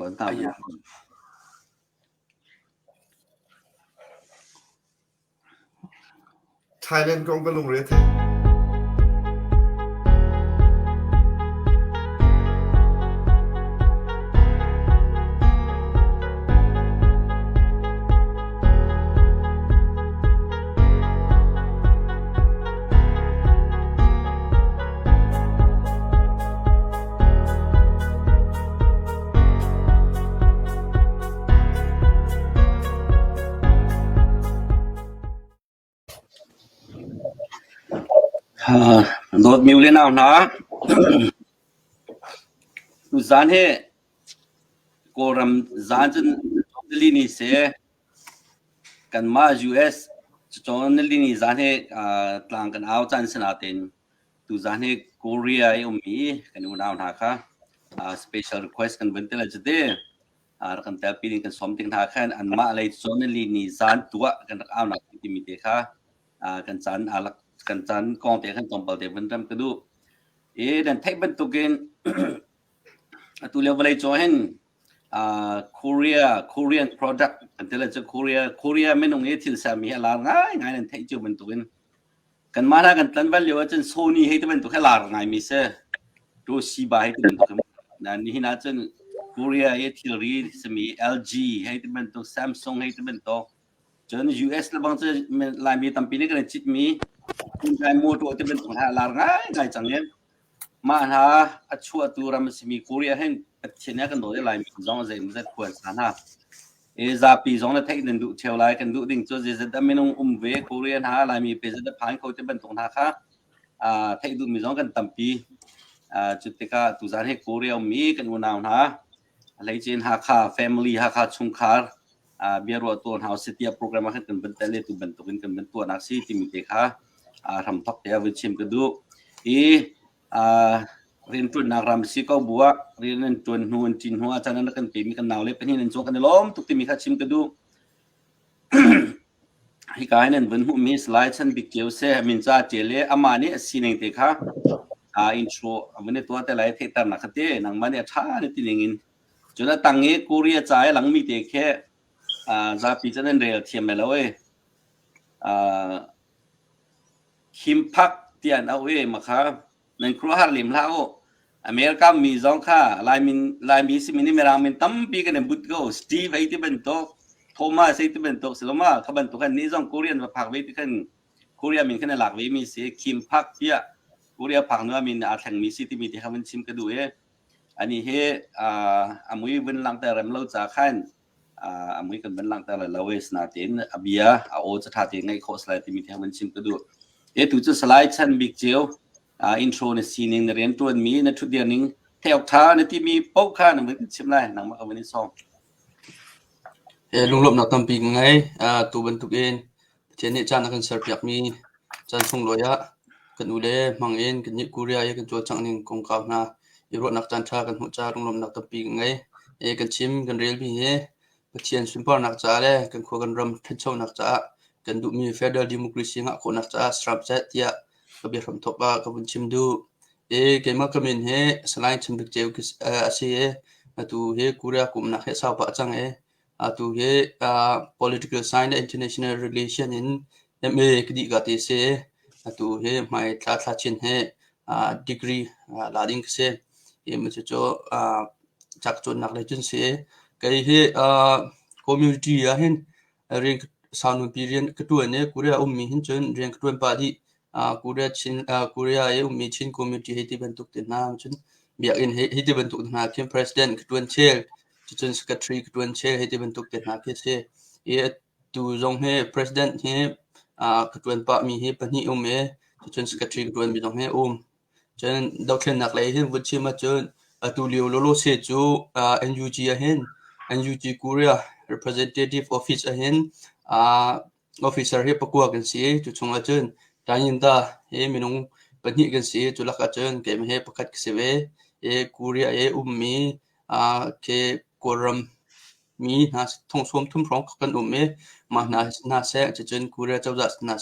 คนตามThailand กองกระลุงเรือโดดมิวเลยนะตุจานเฮโกรัมจานจนลีนี่เสกันมา US จนลีนี่จานเฮต่างกันเอาจันสนาเต็นตุจานเฮเกาหลีมีกันอุณาวนะคะspecial request กันเป็นเตลจเดกันแต่ปีนี้กันสมติงท่าแค่อันมาอะไรจนลีนี่จานตัวกันเอาหนักที่มีเด็กค่ะกันจานอะไรกันจันกองเตะขันตอมเปล่าเตะเป็นรำกระดูdan ไทยบรรทุกินตัวเลเวลจอยเห็นKorean product อันที่เราจะ Korea ไม่ต้องที่สามีอะไรง่ายนั่นไทยจะบรรทุกินกันมาถ้ากันตั้งวันเดียวจน Sony ให้ที่บรรทุกให้ลาง่ายมิเซ่ดูซีบาให้ที่บรรทุกนั่นนี่น่าจะ Korea ที่รีสมี LG ให้ที่บรรทุก Samsung ให้ที่บรรทุกจน US แล้วบางทีลายมีตั้งปีนี้กันจิตมีคุณใจมูตัวที่เป็นของหาลาง่ายจังเนี่ยมาหาชัวตัวเราไม่มีโคเรียเห็นเช่นนี้กันโดยลายมีจงใจมันจะควรสานหาจะปีจงแล้วเทคนิคดูเที่ยวลายกันดูดิ่งจุดจะได้ไม่ต้องเวโคเรียหาลายมีเป็นจะผ่านเขาจะเป็นตรงท่าค่ะเทคนิคมีจงกันตั้งปีจุดที่ก็ตัวจานให้โคเรียมีกันวันnàoนะอะไรเช่นหาค่า family หาค่าชุมคาร์เบียร์ว่าตัวเราเสียโปรแกรมมาให้กันเป็นแต่เล็กตัวเป็นตัวเป็นตัวนักซีที่มีเด็กค่ะทำทักเดียววิชิมกันดูเรียนตัวนักรำสิเขาบัวเรียนตัวนูนจินหัวอาจารย์นักกันปีมีกันนาวเล็บเป็นที่นั่นจงกันล้อมทุกที่มีข้าชิมกันดูให้กายนั้นวันหูมีสไลด์ฉันบิ๊กเกียวเซ่มินจ้าเจเล่อามานี่สิ่งหนึ่งเด็กค่ะอินโทรวันนี้ตัวแต่ละเทตามนักเตะนังมันเนี่ยช้าเนี่ยที่หนึ่งจนตั้งเงี้ยกูเรียจ่ายหลังมีเด็กแค่จะพิจารณาเรียลเทียมไปแล้วเว้ยคิมพักเตียนเอาเว้ยมาครับนั่นครัวฮาร์ลิมลาวอเมริกามีจงค่ะลายมีสิมินิเมรังมินตั้มปีกันเนี่ยบุตรก็สตีฟไอที่เป็นโตโทมัสไอที่เป็นโตสโลมาเขาเป็นตัวกันนี่จงโคเรียนพักไว้ที่กันโคเรียมินกันหลักไว้มีเสียคิมพักเตียโคเรียพักเนื้อมินอาแข่งมีสิที่มีที่เขาเป็นชิมกันดูเอ้อันนี้เฮ้อามุยเป็นหลังแต่เริ่มเล่าจากขั้นอามุยกันเป็นหลังแต่เราเวสนาเต็นอาเบียโอจะท่าเต็นไงโคสไลที่มีที่เขาเป็นชิมกันดูตัวจะสไลด์ฉันบิ๊กเจียวอินโทรในซีนิงเรียนตัวมีในทุกเดือนนึงเที่ยวท้าในที่มีโป๊กข้าหนึ่งมันชิมได้หนังมาเอาไว้ในซองลุงหลบนักตั้มปีไงตัวบรรทุกเองเช่นนี้จานนักการเสิร์ฟอยากมีจานส่งลอยะกันดูเลยมังเองกันยึดกูเรียกันจัวจังหนึ่งกงกาวนาอยู่รถนักจานชากันหัวจ่าลุงหลบนักตั้มปีไงกันชิมกันเรียลพี่เฮ่กันเชียนชิมพอนักจ่าเลยกันขวกันรำทันเช่านักจ่ากันดูมีเฟเดอร์ดิโมคราซีงะคนนักจ่าสตรัปเซตยาก็เบียร์from top ก็บุญชิมดูเกมก็มีเฮสไลด์ชิมดึกเจ้าคืออาเซียตัวเฮกูเรียกุมนักเฮสาวปะจังตัวเฮpolitical science international relation in MA คดีกติเซตัวเฮไม่ทัดชินเฮdegree ลาดิ้งเซมันจะจ่อจากจนนักเลยจนเซก็เฮcommunity เห็นเรียนสาวนุ่มปีเรียนกตัวเนี่ยกูเรียมีเห็นจนเรียนกตัวปาดีกูเรียชินกูเรียมีชินคอมมูนิตี้ให้ที่บรรทุกเต็มน้ำจนเบียกินให้ที่บรรทุกเต็มน้ำเข้ม president กตัวเชลจน secretary กตัวเชลให้ที่บรรทุกเต็มน้ำเสียตัวจงให้ president ให้กตัวปะมีให้ปนิยมจน secretary กตัวมีจงให้จนดาวเทียนนักเลยให้วันเชื่อมาจนตัวเลี้ยวโลเซจู NUG เห็น NUG กูเรีย representative office เห็นofficer ให้ประกวดกันเสียจุดชงอาจารย์ตายินตามีน้องปนิกันเสียจุดลักอาจารย์เก็บให้ประกาศเสียกูเรียมีเคกรมมีน่าท่องสวมทุ่มร้องกันมาน่าเสียจะจนกูเรียเจ้าจัดน่า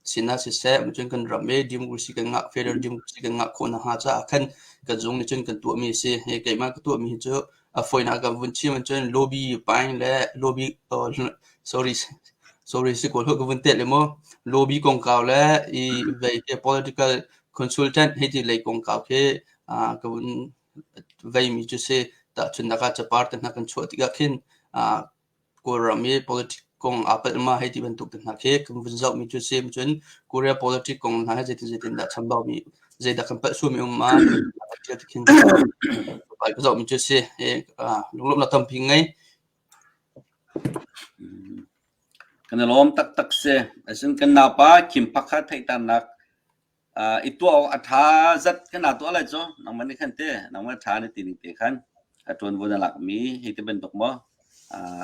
สินาเสียมันจนกันรำดิมกุศิกันงะเฟเดอร์ดิมกุศิกันงะคนหาจ้าขันกันจงในจนกันตัวมีเสียเก็บมาตัวมีเจ้า foi na ka vun chi man chen lobby pain le lobby sorry si ko lo ka vun te le mo lobby kong kaw le I ve ke political consultant he ti le kong kaw ke ka vun ve mi chu se ta chun na ka cha part na kan chot ga khin ko rami politic kong apel ma he ti ban tuk na ke kan vun zau mi chu se mi chen korea politic kong na je ti da cham ba mi je da kan pa su mi ma kan ti ti khinไปก็จะมีจุดเสียลุงๆเราทำพิงไง kan lom tak se asin kan napa kim pakha thai tan nak itu atha zat kan atu ala cho nang mani khan te nang ma tha ni tin te khan atun bona lak mi hi te ben tok mo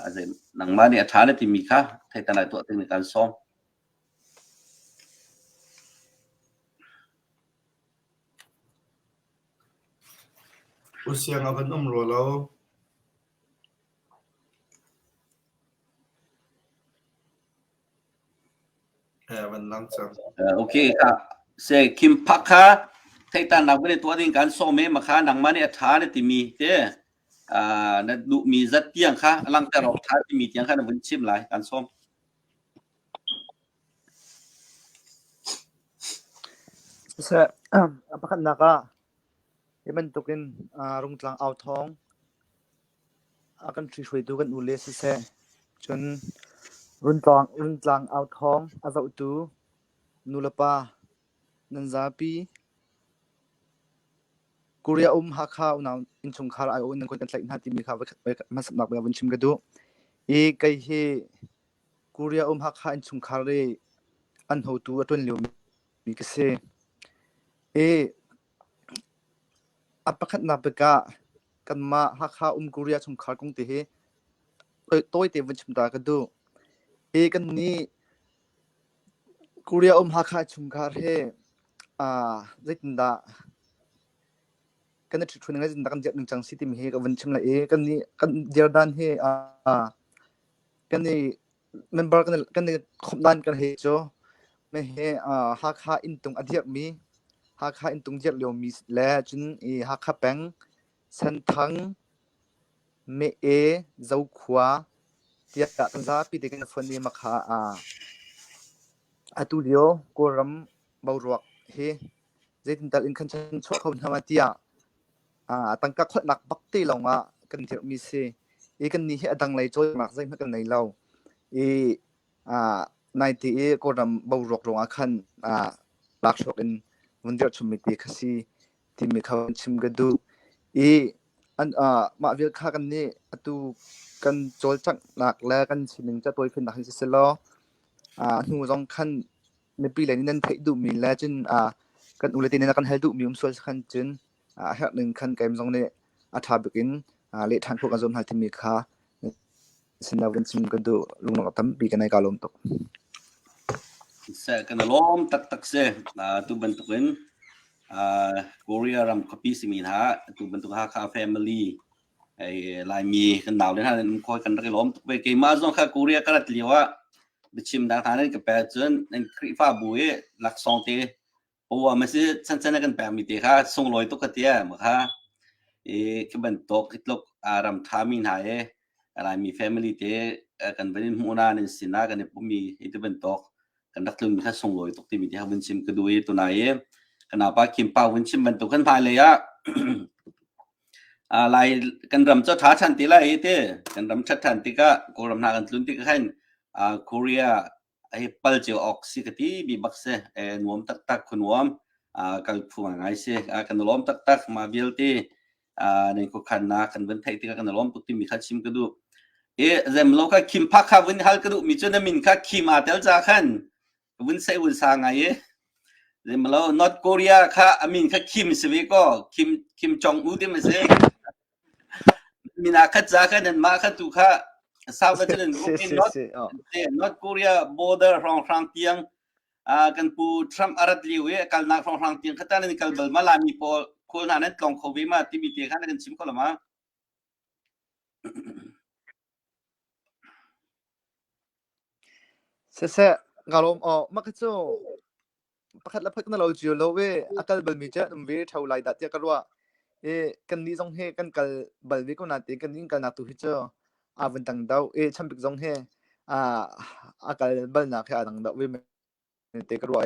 azen nang mani atha ni ti mi kha thai tan atu tin kan som Usiang akan umrolau.วันลังจัง okay ka se kim pakha thai tan nak ben tu tin kan som me ma kha nang mani atha ni ti mi te na du mi zat tiang kha lang ta rok tha ti mi tiang kha na bun chim lai kan som se apakat naka iban tukin rungtlang authong akan thrishoi tu kan ule se chun rungtlang authong azau tu nulapa nanzapi Korea hakha unaw inchung khar ai on kon tlai na ti mi kha masap nak ba chim gadu e kai he Korea hakha inchung khar re an ho tu atun liu mi ke se e apakat na beka kan ma hakha Korea chung khar kong te he toy te vun chim ta gadu e kan ni Korea hakha chung khar he zaitinda kan thrin ngai jin kan jet ning chang city mi he ka van chim la e kan ni kan jordan he kan ni member kan ni khomdan kan he cho me he ha kha in tung adhiak mi ha kha in tung jet leo mi la chun e ha kha peng san thang me e zau khwa tia ta za pi de kan phone ni ma kha atu leo ko ram bawruak he zaitin tal in kan chan chho khom thama tia tangka khot nak bakti longa kan thir mi se e kan ni he adang lai choi mak zai kan nei lo e 90 ko ram bawrok ronga khan lak shok in mundir chumi ti khasi ti mi khaw chim gadu e an ma vil kha kan ni atu kan chol chak nak la kan sining cha toy phin nak hin se lo nu jong khan me pi le ni nan thai du mi la chin kan ulati ne kan hel du mi sol khan chin hak ning khan kaim jong ne atha bikin le than phok azon hal thimi kha sinawan sim gadu lungno tam bi kanai kalom tok se kan lom tak se tu bentukin Korea ram kopi simin ha tu bentuk ha kha family ai lai mi kan naw den ha koi kan rai lom tuk be ke ma zong kha Korea karat liwa bichim da thanen ka pa chen en kri fa buye lak song te o ma se chan kan pa mi te kha song loi tok ka tia ma kha e ke bentuk itlok aram thamin ha e lai mi family te kan benin muna nen sina kan pumi itu bentuk kan dak lung kha song loi tok ti mi te ha benchim ka duye tu na e kenapa kim pa benchim bentuk kan pa le ya lai kan ram cho tha chan ti la e te kan ram chat than ti ka ko ram na kan tlun ti ka khan Korea ai pal je oxy ka ti bi bak se nuam tak kunwam kal phung ngai se kan lom tak ma bil ti nei ko khan na kan ben thai ti ka kan lom tuk ti mi kha chim ka du e zem lo ka kim pa kha win hal ka du mi chuna min kha kim a tel cha khan win sai win sa ngai e zem lo North Korea kha amin kha kim se we ko kim Jong Un ti ma se mina kha cha kha nan ma kha tu kha sao ka chen North Korea border rong tiang kan pu Trump arat liwe kal na rong tiang kha ta ni kal bal ma la mi po ko na nan tlong kho we ma ti mi te kha kan chim ko la ma se galom makacho pakhat la phak na lo jiu lo we akal bal mi cha dum ve thau lai da tia karwa kan ni jong he kan kal balwi ko na te kan ning kal na tu hi cho avan tang dau champik jong he akal bal na kha dang dau we te ka ro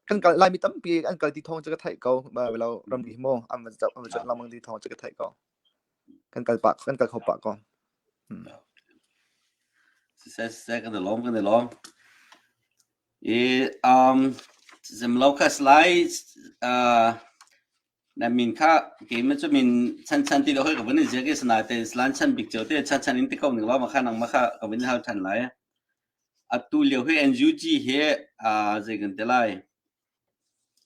kan kal lai mi tam pi an kal ti thong cha ka thai ko ba lo ram di mo am cha lamang di thong cha ka thai ko kan kal khau pa ko sẽ cái long zem loka slides na min kha ke me chu min chan ti do hoi ka bani je ke sna te slan chan big chote chan in te ko ni wa ma kha nang ma kha ka bin hal than lai atu liu he NUG he je gan te lai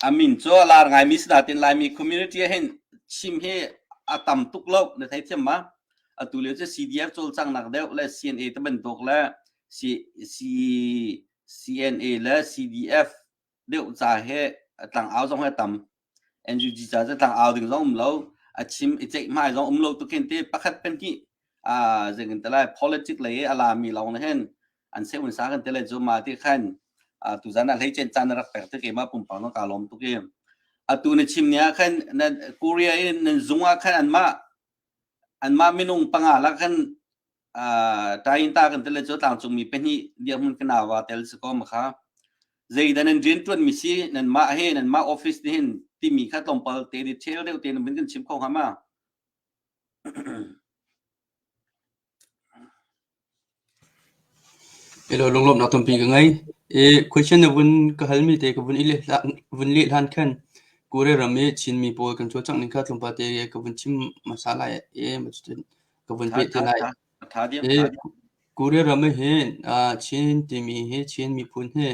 amin cho lar ngai mi sna tin lai mi community hen chim he atam tuk lo na thai chem ma atu liu che CDF chol chang nak deu la CNA te ban tok la CNA la CDF deu cha he tang ao jong he tam NUG cha cha tang ao ding jong lo chim ichei mai jong lo tu ken te pakhat pen ki je gan te lai politics le ala mi lo na hen an se un sa kan te le jo ma ti khan tu zana lei chen chan rak pek te ke ma pum pa no ka lom tu ke atu ne chim nya khan na Korea in zunga khan an ma minung panga la khan ta in ta kan te le jo tang chung mi pen hi dia mun kana wa tel se ko ma kha zai dan en jin tuan mi si nan ma he nan ma office ni hin ti mi kha tom pal te di thel de te bin kan chim ko ha ma Hello longlop na tumpi ka ngai question na bun ka halmi te ka bun le lan khan kure rame chin mi po kan cho chang ning kha tumpa te ka bun chim masala ma chu ka bun pe te lai tha dia kure rame he chin ti mi he chin mi phun he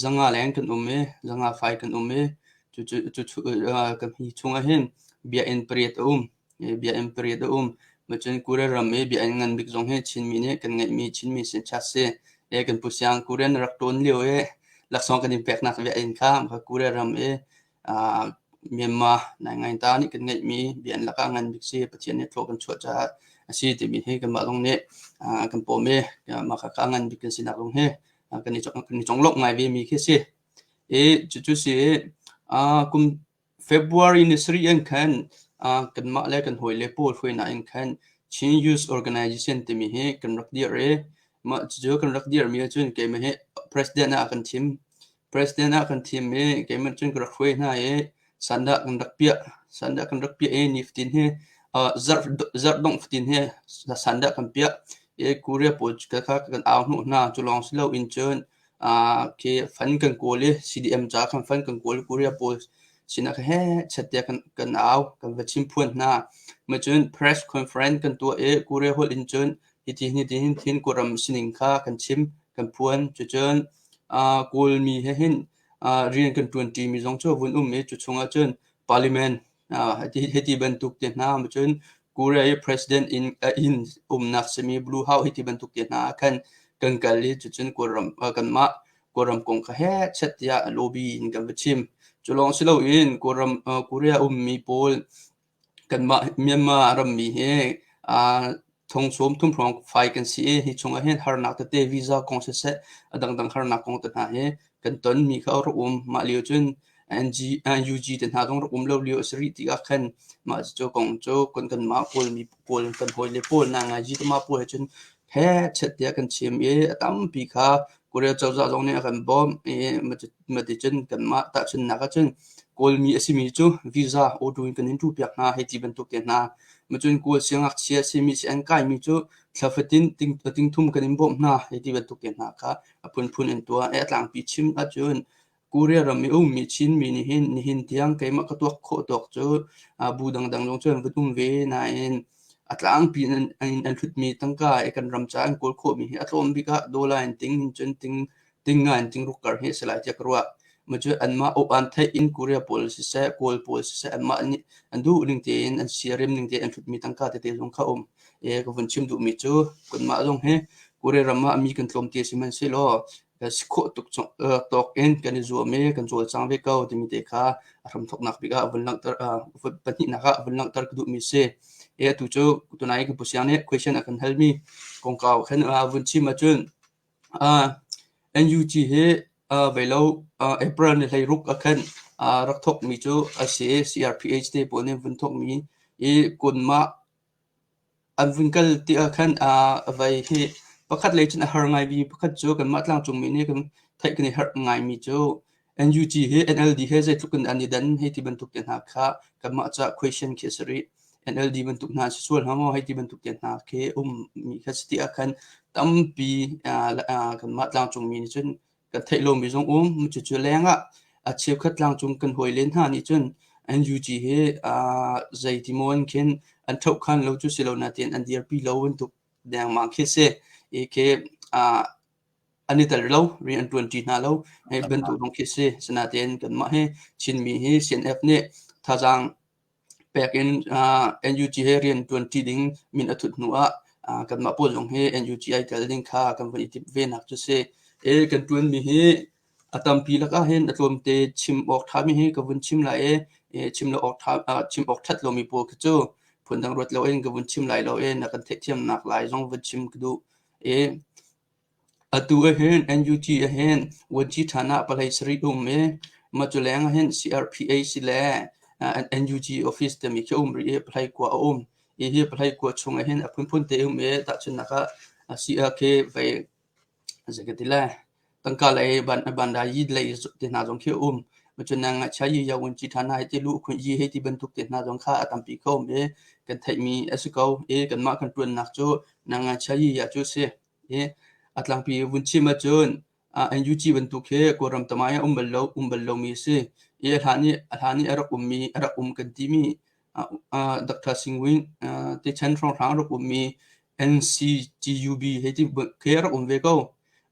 zanga lang kan umme zanga fai kan umme chu ka hi chunga hen bia en priet bia en priet macam kure rame bia ngan big zong he chin mi ne kan ngai mi chin mi sen chase kan pusyang kure rak ton leo laksong kan impact nak bia in kham ka kure rame Myanmar na ngai ta ni kan ngai mi bia laka ngan big se pathian ne thok kan chua cha asi ti mi he kan ma long ne kan po me ma kha ka ngan big kan sinak long he kan ni chong lok ngai ve mi khe se chu se kum February ni sri an khan kan ma le kan hoi le pol khoi na in khan chin youth organization te mi he kan rak dia re ma jo kan rak dia mi chun ke me he president a kan team me ke man chun kan khoi na sanda kan rak pia ni 15 he zar dong 15 he sanda kan pia kuria po ka kan aw nu na chu long slow in chun ke fan kan ko le CDM cha kan fan kan ko kuria po sina ka he chatia kan aw kan vachim phun na ma chun press conference kan to kure hol in chun hiti ni din thin koram sining kha kan chim kan phun chu chun kol mi he hin rian kan 20 mi jong cho vun me chu chunga chun parliament hiti ban tuk te na ma chun kure president in nak semi blue how hiti ban tuk te na kan kali chu chun kan ma koram kong kha he chatia lobby in kan vachim chulong silo in Korea mi pol kan ma Myanmar ram mi he thong som thum prong fai kan si hi chunga hen har nak te visa kong se adang har nak kong ta na he kan ton mi kha ro ma liu chun UG te na dong ro lo liu sri ti ga khan ma cho kong cho kon kan ma pol mi pol kan hoi le pol na nga ji ma pol chun he chet ya kan chim tam pi kha Korea châu za dong ne kan bom ma ti chun kan ma ta chun na ka chun kol mi asimi chu visa o du kan in tu pyak na he ti ban tu ke na ma chun kol siang ak chia simi si an kai mi chu thlafatin ting thum kan in bom na he ti ban tu ke na kha phun en tua tlang pi chim a chun Korea ram mi chin mi ni hin tiang ke ma ka tok kho tok chu bu dang long chun vutum ve na en atlang pi an thut mi tangka kan ram cha an kol kho mi atlom bi ka dola en ting chun ting ngan ting rukar he selai jak ruwa ma chu an ma op an thai in Korea policy se kol policy se an ma ni an du ling te an CRM ning te an thut mi tangka te jong kha ka vun chim du mi chu kun ma jong he Korea ram ma mi kan tlom te siman se lo sikho tok en kan zu me kan chol chang ve ka ti mi te kha ram thok nak bi ga vun lang tar pani na ga vun lang tar du mi se tu chu tu nai ki pusian ne question akan help me kong kaw khan vun chi ma chun NUG he belo April ne lai ruk akan รักทกมีจูCRPH เตปเนี่ยวันทกมีกุนมาอันวิงเกิลที่คันไว้ให้ประคัดเลยจนหาไงบีประคัดจูกันมาตั้งจงมีเนี่ยกันไทยกันหาไงมีจู NUG ให้ NLD ให้ใจทุกคนอันนี้ดันให้ที่บรรทุกเตียนหาค่ะกันมาจาก question case NLD บรรทุกนาส่วนหางให้ที่บรรทุกเตียนหาเคมีคัสติอาคันตั้มปีกันมาตั้งจงมีนี่จนกันไทยลมมีจงมันจะจุแรงเชียบคัดตั้งจงกันหอยเล่นหานี่จน NUG ให้ใจที่มันเข็นอันทุกขันเราจุสิเรานาเตียนอันเดียร์ปีเราบรรทุกแดงมาเคสเคอันนี้แต่เราเรียน20นาเราให้บรรทุกลงเคสสนาเตียนกันมาให้ชินมีให้ CNF เนี่ยท่าจังback in NUG ให้เรียน20ดิ้งมินอทุดหนัวกันมาพูดลงให้ NUG ไอ้กันดิ้งค่ากันวันที่เวนักจะเสียกันตัวมีให้ตัมปีแล้วก็เห็นตัวมันเตชิมออกท้ามีให้กับวันชิมไหลชิมเราออกท้าชิมออกทัดเรามีโปรกจู่ผลทางรถเราเองกับวันชิมไหลเราเองนักกันเทียมหนักหลายจงวันชิมก็ดูตัวเห็น NUG เห็นวันที่ฐานะปลายสริอุมมาจุแรงเห็น CRPA สิแลNUG office แต่มีแค่รีพลายกว่ารีพลายกว่าชงเห็นพุ่นเตตัดชนะก็ CRK ไปจะกันที่แรกตั้งกาเลยบันไดยีเลยเตน่าจงแค่มาจนนางใช้ยาวันจิตานาให้ลูกคนยีให้ที่บรรทุกเตน่าจงค่าตามปีเขากันไทยมีสกาวกันมากันตัวนักจูนางใช้ยาจูเสียอัตลังปีวันชิมาจนNUG บรรทุกให้กวรำตมายบัลโลมีเสียฐานีอรักมีกันที่มีดร.สิงห์วิงที่ฉันร้องทางรักมี NCGUB ให้ที่เครักเวก้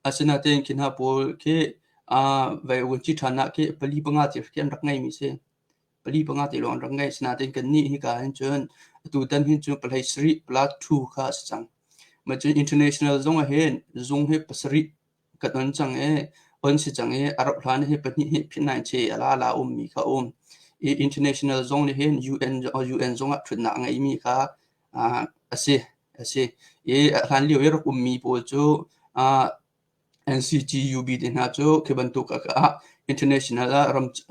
อาศัยนั่งกินหาพอเคไว้วันที่ฐานะเคปลีปังอาทิตย์เขียนรักไงมีเสียปลีปังอาทิตย์ลองรักไงสนาเต็งกันนี่ให้การจนตัวดันให้จนปลายสรีปลาทูข้าสังมาจน international จงเห็นจงให้ปัสริกันนั่นจังวันสิจังอารับพลานให้เป็นให้พินัยเชอลามีข้าinternational zone เห็น UN จงชุดหนังมีข้าอาเซีพลานเลี้ยวรักมีโปรจูNCGUB ดินาจูคือบรรทุกinternational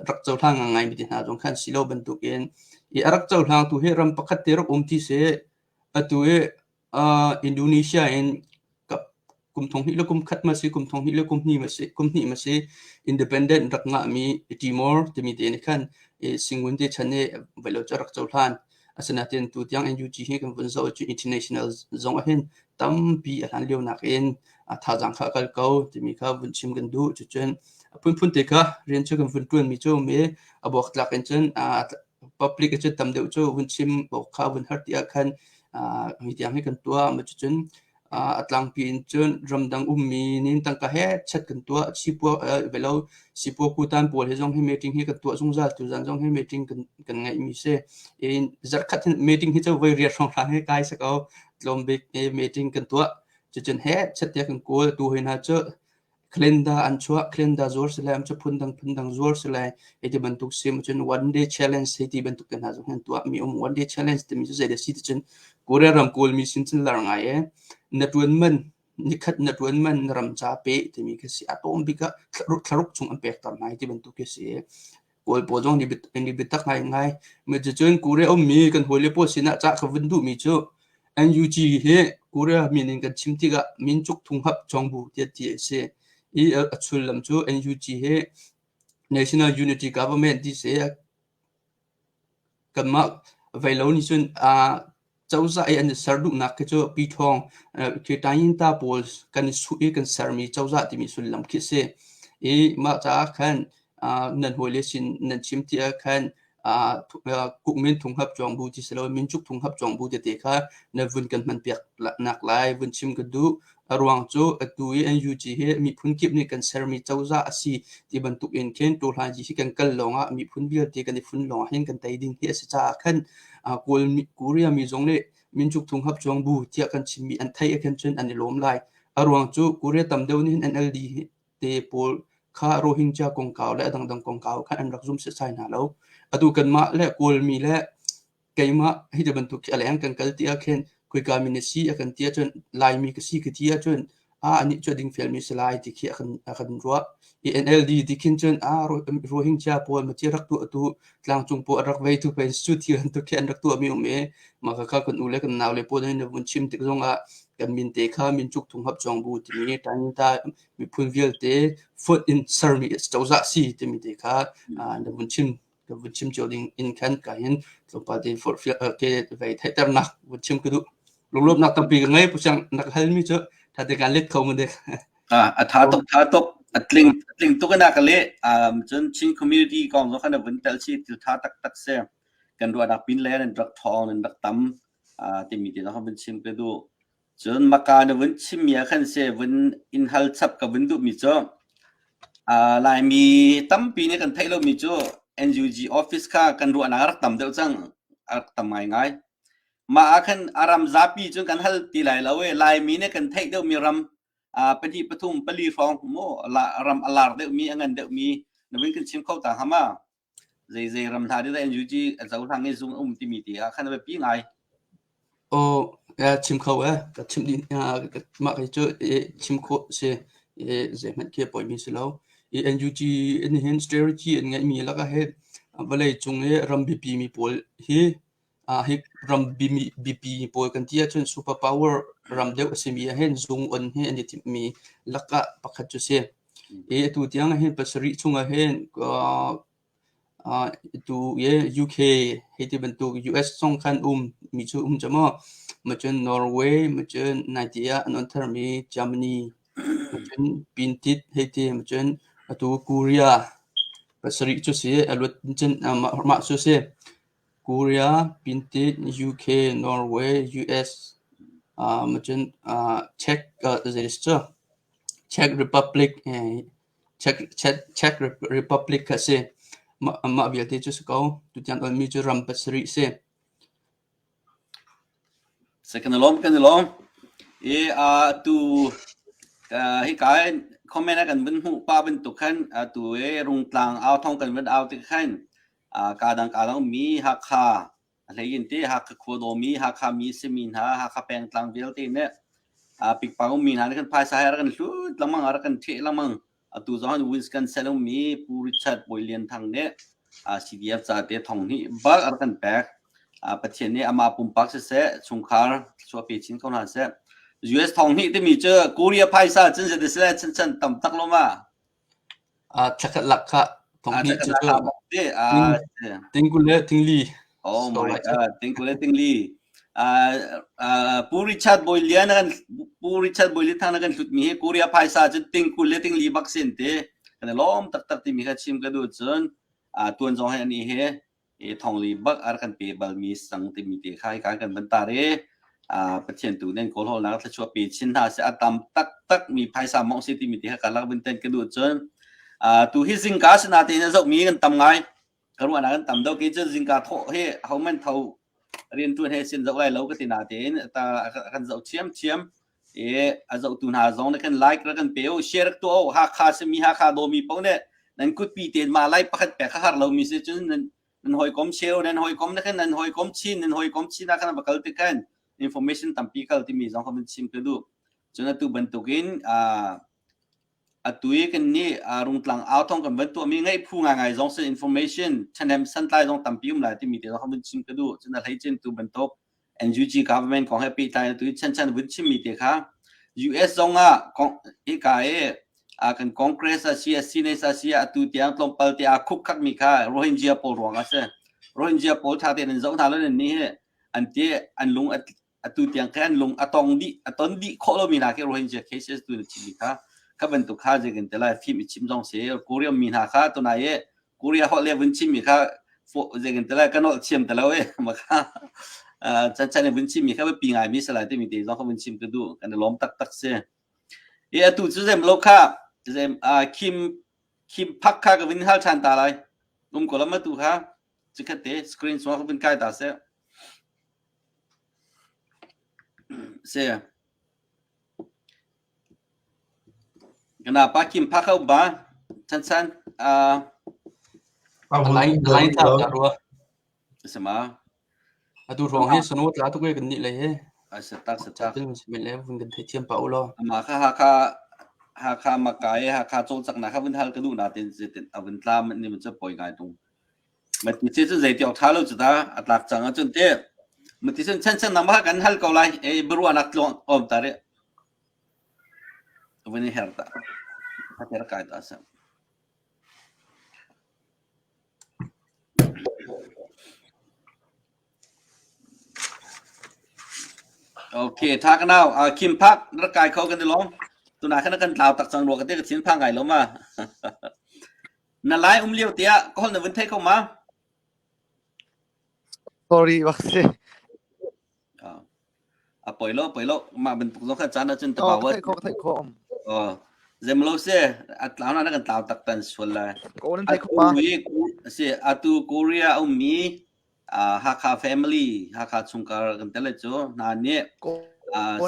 รักเจ้าทางไงมีดินาจงขันสิโลบรรทุกรักเจ้าทางตัวให้รำประคัตเตรักที่เสตัวอินโดนีเซียกับกลุ่มทองฮิลกุมคัดมาสิกลุ่มทองฮิลกุมนี่มาสิอินดิเพนเดนต์รักงะมีติมอร์ที่มีเดนขันสิงห์วันเดชันเน่เวลาจะรักเจ้าทางอาศัยนั่นตัวที่ยัง NUG ให้กันวันเสาร์จุด international จงเห็นตั้มปีอันเลี้ยวนักท่าจังข้ากัลเขาที่มีข้าวันชิมกันดูจุดจนพุ่นเตะเรียนช่วยกันวันตัวมีโจบอกหลักกันจนpublic จะทำเดี๋ยวโจวันชิมบอกข้าวันฮัตที่อาคันมีที่ยังให้กันตัวมาจุดจนอัตลังปีนจนรำดังมีนินตั้งกะเฮ็ดชัดกันตัวสิพวกเวลาสิพวกกูตันปวดให้จงให้ meeting ให้กันตัวจงจัดตัวจงให้ meeting กันไงมีเสจัดคัด meeting ให้เจ้าเวรียช่องทางให้กายสักเอาลมเบกmeeting กันตัวจุดจนเฮ็ดชัดเดียกันกูตัวให้น่าจะเคลนดาอันชัวเคลนดา zor สลายมันจะพุ่นดัง zor สลายไอ้ที่บรรทุกเสียมันจน one day challenge ให้ที่บรรทุกกันน่าจะเห็นตัวมีone day challengeที่มีจะเสียสิจนกูเรียรำกูมีสินลารงไงนัดวันมันนี่คัดนัดวันมันรำจ่าเป๊ะที่มีแค่สิอาตอมบิกะทะลุจงอันเปกตอนไหนที่บรรทุกแค่สิกูปวดจงนี่บิดตักไงเมื่อจะจนกูเรียมีกันหัวเลี้ยปวดสินะจ่าขวันดูมีเจ้า NUG เฮกูเรียมีนึงกันชิมที่กะมินจุกทุ่งหับจงบูเทียที่เสียชุลลำจู NUG เฮ National Unity Government ที่เสียกันมาไว้แล้วนี่จนเจ้าจะอันสรุปนักก็จะปีทองคือตายินตาโพลกันสุยกันสามีเจ้าจะที่มีสุลลัมคิดเสียมาจากขันนั่นหัวเลสินนั่นชิมที่ขันกุมินทุ่งหับจองบูที่เสลามินจุกทุ่งหับจองบูที่เด็กค่ะนั่นวุ่นกันมันเปียกนักลายวุ่นชิมกันดูรวงโจตัว NUG เฮมีพุ่นกิบนี่กันสามีเจ้าจะสิที่บรรทุกเอ็นเคนตัวหางจีกันกันลงมีพุ่นเบียร์ที่กันพุ่นลงเห็นกันไตดิ่งเฮสจากขันกูเรียมีจงเล่มินจุกทุ่งหับจองบูที่กันชิมีอันไทยกันจนอันนี้ล้มลายรวงโจกูเรียตำเดียวนี่ NLD เตปอลข้าโรฮิงญากงกาวและดังกงกาวขันอันรักซุ่มเสียใจหนาแล้วดูกันมาและกูมีและไกมาให้จะบรรทุกอะไรกันกันที่อาเคนคุยการมินิซีกันที่จนลายมีกษีกที่จน อันนี้จะดิ้งเฟลมีสไลด์ที่เขียนคันรัว ENLD ที่คินจนโรฮิงญาปวนมาเจรักตัวตัวหลังจงปวดรักไว้ทุกเป็นสุดที่อันตัวเขียนรักตัวมีอุเมมาก็กันอุเล็กนาวเลยปวดในวันชิมติดตรงกันมินเตค่ามินจุกทุงหับจองบูที่มีตานิตามีพูนเวลเตฟุตอินซาร์มีเจ้าจักซีที่มีเตค่าในวันชิมจอดิ้งอินคันกันยังสมบัติฟุตเฟลเกตไว้ไทยเติมนักวันชิมก็ดูลบนักตั้งปีกันไงผู้ช่างนักฮัลมีเจอถ้าเด็กการเล็กเขามันเด็กท้าตกลิงตุกันนักเลยจนชิงคอมมูนิตี้กองก็ขนาดวันเตลชีติท้าตักเสียกันดูนักบินเล่นนักทองนักตั้มที่มีที่เราเป็นชิมก็ดูจนมาการวันชิมมีขันเสียวันอินฮัลซับกับวันดูมีเจอลายมีตั้มปีนี้กันไทยเรามีเจอ NUG office ค่ะกันดูนักตั้มเดียวจังตั้มง่ายมาขันอารามจับปีจนกันฮัลตีไหลแล้วลายมีเนี่ยกันไทยเดียวมีรำปฏิปทุมปลีฟองโมละรำอลาร์เดียวมีอันเดียวมีนวินกันชิมเข้าต่างหามาเจรำท่าที่ได้ NUG จะเอาทางนี้ซุ่มที่มีที่ขันแบบปีไงโอ้ชิมเขากับชิมดิมาไปเจอชิมเขาเสียเจมันเกี่ยวกับมีสิแล้ว NUG นี่เห็น strategy อันไงมีแล้วก็เห็นเวลาจงรำบีพีมีพอลให้รำบีพีพอลกันที่จน super power รำเดียวสิมีเห็นจงอันเห็นอันที่มีแล้วก็ปักขัดจุเสียตัวที่ยังเห็นภาษาริจงเห็นก็ตัว UK ให้ที่เป็นตัว US ส่งคันมีชื่อจะมาจนนอร์เวย์มาจนไนจีเรียนั่นเทอร์มีเยอรมนีมาจนปินติดให้ที่มาจนตัวเกาหลีภาษาริจุเสียอรวดจนมาสุเสียเกาหลีปินติด UK นอร์เวย์ US มาจนเช็กCzech Republic Czech Republic ก็เสียมาเบียดที่จะสกาวตุจันอันมีจุรัมปัสริเสกันล้อมตูให้การคอมเมนต์กันเป็นหูป้าเป็นตุกันตัวรุงกลางเอาท่องกันเป็นเอาติขันการดังมีฮักคาอะไรยินดีฮักควดมีฮักคามีเซมินฮักคาแปลงกลางเวลตีเนี่ยปิกปังมีนะนี่กันพายสายกันสุดละมั่งกันเทละมั่งตัวจอห์นวินสกันเซลมีปูริชัดบอยเลียนทางเนี่ยCDF จะเตะทองนี้บักกันแปกประเทศนี้อามาปุ่มปักเสียสงครามชัวร์ปีชินเขาหน้าเสีย US ทองนี้ที่มีเจอเกาหลีพายซาจนจะได้เสียฉันต่ำตักลงมาชักหลักค่ะทองนี้จะเจอติงกุเลติงลีOh my God ติงกุเลติงลีปูริชัดบอยเลียนกันปูริชัดบอยเลียนทางนั้นสุดมีเกาหลีพายซาจนติงกุเลติงลีบักเซนเตกันล้อมตักที่มีขั้นชิมกระดูกจนตัวจงให้อันนี้ทองลีบักอาการเปย์บอลมีสังติมีที่ขายกันบรรดาประเทศตัวนั้นก็เราถ้าชัวร์ปีชินท่าเสียตามตักมีภายสามองสิที่มีที่ให้การลักเป็นเต้นกระดูกจนตัวที่สิงคาสนาที่นั่นจะมีกันทำไงกระดูกนั้นทำดอกกิจสิงคาโถเขามันเท่าเรียนตัวให้สินจะไว้เราก็ที่นาที่แต่กันจะเชื่อมอาจจะตัวหาจงนั่นกันไลค์กันเปย์แชร์ตัวหาค่าสมีหาค่าโดมีปงเนี่ยนั่นก็ปีเตียนมาไล่ปักแปะข้าเรามีเสียจนนั่นหอยกอมเชลนั่นหอยกอมนั่นนั่นหอยกอมชินนั่นหอยกอมชินนั่นบักลติกัน information ตั้มปีกันที่มีจงเขาเป็นชิมกระดูจนตัวบรรทุกินตัวกันนี่รุ่งกลางเอาท่องกันบรรทุกมีไงผู้งานไงจงเส information ฉันเห็นสันตายจงตั้มปีอะไรที่มีที่จงเขาเป็นชิมกระดูจนให้เจนตัวบรรทุก NUG government ของให้ปีไทยตัวฉันเป็นชิมมีที่ค่ะ US จงของอีกกันคอนเกรสอาเซียซีเนสอาเซียตัวที่ยังต้องเปิดที่คุกคักมีค่ะโรฮิงญาโพลรวงกันเสียโรฮิงญาโพลท่าที่นั่นจงท่าเรื่องนี้อันที่อันลุงตัวที่ยังแค่ลุงตอนดีโคโลมีนาแค่โรฮิงญา cases ตัวที่มีค่ะก็เป็นตัวข้าจะกันแต่ละฟิล์มชิมจงเสียเกาหลีมีนาค่ะตัวไหนเกาหลีเขาเรียกวันชิมมีค่ะจะกันแต่ละกันโน้ตชิมแต่ละเว้ยมาค่ะฉันเนี่ยวันชิมมีค่ะว่าปีไงมีสลายที่มีที่จงเขาวันชิมก็ดูกันล้อมตักเสียตัวจะเริ่มโลกค่ะจะคิมพักข้ากับวินฮัลชันตาอะไรลุงก็แล้วมาดูค่ะจะแค่เตะสกรีนสว่างเป็นใกล้ตาเสียkenapaคิมพักเข้าบ้านชันอะไรท่าตัวสมาดูรองให้สนุกแล้วทุกอย่างกันนี่เลย Setak จะ setak เป็นเป็นแล้วคุณกันเทียมเปล่าล้อ maka haka makai haka chol chak na khavin hal kadu na tin zitin avin tlam ni mun cha poi ngai tung ma ti se zai tiok thalo chuta atlak chang a chun te ma ti sen chen nam ha kan hal ko lai e bru anak long om tare avin herta ha kai ta sam Okay, thak now Kim Park รักกายเขากันได้ล้อมตัวนาขณะกันลาวตักสังโลกันเตกชิ้นพังไงล้อมมานั่นไล่เลี้ยวเตี้ยก็คนในวันเทเข้ามา sorry bakse ปล่อยโลมาเป็นปุกต้องขัดจานจนตะ oh บ่าวว่า thai koเจมโลเซ่ลาวนั่นกันลาวตักตันชวนเลย ko nan thai ko ma เซ่ตูเกาหลีเอามีHakka family Hakka ชุงการกันแต่ละโจนั่นเนี่ย ko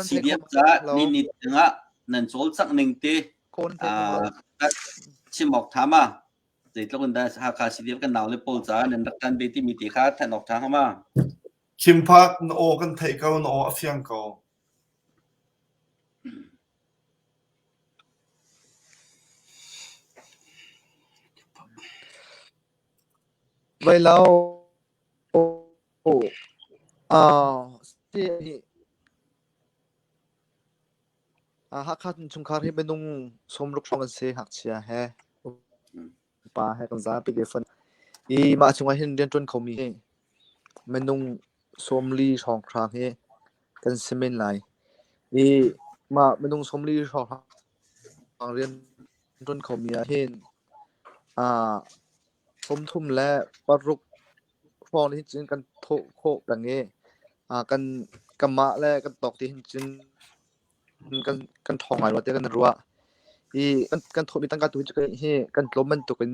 CDF จ้านี่nga นั่นโจลสักหนึ่งเต ko nan thai ko ชิมออกทามาเดี๋ยวเราได้Hakka CDF กันหนาวเลยปูจ้านั่นรักกันเบตี้มีตีค่าแทนออกทางเข้ามา คิมพักโอกันไทยเกาโอเฟียงเกา vai lao si hakhat chungkhar hi benung somruk shong se hakchia he pa he kan za pi gefan I ma chunga hin den ton khomi he menung somli shong khang he kan semen lai I ma menung somli shong khang rian ton khomi a hinผมทุ่มและปรุกฟองที่จริงกันโถโคดังเงี้กันกำมะและกันตอกที่จริงกันทองไงวะเดี๋ยวกันรัวอีกันโถมีตั้งการตัวจะกันเฮกันล้มมันตัวกัน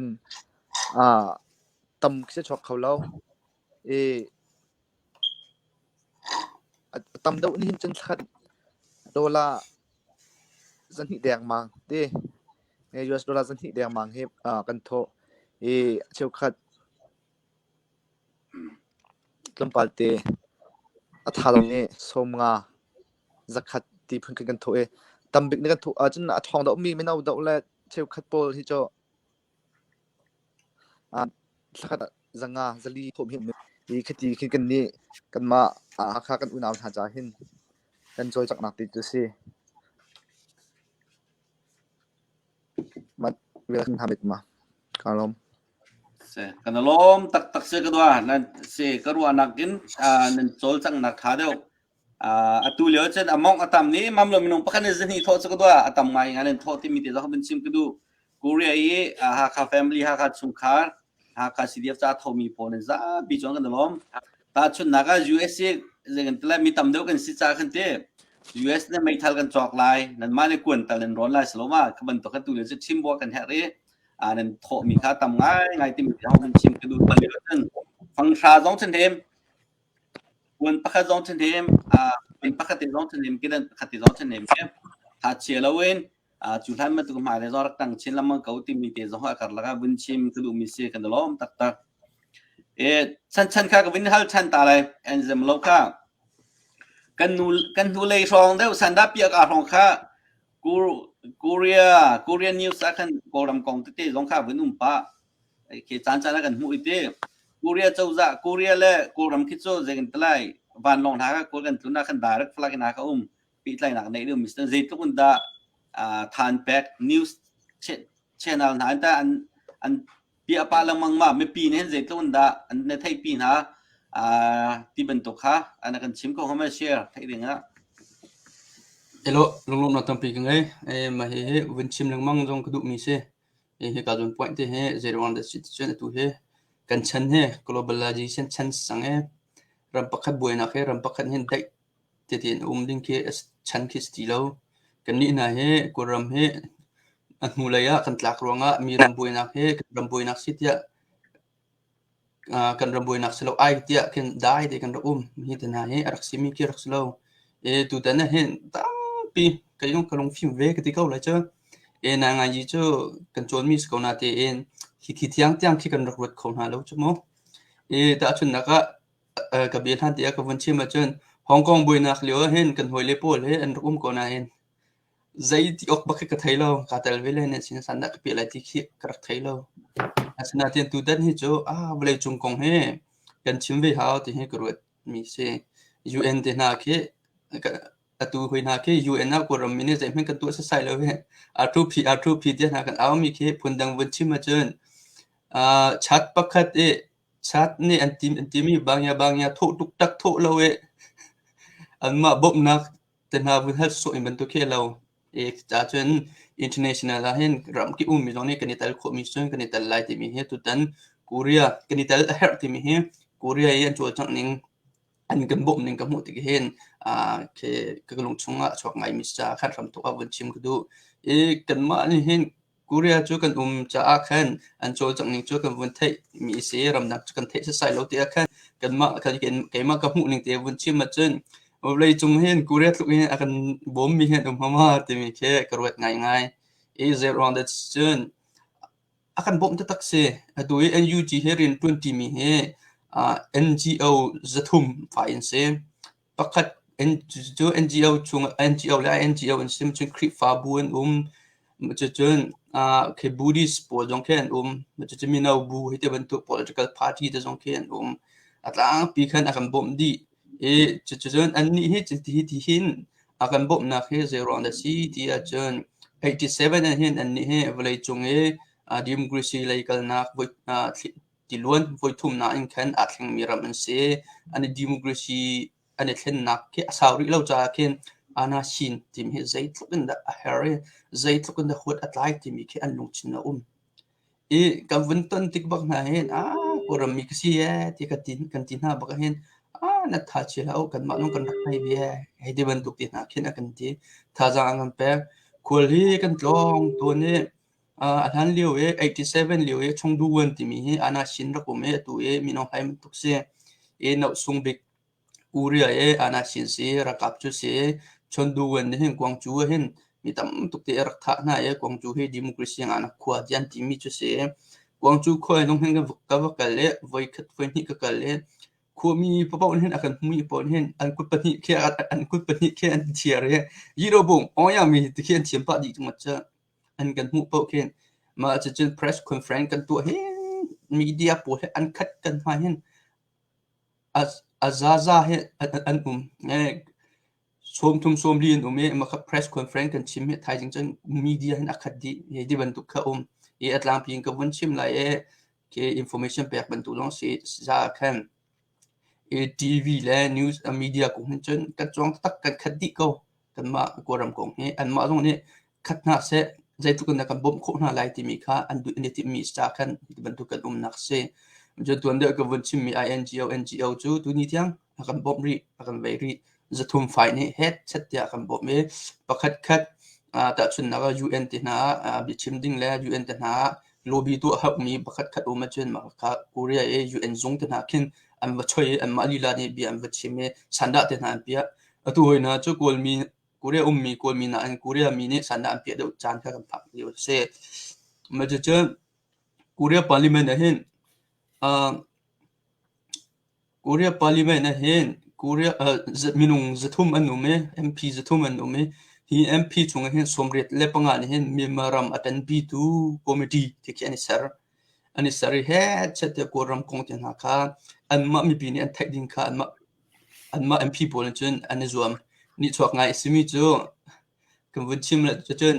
ตำคิดช็อกเขาแล้วตำเดานี่จริงชัดโดลาสันนิแดงมังดิ US ดอลลาร์สันนิแดงมังเฮกันโถเชี่ยวขัดลำปาเตอัฐาลงนี้สมงาจักขัดตีพึ่งกันถูตำบิกนี่กันถูจนทองดอกมีไม่น่าดอกแลเชี่ยวขัดโปลที่จะสักขัดจังงาจะลีผมเห็นมีคดีคิดกันนี่กันมาค่ากันอุณาหาจาหินกันจอยจากนักติดจุสิมาเวลาทำอีกมาการล้มกันล้มตักเสกตัวนั่นเสกรัวนักกินนั่นโจลจังนักท้าเดียวตูเหลียวเช่นมองตามนี้มั่มลมินงปะกันนี่จะนี่โทษสักตัวตามไงงั้นโทษที่มีแต่เราเป็นชิมกันดูกูเรียHakka family Hakka ชุงคาร์Hakka CDF จ้าทอมีพอนี่จ้าบีจงกันล้มตาชุนนักUSA จะกันแต่ละมีตำเดียวกันสิจ้ากันเต้ US เนี่ยไม่ทันกันจอกลายนั่นมาในกวนแต่เล่นร้อนลายสโลมาขบันตัวกันตูเหลียวจะชิมบัวกันแฮร์รี่นั่นโถมีค่าตำง่ายที่มีเราเป็นชิมกันดูตอนนี้ก็ฟังชาจงเช่นเดิมวันปักจงเช่นเดิมเป็นปักติจงเช่นเดิมกินปักติจงเช่นเดิมเนี่ยถ้าเชื่อแล้วเว้นจุดท้ายมันต้องมาเรื่องรักตั้งเช่นละมันเขาที่มีแต่จงหัวกันแล้วก็วันชิมกันดูมีเสียกันตลอดตักฉันข้าก็วินฮัลฉันตาเลยเอ็นเซมโลก้ากันดูเลยรองเดี๋ยวสันดาเปียกอาของข้าKorea news akan program kong tete zong kha bunum pa ke chan chan kan hu ite Korea chauza Korea le program khicho jeng tlai van long tha ka ko kan tuna kan direct flag na ka pi tlai nak nei du Mr. Zaitun da than pack news channel na ta an pi apa lang mang ma me pi ne Zaitun da an ne thai pi na ti ben to kha an kan chim ko homa share thai ding a Hello, long na tampi kangai ma he win chim lang mang jong kudu mi se he ka jon point he 01 the situation tu he kan chan he globalization chan sang he ram pakhat boina he ram pakhat hen dai te tin ding ke chan ki stilo kan ni na he kuram he anmulaya kan tlak ronga mi ram boina he ram boina sitia kan ram boina selo ai tia kan dai de kan hi te na he arak simi ki rak selo tu ta na he pi kayong kalong film ve ka tikaw la cha na nga yi cho control mi sko na te en ki tiang ki kan rak khon ha lo chmo ta chun na ka ka bien han te ka van chi ma chen ฮ่องกงบุยนักเลี้ยวเห็นกันหวยเลี้ยปวดเห็นอันรุ่มก่อนนะเห็นใจที่ออกบักกับไทยเราการแต่ละเวลาเนี่ยสินสันดักเปลี่ยนอะไรที่ขี้กระไทยเราอาสนะที่ตัวดันที่โจเวลาจงกงเฮกันชิมวิหาวที่ให้กรวดมีเซ UN ที่นาเคตัวหวยนาเค UN นักกรมมินิใจมันกันตัวใส่เลยR2Pที่นากันเอามีเคพุ่นดังวันชิมาเจนชัดปักขัดชัดนี่อันที่มีบางอย่างทุกตุกตักทุกเราอันมาบบนักแต่นาบุญฮัลสุอิมันตุเคเราจากจน international ละเห็นรำที่มีตรงนี้กันนี่แต่ละคอมมิชชั่นกันนี่แต่ละไลท์ที่มีตุตันเกาหลีกันนี่แต่ละเฮร์ที่มีเกาหลียังจวดจังนิงอันกันบบนิงกันหมดที่เห็นคือกลงชงชวกไงมิสจ้าขัดรำตัววันชิมก็ดูกันมานี่เห็นเกาหลีจวกันจะอาคันอันจวดจังนิงจวกันวันเทมีเสียรำนักจวกันเทสใส่เราที่อาคันกันมากันมากับหมู่นิงที่วันชิมมาจนเลยจงเห็นกูเรียกลูกเห็นอาการบ่มมีเห็นมาที่มีแค่กระวดง่ายเซอร์รอนเดชจนอาการบ่มจะตักเสียตัว NUG เฮริน20มีเฮNGO จะทุ่มฝ่ายเสียปักขัดNGO ช่วง NGO และ NGO เสียมันคลิปฟ้าบุญมันจะจนแค่บูดิสปอร์จงแค่มันจะมีแนวบูให้ที่บรรทุก political party ที่จงแค่อัตราปีขันอาการบ่มดีจะจนอันนี้ที่หินอาการบ่มนักเซอร์รอนเดซีที่จน87อันหินอันนี้เวลาจงดิมกรีซีเลยกันนักที่ล้วนไว้ทุ่มนักอินคันอัดแห่งมีรำมันเสียอันนี้ดิมกรีซีอันนี้เช่นนักแค่สาวริเราจะแค่อาณาชินที่มีใจทุกคนได้เฮร์ใจทุกคนได้หัวอัดไลท์ที่มีแค่อันลงชินนะกับวันต้นที่บักนาเห็นกรมีกษีที่กันตินหาบักเห็นนัดท้าเชียวกันมาลงกันรักไม่เบี้ยให้ได้บรรทุกที่นักขึ้นกันที่ท้าจางกันแปะคุยกันตรงตัวนี้อันนั้นเลี้ยว87เลี้ยวชงดูวันที่มีอาณาชินรักผมตัวมีน้องให้มันทุกเสียนับส่งเด็กอุริยอาณาชินเสียรักกับจุเสียชงดูวันนี้เห็นกวางจูเห็นมีตั้มทุกที่รักท่าหน้ากวางจูให้ดิมกรีเซียงอาณาขวดยันที่มีจุเสียกวางจูคอยน้องเห็นกันกันเล่ไว้ขัดไว้นี่กันเล่ควมีพระเจ้าเห็นอาการมีปนเห็นอันกุดปนิแค่อันกุดปนิแค่อันเชียร์ยี่โรบงยังมีที่เขียนเชียมปะดีจังหวัดเจ้าอันกันหูเป่าเขียนมาจะเจอ press conference กันตัวเห็นมีเดียปวดอันคัดกันมาเห็นอาซาเห็นอันสมเรียนมา press conference กันชิมไทยจังมีเดียเห็นอักขัดดีที่บรรทุกเขาอัตลามพิงกับวันชิมเลยแค่ information แปลกบรรทุกลองสิจะแค่TV และ news media ของจนกระจงตักกันขัดดิก็กันมากรำของอันมาตรงนี้ขัดหน้าเสะใจทุกคนกันบ่มโคหน้าไลที่มีค่าอันดูอันที่มีสตาร์กันบรรทุกกันนักเสะจนตัวเดียวกับวันชิมมี NGO จูตัวนี้ที่ยังกันบ่มรีกันไปรีจะทุ่มไฟนี่เฮ็ดเสร็จจะกันบ่มประคัดแต่ส่วนนัก UN ที่น่าบิชิมดิ้งและ UN ที่น่าโลบีตัวหักมีประคัดมาจนมาค่ะกุเรียUN จงที่น่าขึ้นอันว่าช่วยอันมาลีลานี่บีอันว่าชิมสันดาเตนันเปียตัวนะจุกวลมีกุเรียมีกวลมีนะอันกุเรียมีนี่สันดาอันเปียเดี๋ยวจานแค่กันพักเดี๋ยวเซ่มาจะเจอกุเรียพาร์ลิเมนต์นะเห็นกุเรียพาร์ลิเมนต์นะเห็นกุเรียมีนุ่งจะทุ่มอันนุ่มMP จะทุ่มอันนุ่มฮี MP ชงเห็นสมเร็จเล็บงานเห็นมีมารำอันบีตูคอมเมดี้ที่แค่นี้เสร็จอันนี้สารีเฮ็ดเสร็จเดี๋ยวกรำคงจะหาค่าอันมามีปีนี้อันแท็กดิ้งค่าอันมา MP บอลจนอันนี้จวมนี่ชวกไงสิมีจูกันวันชิมละจน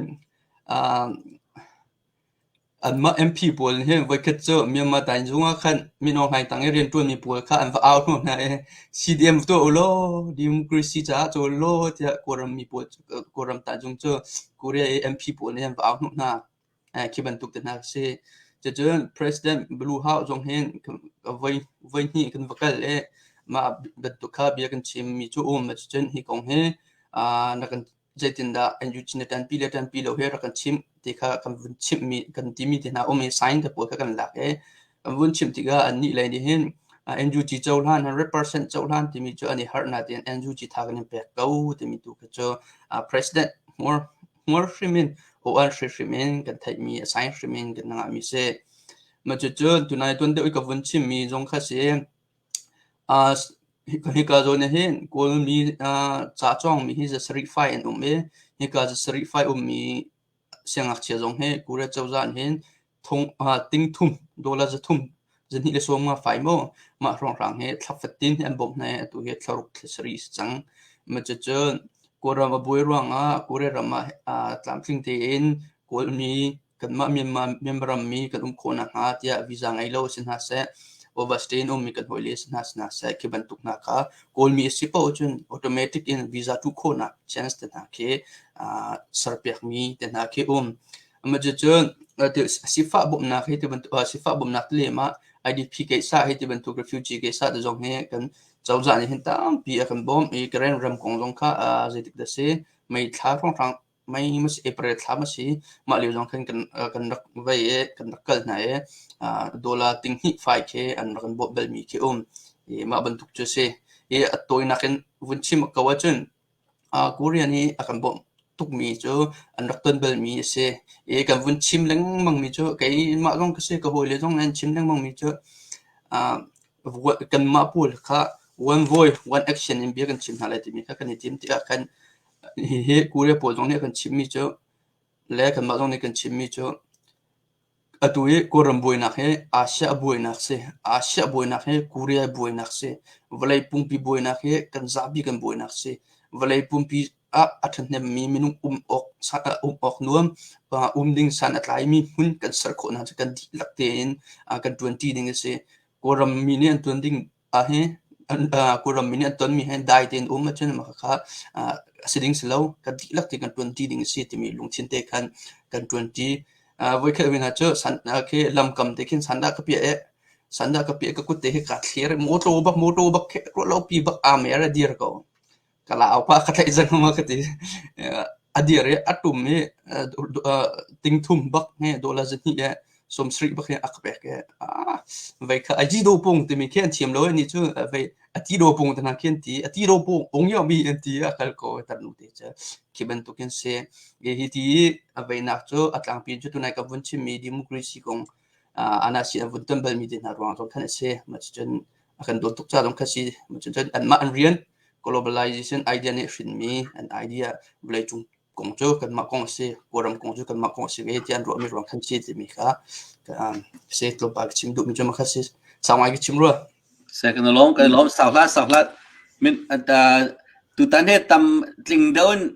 อันมา MP บอลเห็นไว้คัดจูมีมาแต่งจงอ่ะคันมีน้องให้ตั้งเรียนตัวมีบอลค่าอันว่าเอาหน่อยนะCDM ตัวโลดิมกรีซีจ้าตัวโลที่กรำมีบอลกรำแต่งจงจูกูเรีย MP บอลเนี่ยว่าเอาหน่อยนะคิดบรรทุกแต่นักเสจะเจอ President Blue House จงเห็นไว้นี่กันวักเลยมาบรรทุกข้าเบียกันชิมมีจูมาจะเจอที่กองเฮนักกันใจตินดาอันยูจินตันปีเราเฮรักกันชิมที่ข้ากันวันชิมมีกันที่มีที่น่ามีไซน์กับพวกกันหลักกันวันชิมที่ก็อันนี้เลยนี่เห็นอันยูจิเจ้าล้าน100%เจ้าล้านที่มีจูอันนี้ฮาร์ดนาที่อันยูจิทากันเป็นเก้าที่มีตัวก็จู President more friminโออันฟรีเมนกันไทยมีไซน์ฟรีเมนกันงามีเซมาจะเจอตัวนายตัวเดียวกับวันชิมมีจงข้าเสีย hika zo ne hin kol mi cha chong mi hi za sari fai en me hika za sari fai mi siangak che jong he kure chawzan hin thong ting thum dola za thum zan hi le so ma fai mo ma rong rang he thlafatin an bom na tu he thloruk sari chang ma che chen kora ma boi ruang kure rama tlamthing te in kol mi kan ma member mi kan khona ha tia visa ngai lo sin ha se overstay mi kan hoi les na sa ke bantuk na ka kol mi sipo chun automatic in visa tu khona chance te na ke sarpek mi te na ke ama je chun sifa bom na ke te bantuk sifa bom na le ma idp ke sa he te bantuk refugee ke sa de jong he kan chawza ni hin tam pi kan bom e karen ram kong jong kha zetik da se mai thla rang mai mas april thla ma si ma le jong kan rak vai e kan kal na e dola ting hi 5k an ran bo bel mi ke e ma bantuk che se e atoi na ken vunchim ka wachun korean ni akan bom tuk mi cho an rak ton bel mi se e kan vunchim leng mang mi cho kai ma long ka se ka hoi le jong an chim leng mang mi cho kan ma pul kha one voice one action in bi kan chim hala ti mi kha kan tim ti kan he kure po jong ne kan chim mi cho le kan ma jong ne kan chim mi cho atui koram boinak he asia boinak he korea boinak se valai pumpi boinak he kan zabi kan boinak se valai pumpi athan ne mi minung ok saka ok nuam ding san atlai mi hun kan sar kho na kan lakte in kan 20 ding se koram mi ne 20 ding he koram mi ne ton mi hen dai ten ma chen ma kha siding slow kan lakte kan 20 ding se ti mi lungchin te kan 20 với cái bên chỗ sẵn cái làm cầm thì khi sẵn đã cái bịa cái cút thì cả khía mô tô bắc cái lâu pi bắc mẹ ra đi rồi cả lão qua cái thấy rằng mà cái thì đi rồi atum ấy tinh thum bắc nghe đô la dân nhẹ som street bắc nghe akbek cái vậy cái gì đồ bông thì mình khen chiếm lối như chứ vậy tí đồ bông thì nó khen tí đồ bông ông nhau bị tí cái cổ tận nụ thế chứ khi bên tôi khen xe cái thì vậy nãy chỗ atlang pin chỗ này cái vấn đề mi democracy công anh sẽ vấn tâm bel mi đến nào rồi tôi khen xe mà chân akan đồ tục ra trong cái gì mà chân anh mà anh riêng globalization idea này fin mi an idea belai chung kong cho kan ma kong se koram kong cho kan ma kong se ge tian ro mi ro khan chi ti mi kha se to bak chim du mi cho ma kha se sawai ge chim ro second along cái lom sao la min tu tan he tam tling down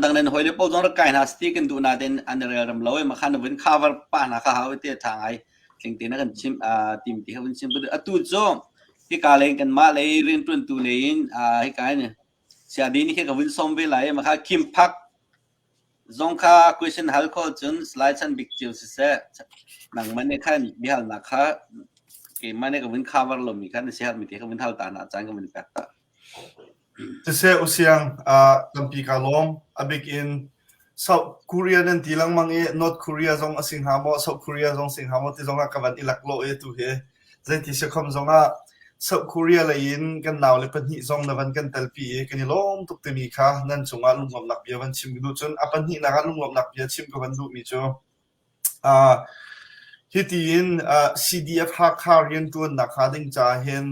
dang nen hoi le po jong ra kai na stick kan du na den an re ram lo ma khan win cover pa na kha ha te thang ai tling te na kan chim tim ti ha win chim bu atu zoที่กาเลงกันมาเลยเรียนตุนตูเลยให้กายเนี่ยเสียดีนี่แค่กับวินซอมเวลามาค่ะคิมพักจงค่ะ question ฮัลโคจนสไลด์ชันบิ๊กจิวสิเซ่หนังมันเนี่ยค่ะมีฮัลนักค่ะเกมมันเนี่ยกับวิน cover ลมมีค่ะในเสียมีที่กับวินฮัลตาหน้าจังกับวินแปดตาจะเสียอุเสียงลำปีกาลมบิ๊กอิน South Korea นั่นทีหลังมังNorth Korea จงสิงหาโม South Korea จงสิงหาโมที่จงกับวันอิลักโลตัวเฮใจที่เชื่อคำจงSouth Korea เลยอินกันหนาวเลยเป็นหิจงในวันกันเตลปีกันนี่ล้มตุกเตมีค่ะนั่นจงลุงหลบหนักเบียวันชิมกันดูจนปันหินักลุงหลบหนักเบียชิมกันวันดูมีจ้ะฮิตีนCDF ฮักคาเรียนตัวนักหาดิ้งจ่าเห็น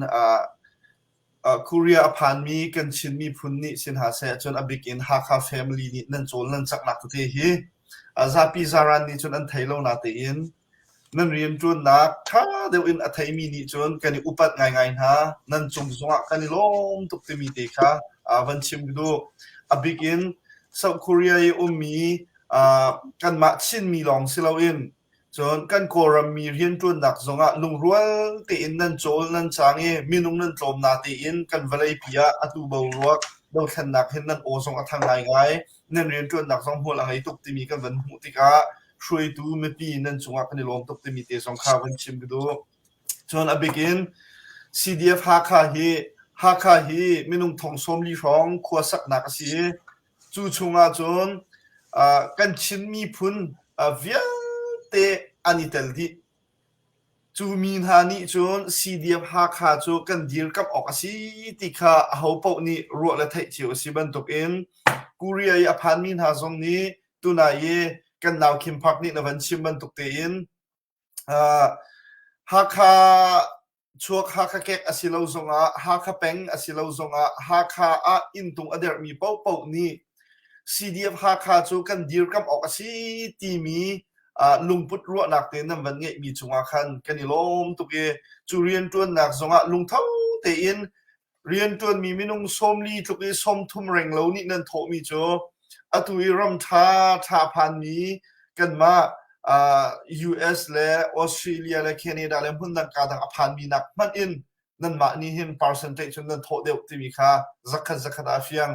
Korea ผ่านมีกันชินมีพุ่นนี่สินหาเสียจนบิ๊กอินฮักคา family นี่นั่นโจนั่นจักหนักตัวเฮีซาปีซารันนี่จนอันไทยเราหน้าเตียนนั่นเรียนจนนักถ้าเดี๋ยวอินอัธยมีนี่จนกันอุปัตง่ายๆฮะนั่นจงสงะกันนี่ล้มตุกเตมีเด็กค่ะวันชิมดูบิ๊กอิน South Korea มีกันมาชินมีลองสิเราอินจนกันโครามีเรียนจนนักสงะลุงรัวตีอินนั่นโจนั่นจางมีนุ่งนั่นโจมนาตีอินกันวลัยพิยาอตุบรัวเราแข่งนักเห็นนั่นโอสงะทางง่ายๆนั่นเรียนจนนักสองหัวหลังไอ้ตุกเตมีกันวันหุติกาช่วยดูไม่ปีนั่นจงอ่ะกันในลมตกเต็มมีเตะสองข้าววันชิมกันดูจนบิ๊กอิน CDF ฮักคาฮีไม่นุ่งทองสมลีร้องขวดสักนักสิจู่ชงจนกันชินมีพุ่นเวียเตอันนี้เตลที่จู่มีนหานี่จน CDF ฮักคาจูกันดีร์กับออกสิติค่าเขาปกนี่รัวและไทยเชียวสิบันตกอินกูเรียอพันมีนหาทรงนี้ตัวนายกันนาวคิมพักนี่ในวันชิมบันตุกเตียนฮักคา ชัวฮาคาเกกอสิโลซงอาฮาคาเป็งอสิโลซงอาฮาคาอาอินตุงอเดร์มีเป้าเป้านี้ CDF ฮาคาจูกันดีร์กับออกสิทีมีลุงพุทธรัวนักเต้นนั่นวันเงี้ยมีจงอาคันกันนี่ล้มตุกเอจูเรียนตัวนักซงอาลุงเท่าเตียนเรียนตัวมีมินุงส้มลีตุกเอส้มทุ่มแรงเหล่านี้นั่นโถมีโจอตุยรำท่าพันมีกันมาUS และออสเตรเลียและแคนาดาและพุ่นดังการดังอภันมีนักมันอินนั่นมานี่เห็น percentage นั่นโถเดียวที่มีค่าจักอาเฟียง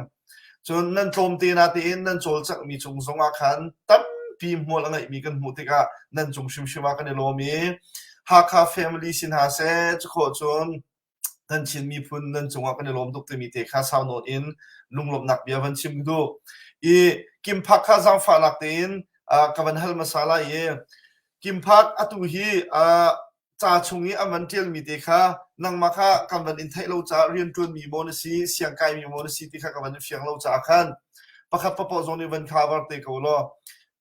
จนนั่นโจมตีนาตีนนั่นโจลจักมีจงสงอาคันตั้มปีมัวละไงมีกันหูติกานั่นจงชิมกันในโลมีฮาคา family สินหาเซจะโคจนนั่นชินมีพุ่นนั่นจงอากันในโลมตุกตีมีเตค่าสาวโนอินลุงหลบหนักเบียวันชิมดูอีกิมพักข้าจังฝาลักตีนกับวันฮัลมาซาลาเยกิมพักอตุฮีจ่าชงนี้อมันเทียลมีเตค่ะนังมาค่ะกับวันอินไทยเราจะเรียนจนมีโมนสีเสียงไกมีโมนสีที่ค่ะกับวันเฟียงเราจะคันประคับประปอจงในวันข่าวเตะกูล้อ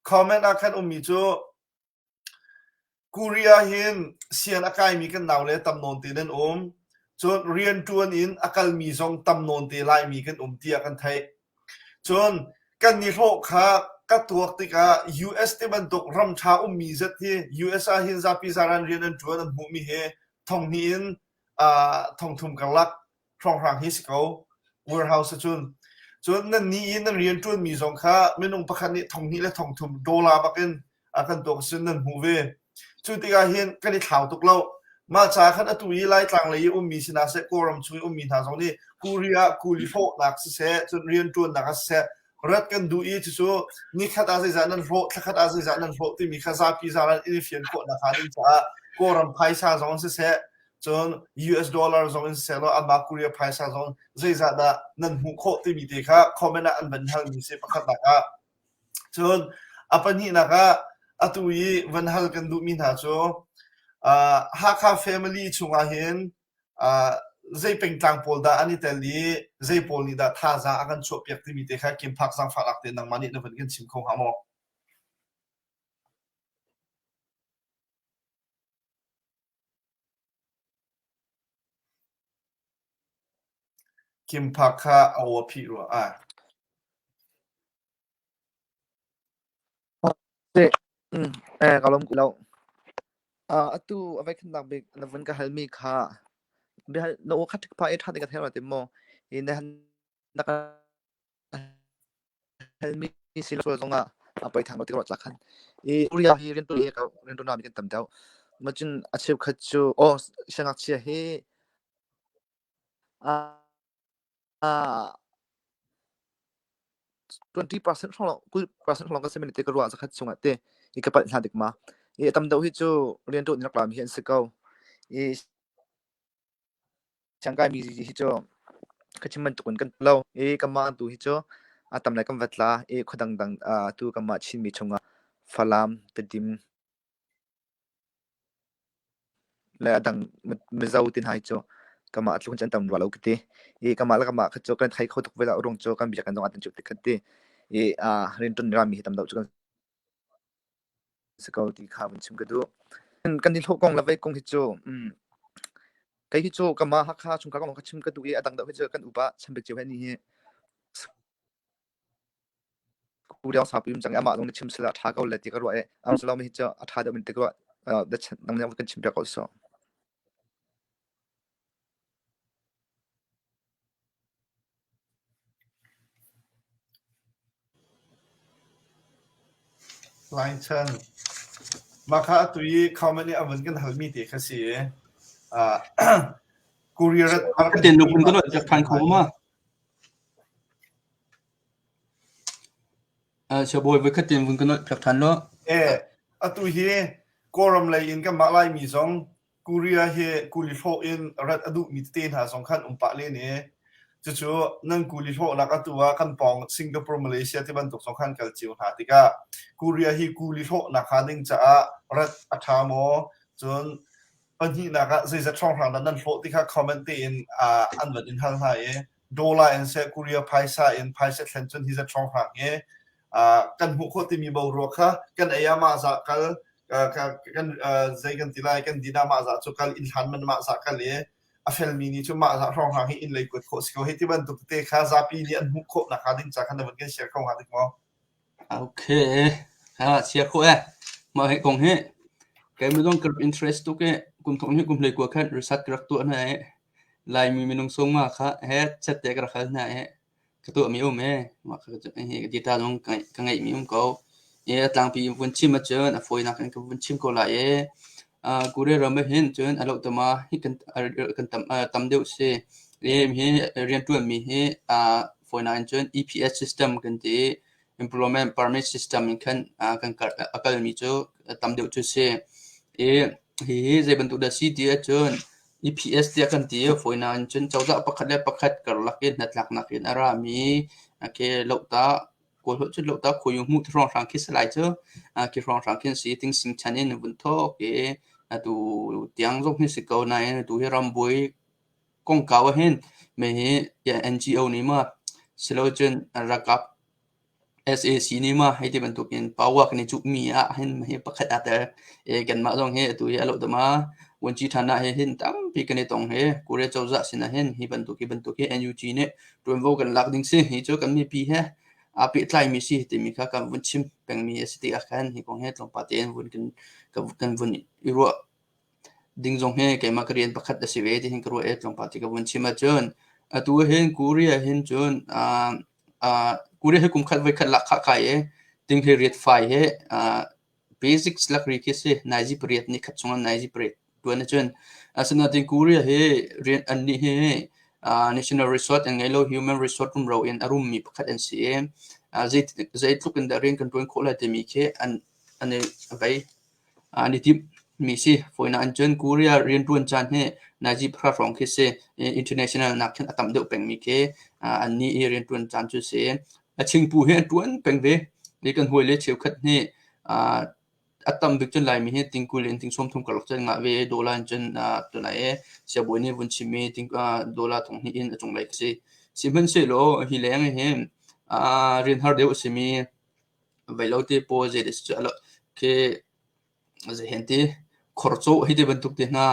คอมเมนต์อาคันมีจูกูเรียหินเสียงอากาศมีกันหนาวเลยตำนนตีนั่นจนเรียนจวนอินอากาศมีจงตำนนตีไล่มีกันเตียกันไทยจนกันนิโรค่ะกัตัวติกา US ที่มันตกรำชามีเซที่ US หินซาพิซารันเรียนจวนนั้นหูมีเฮทองนี้ทองทุ่มกันลักทองรังฮิสโก้ warehouse จนนั่นนี้นั่นเรียนจวนมีสองค่ะไม่ต้องประคันนี้ทองนี้และทองทุ่มดอลลาร์บักเอ็นกันตัวซึ่งนั่นหูเวจุดที่กาเห็นกันที่ข่าวตกเล่ามาจากขันตุยไล่ต่างเลยมีสินาเซโกรมช่วยมีทางสองนี้กูเรียกูริโฟนักเสจนเรียนจวนนักเสรัดกันดูอีที่สุดนี่ขัดอาศัยจากนั้นโฟขัดอาศัยจากนั้นโฟที่มีข้าซาพิซารันอินฟินโคนะครับนี่จ้าโกรมไพศาลสองเสจน US ดอลลาร์สองเสแล้วอันมากูเรียไพศาลสองใจจากนั้นหูโคที่มีที่ค่ะคอมเมนต์อันบันทังมีเสประคัดนักจนอปันนี้นักอตุยวันฮัลกันดูมีหน้าโจฮาคา family ชงอาเห็นใจเป็นต่างโพลดาอันนี้แต่ลีใจโพลนี้ดาท่าจะอากันชอบอยากที่มีเด็กกิมพักสังฝากเต็นนังมันนี่นับเป็นกันชิมของหามอกิมพักค่ะเอาพี่รัวkalauเราatu avai khan nak bek navan ka halmi kha bihal no khat pa e thad ka thera temo in han nak halmi sil so zonga apai thang ti ro lakhan e uriya hi ren to e ka ren to na mi kan tam dau machin achep khachu o shangak chia he a 20% ของเรา10% ของเราก็จะเป็นเด็กรัวสักช่วงนั้นอีกกับปัญหาเด็กมาตำเดาที่จูเรียนตัวนักการเรียนสกาวช่างการมีที่จูก็ชิมันตุกันกันเรากับมาตัวที่จูตำไหนกันวัดละขดังตัวกับมาชินมีชงฟาลามตดิมและดังไม่เจ้าตินหายจูกับมาทุกคนจะตำรวจเราคิดกับมาแล้วกับมาเขาจูกันไทยเขาตุกเวลาอารมณ์จูกันบิจกันตรงอันจุดติดกันเรียนตัวรามีตำเดาจูกันสกาวที่ข้าวันชิมกันดูกันที่โลกกองละเวกงที่โจไก่ที่โจกับมาฮักข้าชุมข้ากองชิมกันดูดังเดาที่เจอกันอุบะฉันไปเจอแค่นี้กูเดียวสาบยุ่งจังอามาตรงนี้ชิมสลัดท้าเขาเลยที่ก็รู้อาร์สลาไม่เจอท้าเดิมที่ก็รู้เด็กนั่งเนี่ยกันชิมไปก็สอไลน์ชันมาค่ะตุยเขาไม่ได้เอาเงินกันหัลมีตีค่ะสิกูเรียนเด่นลูกมันก็เลยจากทางเขามาเชื่อบ่อยว่าคัดเด่นมันก็เลยจากทางเนาะตุยเฮกอรมเลยอินกับมาลายมีสองกูเรียเฮกูลิโฟอินรัดอดุมีเตนหาสองขั้นปะเลยเนี่ยจู่ๆนั่งกูลิโฟนักตัวขั้นปองสิงคโปร์มาเลเซียที่บรรทุกสองขั้นกัลจิวหาติกากูเรียเฮกูลิโฟนักขันหนึ่งจะรัดอัฐามอจนปัญหานักจะช่องทางนั้นโฟติกาคอมเมนต์อินอันวันอินทัลไฮดอลลาร์อินเซกูเรียไพซ่าอินไพซ่าเซนจนที่จะช่องทางกันหัวโคติมีบาวรัวค่ะกันเอียมาจากกัน kan zai kan tilai kan dinama za chu kal in han man ma za kal le a fel mi ni chu ma za rong ha hi in lei kut kho siko heti ban tu te kha za pi ni an mu kho na kha ding cha kan ban kan share kho ha dik mo ok share kho mà hệ cùng hệ cái mìnhต้อง group interest ตุกเกุมทงให้กุมเลยกว่าแค่ research กระตัวนั่นเองลายมีนงทรงมาค่ะเฮ็ดชัดแต่กระขันนั่นเองกระตัวมีอุ้มมาค่ะจะเฮ็ดดีตาลงกังไงมีอุ้มเขาต่างปีวันชิมมาเจอฝอยนักกันวันชิมก็หลายกูเรียนเราไม่เห็นเจอเราแต่มาให้กันตำเดียวเสียมีเรียนตัวมีฝอยนักเจอ EPS system กันที่ employment permit system กันกันมีเจอตำเดียวเสียจะบรรทุกได้สิเดียจน EPS เดียกันที่ฝอยนั้นจนเจ้าจะประคัดและประคัดกระลักเกณฑ์นัดหลักนักเรียนอารามีเคโลตากูจะโลตาคุยมุทรองสังคิสไลเจอคิรองสังคิสสิทิ้งสิ่งชันในวันท้อดูเตียงตรงที่สิเกาในดูให้รำบวยกงเก่าเห็นไม่เห็น NGO นี่มาสโลจนรักกับSAC นี่มาให้ที่บรรทุกเป็นปาวกันในจุกมีเห็นไม่ประคัดแต่กันมาตรงเฮดูให้เราแต่มาวันจีฐานะเห็นตั้มปีกันในตรงเฮกูเรียกเจ้าจะสินะเห็นให้บรรทุก NUG เนี่ยรวมโวกันหลักดิ้งสิให้เจ้ากันมีปีเฮปีไทยมีสิที่มีค่ะกับวันชิมเป็นมีสติอาการให้ของเฮตรงปาเตียนวันกันวันอีรัวดิ้งตรงเฮแกมาเรียนประคัดสิเวที่เห็นกรัวตรงปาตีกับวันชิมมาจนตัวเห็นกูเรียเห็นจนกูเรียกให้กุมขัดไว้ขัดหลักขายดึงให้เรียนไฟให้basics หลักเรียกสินายจีเปรียดนี่ขัดสงนายจีเปรียดตัวนั้นจนสนาดึงกูเรียให้เรียนอันนี้ให้national resort ยังไงเรา human resort รุ่มเราเองอารมณ์มีประคัดอันเสียใจทุกคนได้เรียนกันตัวเองโคตรแต่มีแค่อันนี้ไปอันนี้ที่มีสิฝอยนั้นจนกูเรียเรียนตัวจันให้นายจีพระรองคิดสิ international นักขันตั้มเดียวเป็นมีแค่อันนี้เรียนตัวจันจุดเสียชิงปูเห็นตัวเป็นเวนี่กันหัวเลี้ยเชียวขัดนี่ตั้มดึกจนไหลมีเห็นติงกูเรียนติงส้มทุ่งกระลักจนงาเวโดลาจนตัวไหนเสียบวยนี่วันชิมีติงโดลาตรงนี้อินจงไหลสิมันเสียโลฮิเลงเห็นเรียนฮาร์เดียวสิมีไปเล่าที่โปรเจกต์จะละคือจะเห็นที่ขอร์โซ่ให้ได้บรรทุกที่น่า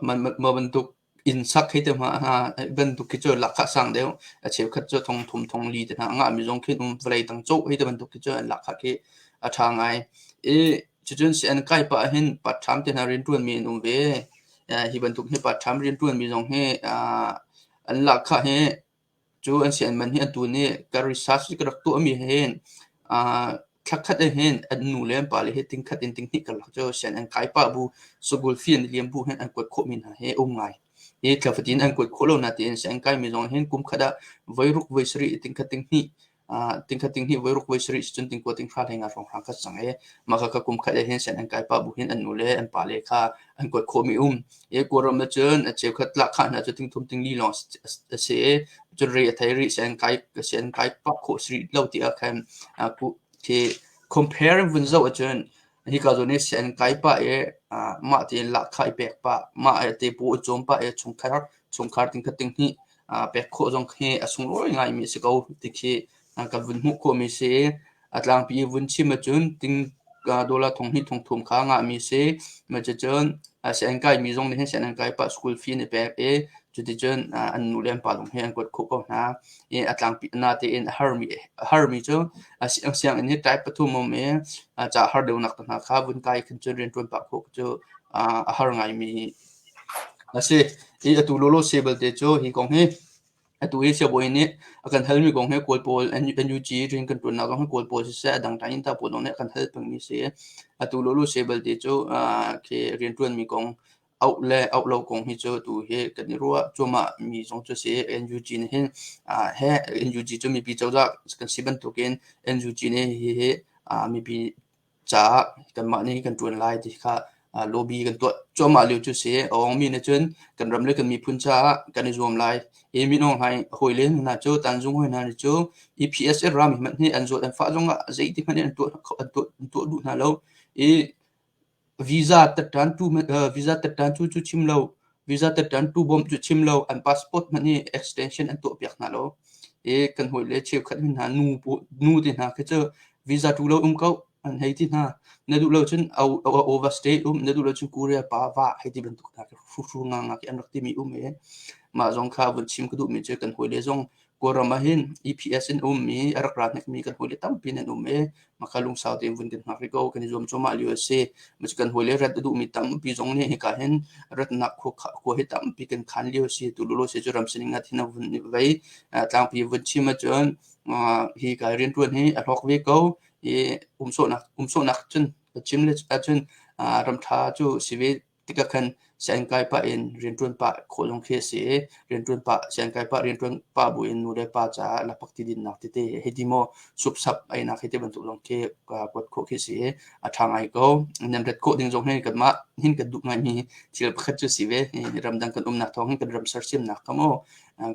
มันมาบรรทุกอินสักให้ได้มาบรรทุกที่จะหลักข้าสั่งเดียวเชี่ยวขัดจะทงลีแต่งานมีจงขึ้นไฟตั้งโซ่ให้ได้บรรทุกที่จะหลักข้าที่ทางไงจุดจนเสียนใกล้ปะเห็นปัดทำที่นาเรียนตัวมีนุ่มเวที่บรรทุกให้ปัดทำเรียนตัวมีจงให้อันหลักข้าให้จูอันเสียนมันให้อันตัวนี้การรีซัชที่กระตัวมีเห็นทักขัดเห็นอันนู่นเลยป่าเลยติงขัดติงนี่กันหลักเจ้าเสียนอันใกล้ปะบูสกุลฟินเลี้ยงบูเห็นอันกดโคมินให้ง่ายที่ฟดินอันกดโคโลนาที่เสียนใกล้มีจงเห็นกุมขัดไวรุกไวสรีติงขัดติงนี่ไวรุกไวสรีจนติงกดติงพลาดให้งานของหางกัดสังมาก็กุมขัดเห็นเสียนอันใกล้ปะบูเห็นอันนู่นเลยอันป่าเลยค่ะอันกดโคมิกลัวเราเจอเจ้าขัดหลักขัดน่าจะติงทุ่มติงลีลองเสียจนเรียไทยเสียนใกล้ปะโคสรีเล่าที่อาคารกูที่ compare วันเจ้าอาจารย์ที่ก็จะเนี่ยเสียนไกลปะมาที่หลักขายเปกปะมาที่ปูจมปะชงคาร์ติงคัดติงนี่เปกโคจงให้สงร้อยไงมีสิเขาที่คือกับวันมุกโคมีเสียอัตลังปีวันชิมอาจารย์ติงดอลลาร์ทงนี่ทงทุ่มค้างมีเสียมาจะเจอเสียนไกลมีจงเนี่ยเสียนไกลปะสกุลฟีนี่เปกจุดที่เจออันนู้นเลี้ยงปลาลงให้อันกดคุกนะอัตลังปีนาที่ฮาร์มีเจ้าเสียงอันนี้ไตปฐุมมจะฮาร์เดียวนักต่างข้าบุญไกลขึ้นจนเรียนตัวปากคุกเจ้าฮาร์ไงมีสิตัวโลโลเซเบิลเจ้าฮีกงให้ตัวเสียบอยนี่กันเฮลมีกงให้กวดโพลNUGจริงกันตัวนักกงให้กวดโพลเสียดังใจอินตาโพลเนี่ยกันเฮลเป็นมีเสียตัวโลโลเซเบิลเจ้าคือเรียนตัวมีกงเอาเราคงให้เจอตัวเฮกันนี่รัวจมามีสองตัวเสีย NUG นี่เห็นเฮ NUG จะมีปีเจ้าจากกันสิบันตัวเกน NUG นี่เฮมีปีจ้ากันมานี่กันตัวไล่ที่ค่ะโลบีกันตัวจมาเลี้ยวจุเสียอ๋อมีนะจนกันรำเล็กกันมีพุ่นจ้ากันในรวมไล่มีน้องให้หอยเล่นนะเจ้าตันจงหอยนะเจ้า EPS รามีมันนี่อันจดอันฟ้าจงอ่ะใจที่มันนี่อันตัวดูนะแล้วvisa tertentu cu chimlo visa tertentu bom cu chimlo an passport mani extension an to piak na lo kan hoi le cheu khat min ha nu tin ha ke che visa tu lo ko an hei ti na na du lo chun au overstay na du lo chun Korea pa wa hei ti bentuk ta fu nga ki an rak ti mi e ma zong kha bun chim ku du mi che kan hoi le zong koramahin EPS in mi arak rat nek mi kan hoi le tam pin en e makalung south em vun din ha rigo kan zom choma liu se ma kan hoi le rat du mi tam pi zong ne ka hen rat na ko he tam pi kan khan liu se tu lo se joram sininga thina vun ni vai tlang pi vun chim ma chon hi ka rin tuan hi a hok ve ko e umso nak chun chim le chun ram tha chu sive tika khan sian kai pa in rin tuan pa kholong khe se rin tuan pa sian kai pa rin tuan pa bu in nu le pa cha la pak ti din nak ti te hedimo sup sap ai na khete ban tu long ke kot kho khe se a thang ai ko nem ret ko ding jong he kan ma hin ka du ngai mi thil pakhat chu sive ram dang kan nak thong kan ram sar sim nak kamo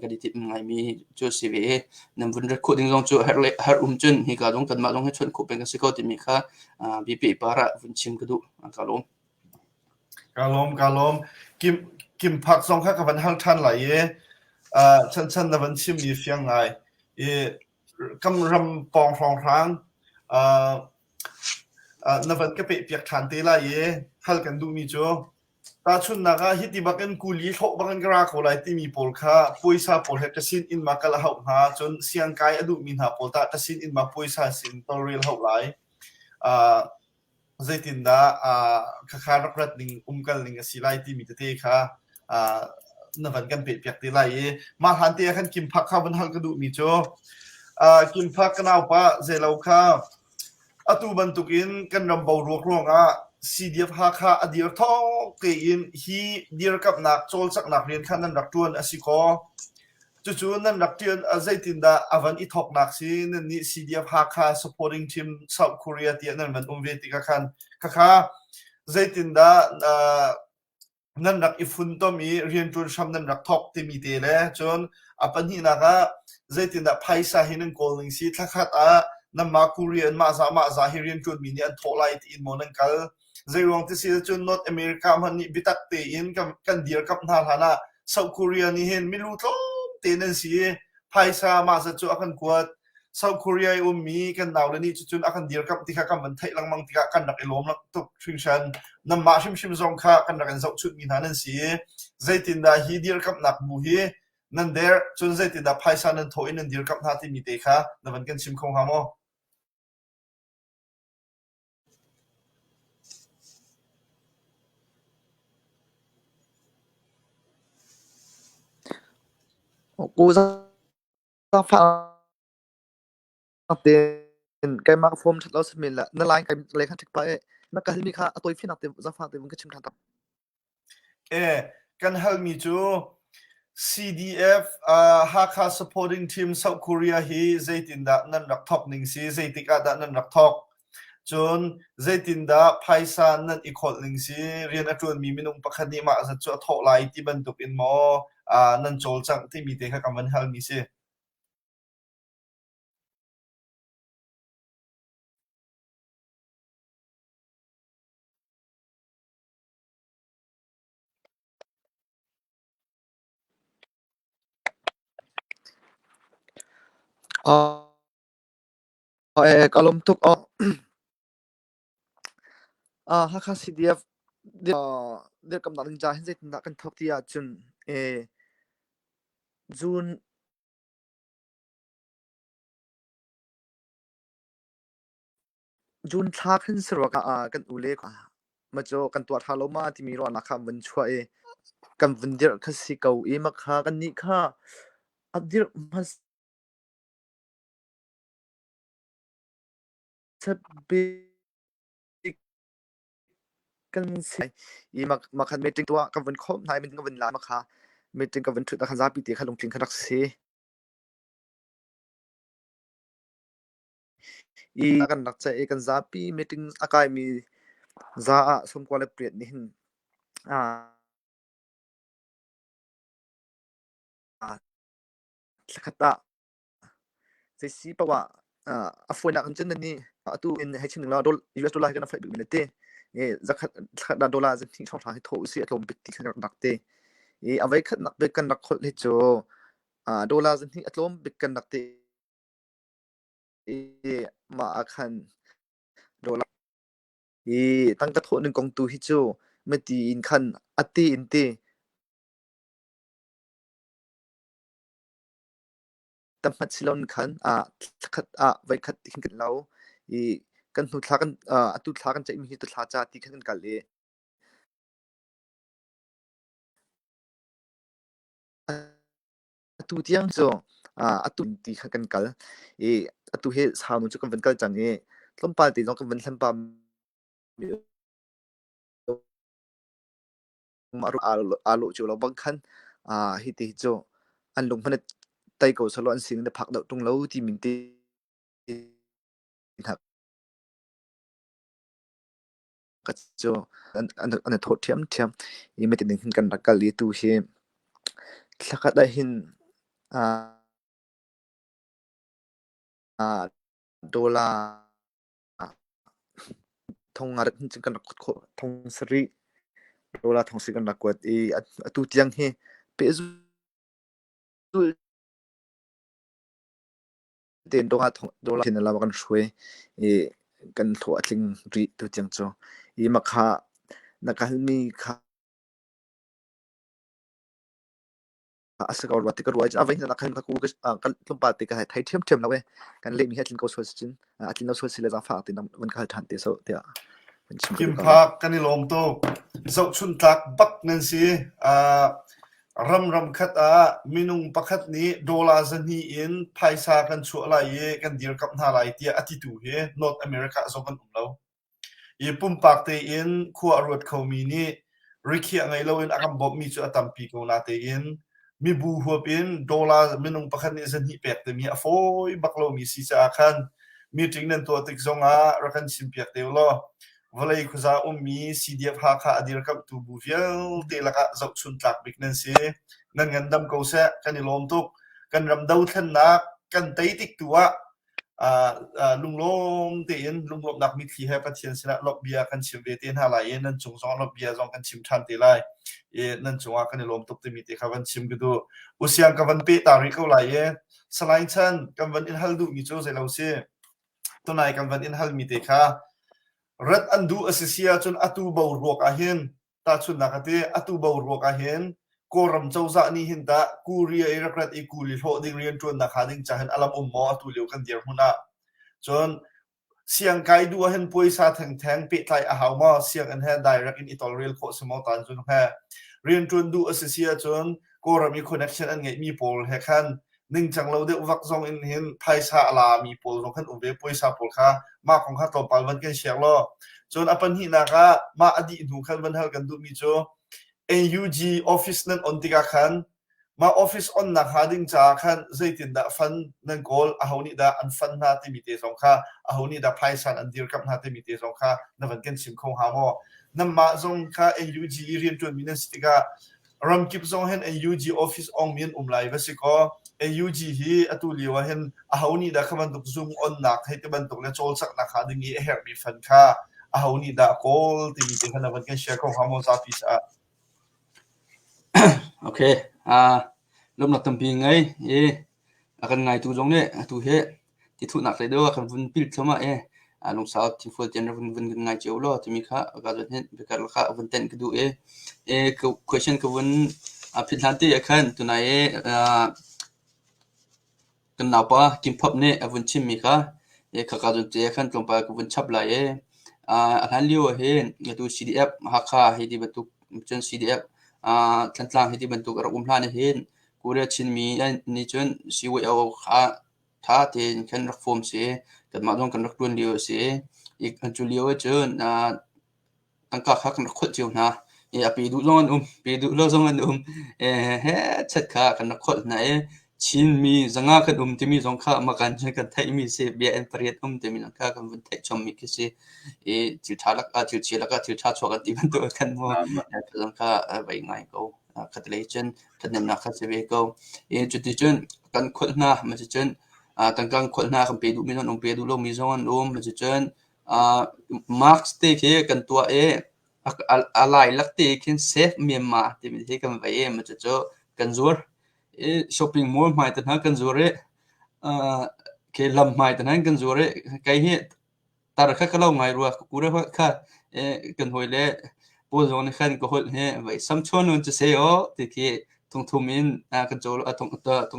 ka di ti ngai mi chu sive nam vun ret ko ding jong chu har chun hi ka jong kan ma jong he chun ko pen ka se ko ti mi kha bp para vun chim ka du ka long kalom kim phak song kha ka van hal than lai ye chan na van chim mi fiang ngai e kam ram pong phong rang na van ka pe piak than te la ye hal kan du mi cho ta chun na ga hiti bakan kuli thok bakan gra ko lai ti mi pol kha poisa pol he tasin in ma kala hau ha chon siang kai adu min ha pol ta tasin in ma poisa sin to real hau lai zaitin da kha rak ning kal ning silai ti mi te kha na van kan pe piak te lai ma han te khan kim phak kha ban hal ka du mi cho kim phak kanau pa zelo kha atu ban tukin kan ram bau ruak ronga CDF ha kha adir thok ke in hi dir kap nak chol sak nak rian khan nan rak tuan asiko chu nan rak tian zaitin da avan i thok nak si ni CDF ha kha supporting team South Korea ti nan man ve ti ka khan kha zaitin da nan rak ifun to mi rian tun sham nan rak thok ti mi te le chon apan hi na ga zaitin da phaisa hinan calling si thakhat a nama Korean ma za hi rian tun mi ni an tholai ti in monan kal zairong ti si chun North America man ni bitak te in kan dir kap na hana South Korea ni hen milu tlo tenen si phaisa ma sa chu akan kuat South Korea mi kan naw le ni chun akan dir kap ti kha kam man thai lang mang ti ka kan rak elom lak tuk trishan nam ma shim zong kha kan rak an zau chut min hanan si zaitin da hi dir kap nak mu hi nan der chun zaitin da phaisa nan tho in dir kap na ti mi te kha na van kan sim khong ha mo cô ra pha tiền cái mark form thật lo xin mình là nó lại cái lấy khăn thực bài nó cái mi kha tôi phi nạp tiền ra pha tiền cái chim thằng tập kan hal mi chu CDF Hakha supporting team South Korea hi zaitin da nan rak thok ning si zaitika da nan rak thok chun zaitin da phaisa nan ikhol ning si rian atun mi minung pakhani ma za chu thok lai ti ban tuk in mo nan chol chang ti mi te kha kaman hal mi se kalom tuk Hakha CDF der kam nak ja hin zait na kan thok tia chun June thak hin serwa ka kan ule ka ma cho kan tua tha lo ma ti mi ro na kha ban chua kan vindir khasi kau ma kha kan ni kha adir mas sabi kan si ma khan meeting tua kan vin khom nai min kan vin la ma kha meeting kan vin thu ta khan za pi ti kha long ting khanak se kan nak cha kan za pi meeting akai mi za som ko le priet ni hin khata se si pa wa afoi na kan chen ni atu in hai chin la US dollar kan flight bi te zakhat da dollar zin thing thong thang tho si atlom bit ti khan nak te avai khat nak be kan nak khol he cho dollar zin thing atlom bit kan nak te ma akhan โดละอีตั้งกระโถนึงกองตูฮิจูไม่ตีอินคันอัตตีอินตีตั้มมัดสิลอนคันขัดไว้ขัดหินกันเราอีกันทุทากันตุทากันจะมีตุทาจ้าตีกันกันเลยตุเตียงโจตุตีกันกันตุเฮสาวนุจุกันเป็นกันจังต้นปาตีน้องกันเป็นสัมปามมารุอาลุจูเราบางคันฮิติโจอันลงพันไตโกสโลอันสิงในผักดอกตรงเราที่มินตีครับก็โจอันโทษเทียมอีไม่ติดหนึ่งกันรักกันลีตูเฮสักได้หินโดลาทงอารักจึงกันรักทงสรีโดลาทงสิกันรักวัดตุเตียงเฮเปซูเดินโดลาเห็นเรากันช่วยกันถั่วจริงรีตุเตียงโจมาค่ะนักมีค่ะasal watik ruaj avai na kan ku kan lumpati ka thai thiam lawe kan le mi hatin ko sosin atin no sosile za fa tin man ka than te so tia kim phak kani lom to zau chun tak bak nan si ram khat minung pakhat ni dola zani in phaisa kan chu la ye kan dir kap na lai tia atitu he north america zo kan umlo ye pum pak te in khu arot khomi ni rikhi angai lo in akam bob mi chu atampi ko na te in mi bu huapin dola minung pakhat ni zani pek te mi afoi baklo mi si cha khan meeting nan to tik zonga rakan simpiak te lo valai khuza mi cdf ha kha adir kap tu bu vial te laka zau chun tak bik nan se nan ngandam ko se kan lom tuk kan ram dau than na kan tai tik tuwa lunglom te in lunglom nak mi thi ha pathian sina lok bia kan chim ve ten ha lai nan chung zong lok bia zong kan chim than te lai nan chunga kan lom tuk te mi te khawan chim gudu usiang kawan pe tari ko lai salai chan kan van in haldu mi cho se lo se tunai kan van in hal mi te kha rat andu asisia chun atu bau rok ahin ta chun nakate atu bau rok ahin koram chauza ni hinda kuria irakrat ikuli ho ding rian chun na khading chahan alam ummo atu leu kan dir huna chon siang kai du ahin poisa thang pe tlai a hawma siang an ha direct in itol real kho samo tan chun ha rian chun du asisia chun koram i connection an ngai mi pol he khan ning changlo de wak zong in hin phaisa ala mi pol zong khan uve poisa pol kha ma khong kha to palwan ken siang lo chon apan hi na ka ma adi nu khan ban hal kan du mi cho AUG office nan on tika khan ma office on na khading cha khan zaitin da fan nan call ahoni da an fan na ti mi te zong kha ahoni da phaisa an dir kap na ti mi te zong kha na van ken sim khong ha mo nam ma zong kha AUG rian chon min stika ram kip zong hen AUG office ong min umlai basiko AUG hi atu liwa hen ahoni da khaman tuk zoom on na khai te ban tuk le chol sak na khading i her mi fan kha ahoni da call ti mi te khana van ken share khong ha mo za pi sa okay lom nak tampi ngai akan ngai tu jong ne tu he ti thu nak le do akan vun pil thoma long sa ti fo ten vun ngai cheu lo ti mi kha ga jon hen be kar kha vun ten ku du question ku vun phil han ti akan tu nai kan na pa kim phop ne avun chim mi kha kha ka jon te akan tlom pa ku vun chap la han liu he tu cdf ha kha he di batuk chen cdf tlang hiti bentuk ra umhlan hin kuria chin mi ni chun siwe aw kha tha ten kan rak form se kan ma dong kan rak tun liu se ik an chu liu chun tangka kha kan khot chiu na api du zong pe du lo zong an he chat kha kan khot na chin mi zanga kan ti mi zong kha ma kan chen kan thai mi se bia en pariat ti mi kha kan vun thai chom mi ki se til thalak til chilaka til tha chok ti ban to kan mo zong kha vai ngai ko khatle chen thanem na kha se ve ko chu ti chen kan khot na ma chen tangkang khot na kan pe du mi non pe du lo mi zong an ma chen marks te ke kan tua alai lak te kin save Myanmar ti mi he kan vai ma cho kan zur shopping mall mai tan kan zure ke lam mai tan kan zure kai he tar kha kalau ngai ruwa kura kha kan hoile po zone khan ko hol he vai samchon un se o ti ki thum kan chol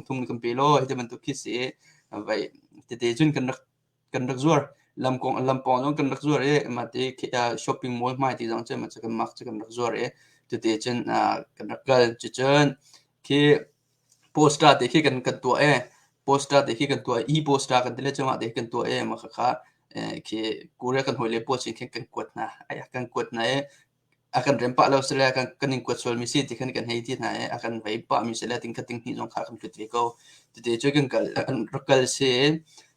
thum kan pelo he man to ki se vai te jun kan rak zuar lam pong kan rak zuar ma te shopping mall mai ti jang che ma kan mak kan rak zuar te chen kan rak kal chen ki poster te ki kan to poster te ki kan to poster kan tele chama te kan to ma kha ki kuria kan hoile po chin kan kwat na aya kan kwat na akan rempa lo sele kan ning kwat sol mi si ti kan hei ti na akan vai pa mi sele ting kating hi jong kha kan fit ko te chu kan kal se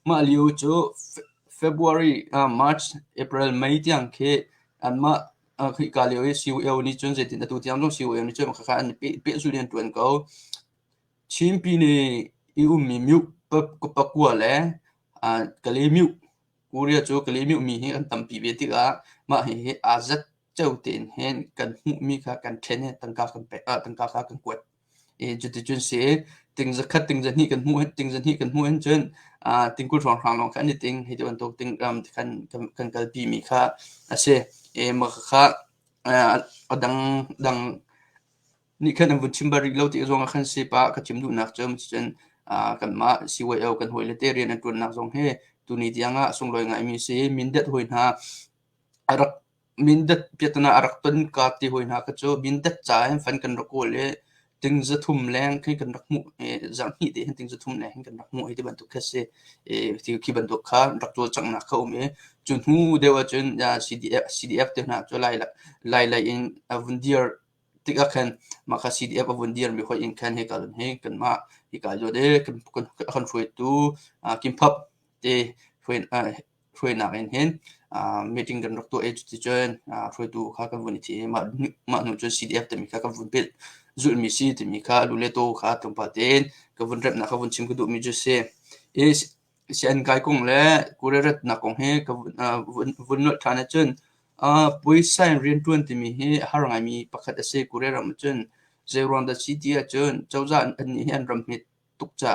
ma liu chu February March April May tiang ke an ma khi ka liu siu eu ni chun je tin tu tiang no siu eu ni chu ma kha an pe su lian tuan ko chim pi ni i mi miu ko pa kwa le ka le miu kuria chu ka le miu mi hi an tam pi ve ti ga ma hi azat chau tin hen kan hu mi kha kan then tangka kan pe tangka kha kan kwat ju ti chun se ting za khat ting za ni kan hu hen chen ting ku rong rang long khan ni ting hi don tok ting kan kal pi mi kha ase ma kha dang ni khan vun chimbari lo ti zong khan se pa ka chim du nak chom chen kan ma siwa eu kan hoile te rian an tun nak zong he tu ni tianga sung loi ngai mi se min det hoina arak min det piatna arak ton ka ti hoina ka cho min det cha hem fan kan ro le ting za thum leng khi kan rak mu zang hi te ting za thum leng kan rak mu hi te ban tu kha se ti ki ban tu kha rak to chang na kha me chun hu dewa chun CDF te na cho lai in avundier tika khan ma kha CDF avundier mi khoi in khan he kalun he kan ma hi ka jo de kan foi tu kim phap te foi na hen meeting kan rak to age ti chen foi tu kha kan vuni thi ma nu cho CDF te mi kha kan vun pet zul mi si te mi kha lu le to kha tum pa ten ka vun rep na kha vun chim ku du mi ju se sian kai kong le kuret na kong he ka vun no thana chen pui sign rian tuan ti mi he harangai mi pakhat ase kureram chen zeron da city a chen chawza an ni han ram hit tuk cha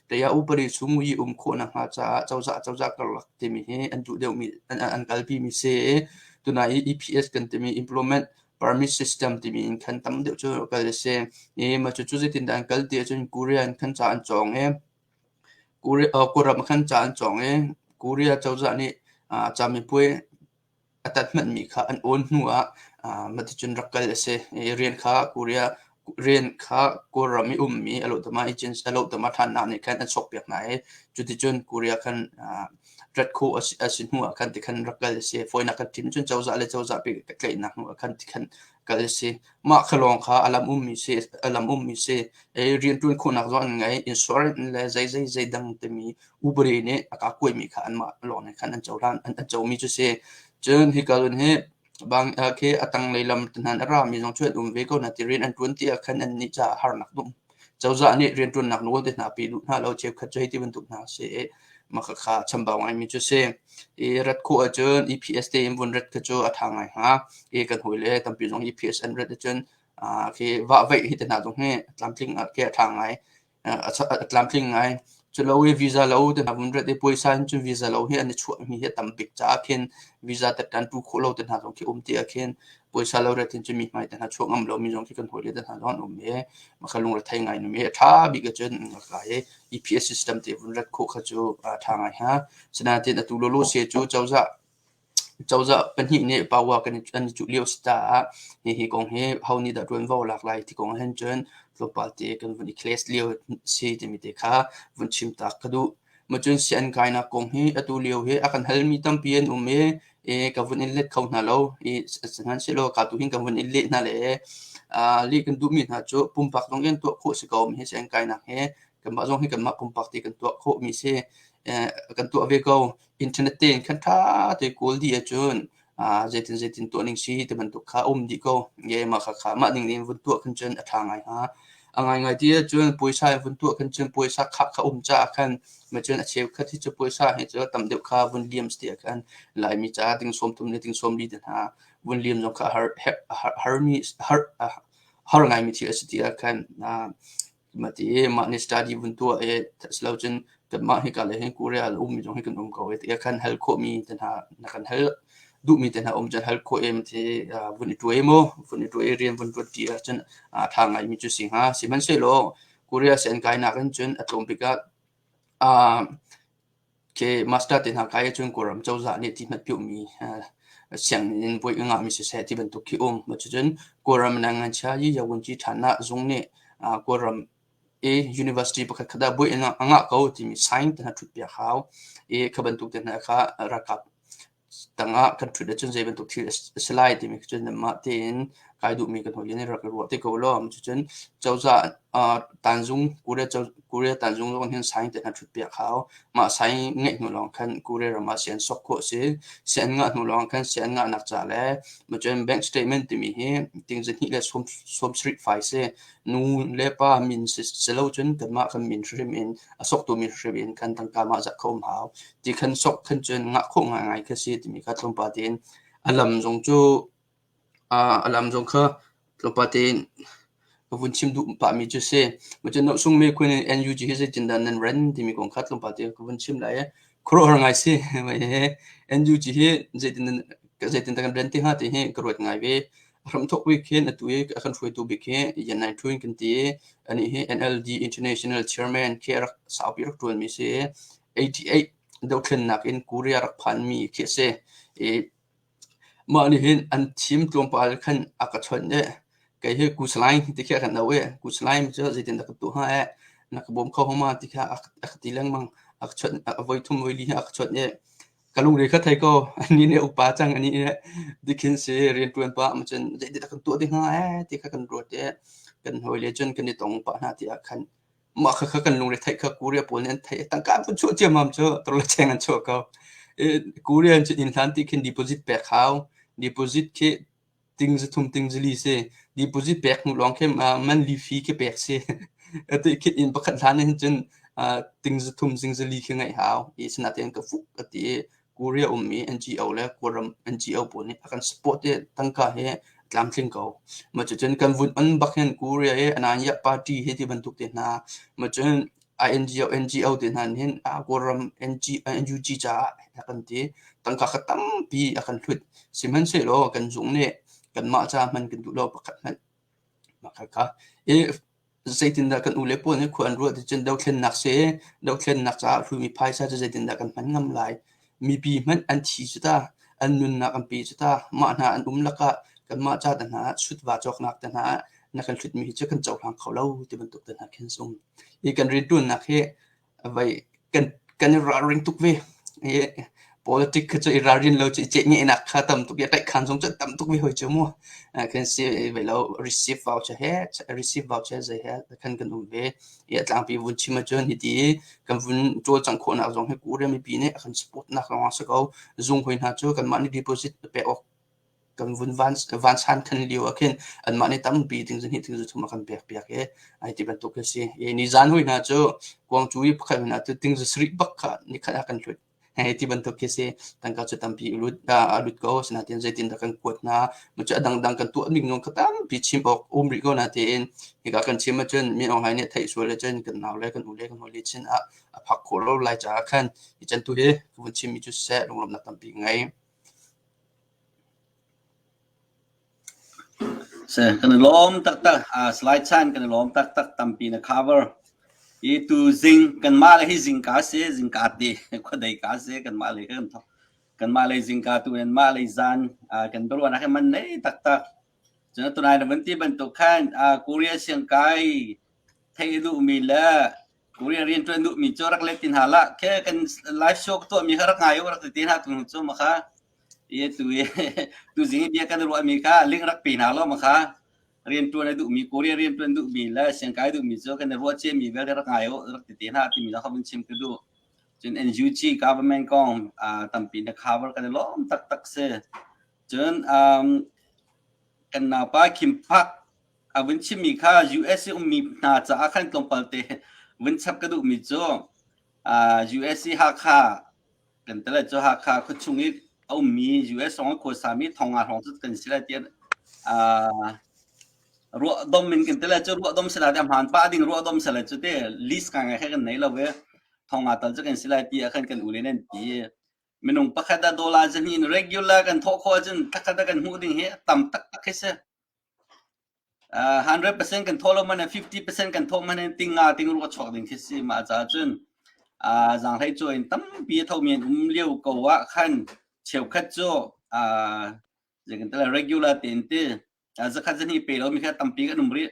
te ya upari chungui kho na ha cha chawza kalak ti mi he an du deu mi an kalpi mi se tunai EPS kan ti mi implement permit system ti mi in khan tam deu chu kal se ma chu chu tin dan kal ti chen korean khan cha an chong koram khan cha an chong korea chawza ni chami pui attachment mi kha an on nuwa mati chun rakal ase rian kha korea rian kha korami mi alo tama agents alo tama than na ni khan an sok pek na chuti chun korea khan rat kho asin huwa khan ti khan rakal ase foina khan tim chun chawza pe klei na huwa khan ti khan kal ase ma khalong kha alam mi se rian tun kho nak zon ngai insurance le zai dang te mi ubri ne aka koi mi kha an ma lo ne khan an chawran an chaw mi chu se chen hi kalun he bang ke atang leilam tan ra mi jong chuet ve ko na ti rin an 20 khan an ni cha har nak dum chawza ni rin tun nak no te na pi du na lo chep khat chai ti ban tu na se ma kha chamba wai mi chu se rat kho a chen EPS te im bun rat ka chu athangai ha kan hoile tam pi jong EPS an rat chen ke wa vai hi te na jong he tlamtling ke athangai tlamtling ngai chulo visa lo te na bun rat e poisa chu visa lo hi an chu mi he tam big cha khen visa ta tan tu kholo te na jong ki ti akhen poisa lo rat tin chu mi mai te na chu ngam lo mi jong ki kan hoile te na ron me ma khalung ra thai ngai no me tha bi ga chen ka he EPS system te bun rat kho kha chu thangai ha sina te na tu lo se chu chawza panhi ne pawa kan an chu leo sta hi kong he hauni da ron vo lak lai ti kong hen chen global te kan vuni class leo si te mi te kha vun chim ta kadu machun sian kaina kong he atu leo he akan helmi tam pien ume ka vun inlet khau na lo san se lo ka tu hin ka vun inlet na le li kan du mi na chu pumpak dong en to kho se ko mi sian kaina he kan ba jong hi kan ma pumpak te kan to kho mi se kan to ve ko internet te kan tha te kol di achun zetin to ning si te ban to kha di ko ye ma kha ma ning vun to kan chen athangai ha angai ti chun poisa vun to kan chen poisa kha cha khan ma chen a cheu kha thi chu poisa he chu tam deu kha vun liam ste kan lai mi cha ting som tum ne ting som li den ha vun liam jong kha har ngai mi thi asiti kan ma ti ma ni study vun to slow chen กันมาให้กันเลยให้กูเรียนมีจงให้กันก็เวทีคันเฮลโคมีแต่หานักกันเฮลดูมีแต่หาจะเฮลโคที่วันนี้ตัววันนี้ตัวเรียนวันตัวที่จนทางไงมีจุดสิงหาสิมันเสโลกูเรียนเส้นกายนักกันจนอัตโนมัติก็เคมาสเตอร์ที่หากายจนกูรำเจ้าจ่าเนี่ยที่มันพิวมีเสียงนินบวยงามีเสียที่เป็นตุกิมาจนกูรำนังงานชายยาวันจีฐานะตรงนี้กูรำuniversity ประคัดบวยงาเขาที่มี sign ที่นัดทุบเปียขาวขบันตุกที่นักขารักกับตั้งกันทุดจนใจเป็นตุกที่สไลด์ที่มีจนมาเต็นกายดูมีกันหัวยันรักรัวที่เขาล้อมจนเจ้าจ่าตันจุงกูเรียตันจุงลงเห็น sign ที่นัดทุบเปียขาวมา sign เงี้ยหนูลองคันกูเรียมาเสียนสกโคเสียนงาหนูลองคันเสียนงานักจ่าแล้วมาจน bank statement ที่มีเห็นทิ้งจะนี่เลยสวม street fight นูเล็บป้ามินเซลจนกันมาคันมินริมินสกตัวมินริมินกันตั้งการมาจากเขาหาวที่คันสกคันจนงะคงง่ายแค่สิที่มีการลงปาตินอลัมจงจูอลัมจงค่ะลงปาตินก็วุ่นชิมดูปามีจุเซ่มันจะนกส่งเมฆคน NUG ให้จินดานันเรนที่มีกองคัดลงปาตินก็วุ่นชิมเลยครัวง่ายสิไม่เฮ้ NUG ให้จินดากันเรนที่หาที่ให้กรวดง่ายเว้รำทกวิเคนะตัวเองอาการช่วยตัวบิเคยันนายทุนกันที่อันนี้ NLD International Chairman เครักสาวปีรักตัวมีเสีย88ดาวเทียนนักอินกูเรียรักพันมีเคเสมาอันนี้เห็นอันทีมตัวปาลขันอากาศชนเนี่ยก็เห็นกูสไลด์ที่แค่กันเอาไว้กูสไลด์มันจะจะเป็นนักตัวห้านักบ่มเข้ามาที่แค่อักติเลี้ยงมังอากาศชนเอาไว้ทุ่มไว้ลีอากาศชนเนี่ยกลุงเรียกไทยก็อันนี้เนี่ยอุปาจังอันนี้เนี่ยดิคินเซเรียนตัวป้ามันจะได้กันตัวที่ห้าที่ข้ากันรถเนี่ยกันหัวเลี้ยจนกันในตรงป้าหน้าที่อาคันมาข้ากันลุงเรียไทยข้ากูเรียปุ่นเนี่ยไทยตั้งการก็ช่วยเจ้ามั่มเจ้าตัวละเชงกันช่วยเขากูเรียนจะอินทันที่คินดิโพซิตแปะเขาดิโพซิตแค่ติงจะทุ่มติงจะลีเซดิโพซิตแปะมุลองแค่มันลีฟีแค่แปะเซแต่คิดอินประคันทานเนี่ยจนติงจะทุ่มติงจะลีแค่ไงหาวสนับเองกับฟุกที่กูเรียมี NGO และกูรำ NGO ปุ่นนี่อาการสปอร์ตเนี่ยตั้งการให้ตามทิ้งเขามาจนกันวุ่นอันบักเห็นกูเรียอันนั้นยักปาร์ตี้ให้ที่บรรทุกเดินหน้ามาจนNGO เดินหน้าเห็นกูรำ NUG จ้าอาการที่ตั้งการตั้มปีอาการหลุดสิมันเสียโลกันจุงเนี่ยกันมาจ้ามันกันดูโลประคันนั้นมาค่ะใจตินดากันอุเลปเนี่ยควรรู้ที่จนดาวเคนนักเสียดาวเคนนักจ้าคือมีไพ่ซาจะใจตินดากันมันงำลายมีปีมันอันที่จุดาอันนุนนักอันปีจุดามาหน้าอันลักกันมาจากแต่หน้าชุดว่าจอกนักแต่หน้านักกันชุดมีจะกันเจ้าทางเขาเล่าที่บรรทุกแต่หน้าเข็นส่งอีกันเรียนดูนักเฮไว้กันราริงทุกเวpolitics ก็จะรารินเราจะเจาะเนี่ยนักข้าตั้มทุกอย่างแต่ขันส่งจะตั้มทุกเวหัวจมูกกันเสียเวลา receive voucher เฮ receive voucher จะเฮกันกันดูเวอย่าตั้งปีวุ่นชิมาจนที่กันวุ่นตัวจังคนเอาส่งให้กูเรียนไม่ปีเนี่ยกัน support นักร้องสักเอาส่งคนหาจูกันมัน deposit ไปออกกันวุ่นวันชันกันเดียวกันอันมันตั้มปีถึงจะหิถึงจะทุ่มกันเปียกเฮไอ้ที่บรรทุกกันเสียนี่จานหุ่นหาจูกวางจุยพักกันนะถึงจะสริบักกันนี่ขนาดกันชุดที่บรรทุกเสียตั้งการจะตั้มปีลุดก็สนาทีนใจตินตะกันกวดนะมันจะดังกันตัวนิ่งนงก็ตั้มปีชิมออกริโกนาทีนอีกกันชิมมาจนมีเอาให้เนี่ยไทยสวยเลยจนกันหนาวเลยกันอุ่นเลยกันหัวลิชินพักโคโลไล่จากกันอีจันตัวเฮคุณชิมมีจุดแสลงลมนักตั้มปีไงเสร็จกันล้อมตักสไลด์ชันกันล้อมตักตั้มปีนะ cover itu zing kan malai zing kase zing kate ko dai kase kan malai kan malai zing katu kan malai zan kan berwa nak man nei tak jana tunai na banti bentukan Korea siang kai thai lu mi la Korea rian tu lu mi chorak le tin hala ke kan live show tu mi harak ngayo rak tin ha tu chu maka ye tu zing dia kan ru mi ka ling rak pin halo maka rian tu na du mi Korea rian tu du mi la siang kai du mi zo kan ro che mi vel rak ngayo rak tin ha ti mi la khabun chim ku du jun NUG government kong tampi na cover kan lom tak se jun kan na pa kimpak avun chim mi kha US mi na cha khan klompalte vun chap ka du mi zo US ha kha kan tala jo ha kha khu chungi au mi US ong ko sami thonga hong chu kan sila tian ro dom min kan tala jo ro dom sala dam han pa ding ro dom sala chu te list ka nga kha kan nei la we ทองอาตัลจะกันสิลายตีอาคันกันอุเรนันตีมันงปักดาดอลลาร์จะนี่ regular กันทอคอจนทักกันหูดิ้งเฮต่ำตักเส100%กันทอลมัน50% กันทอมันติงรู้ว่าชอกดิ้งเสมาจ้าจนจังให้จอยตั้มปีเท่าเมียนเลี้ยวก็ว่าขันเชี่ยวขัดจ่อจะกันแต่ละ regular เต็มที่จะขัดจะนี่ไปแล้วมีแค่ตั้มปีกันนุ่มรี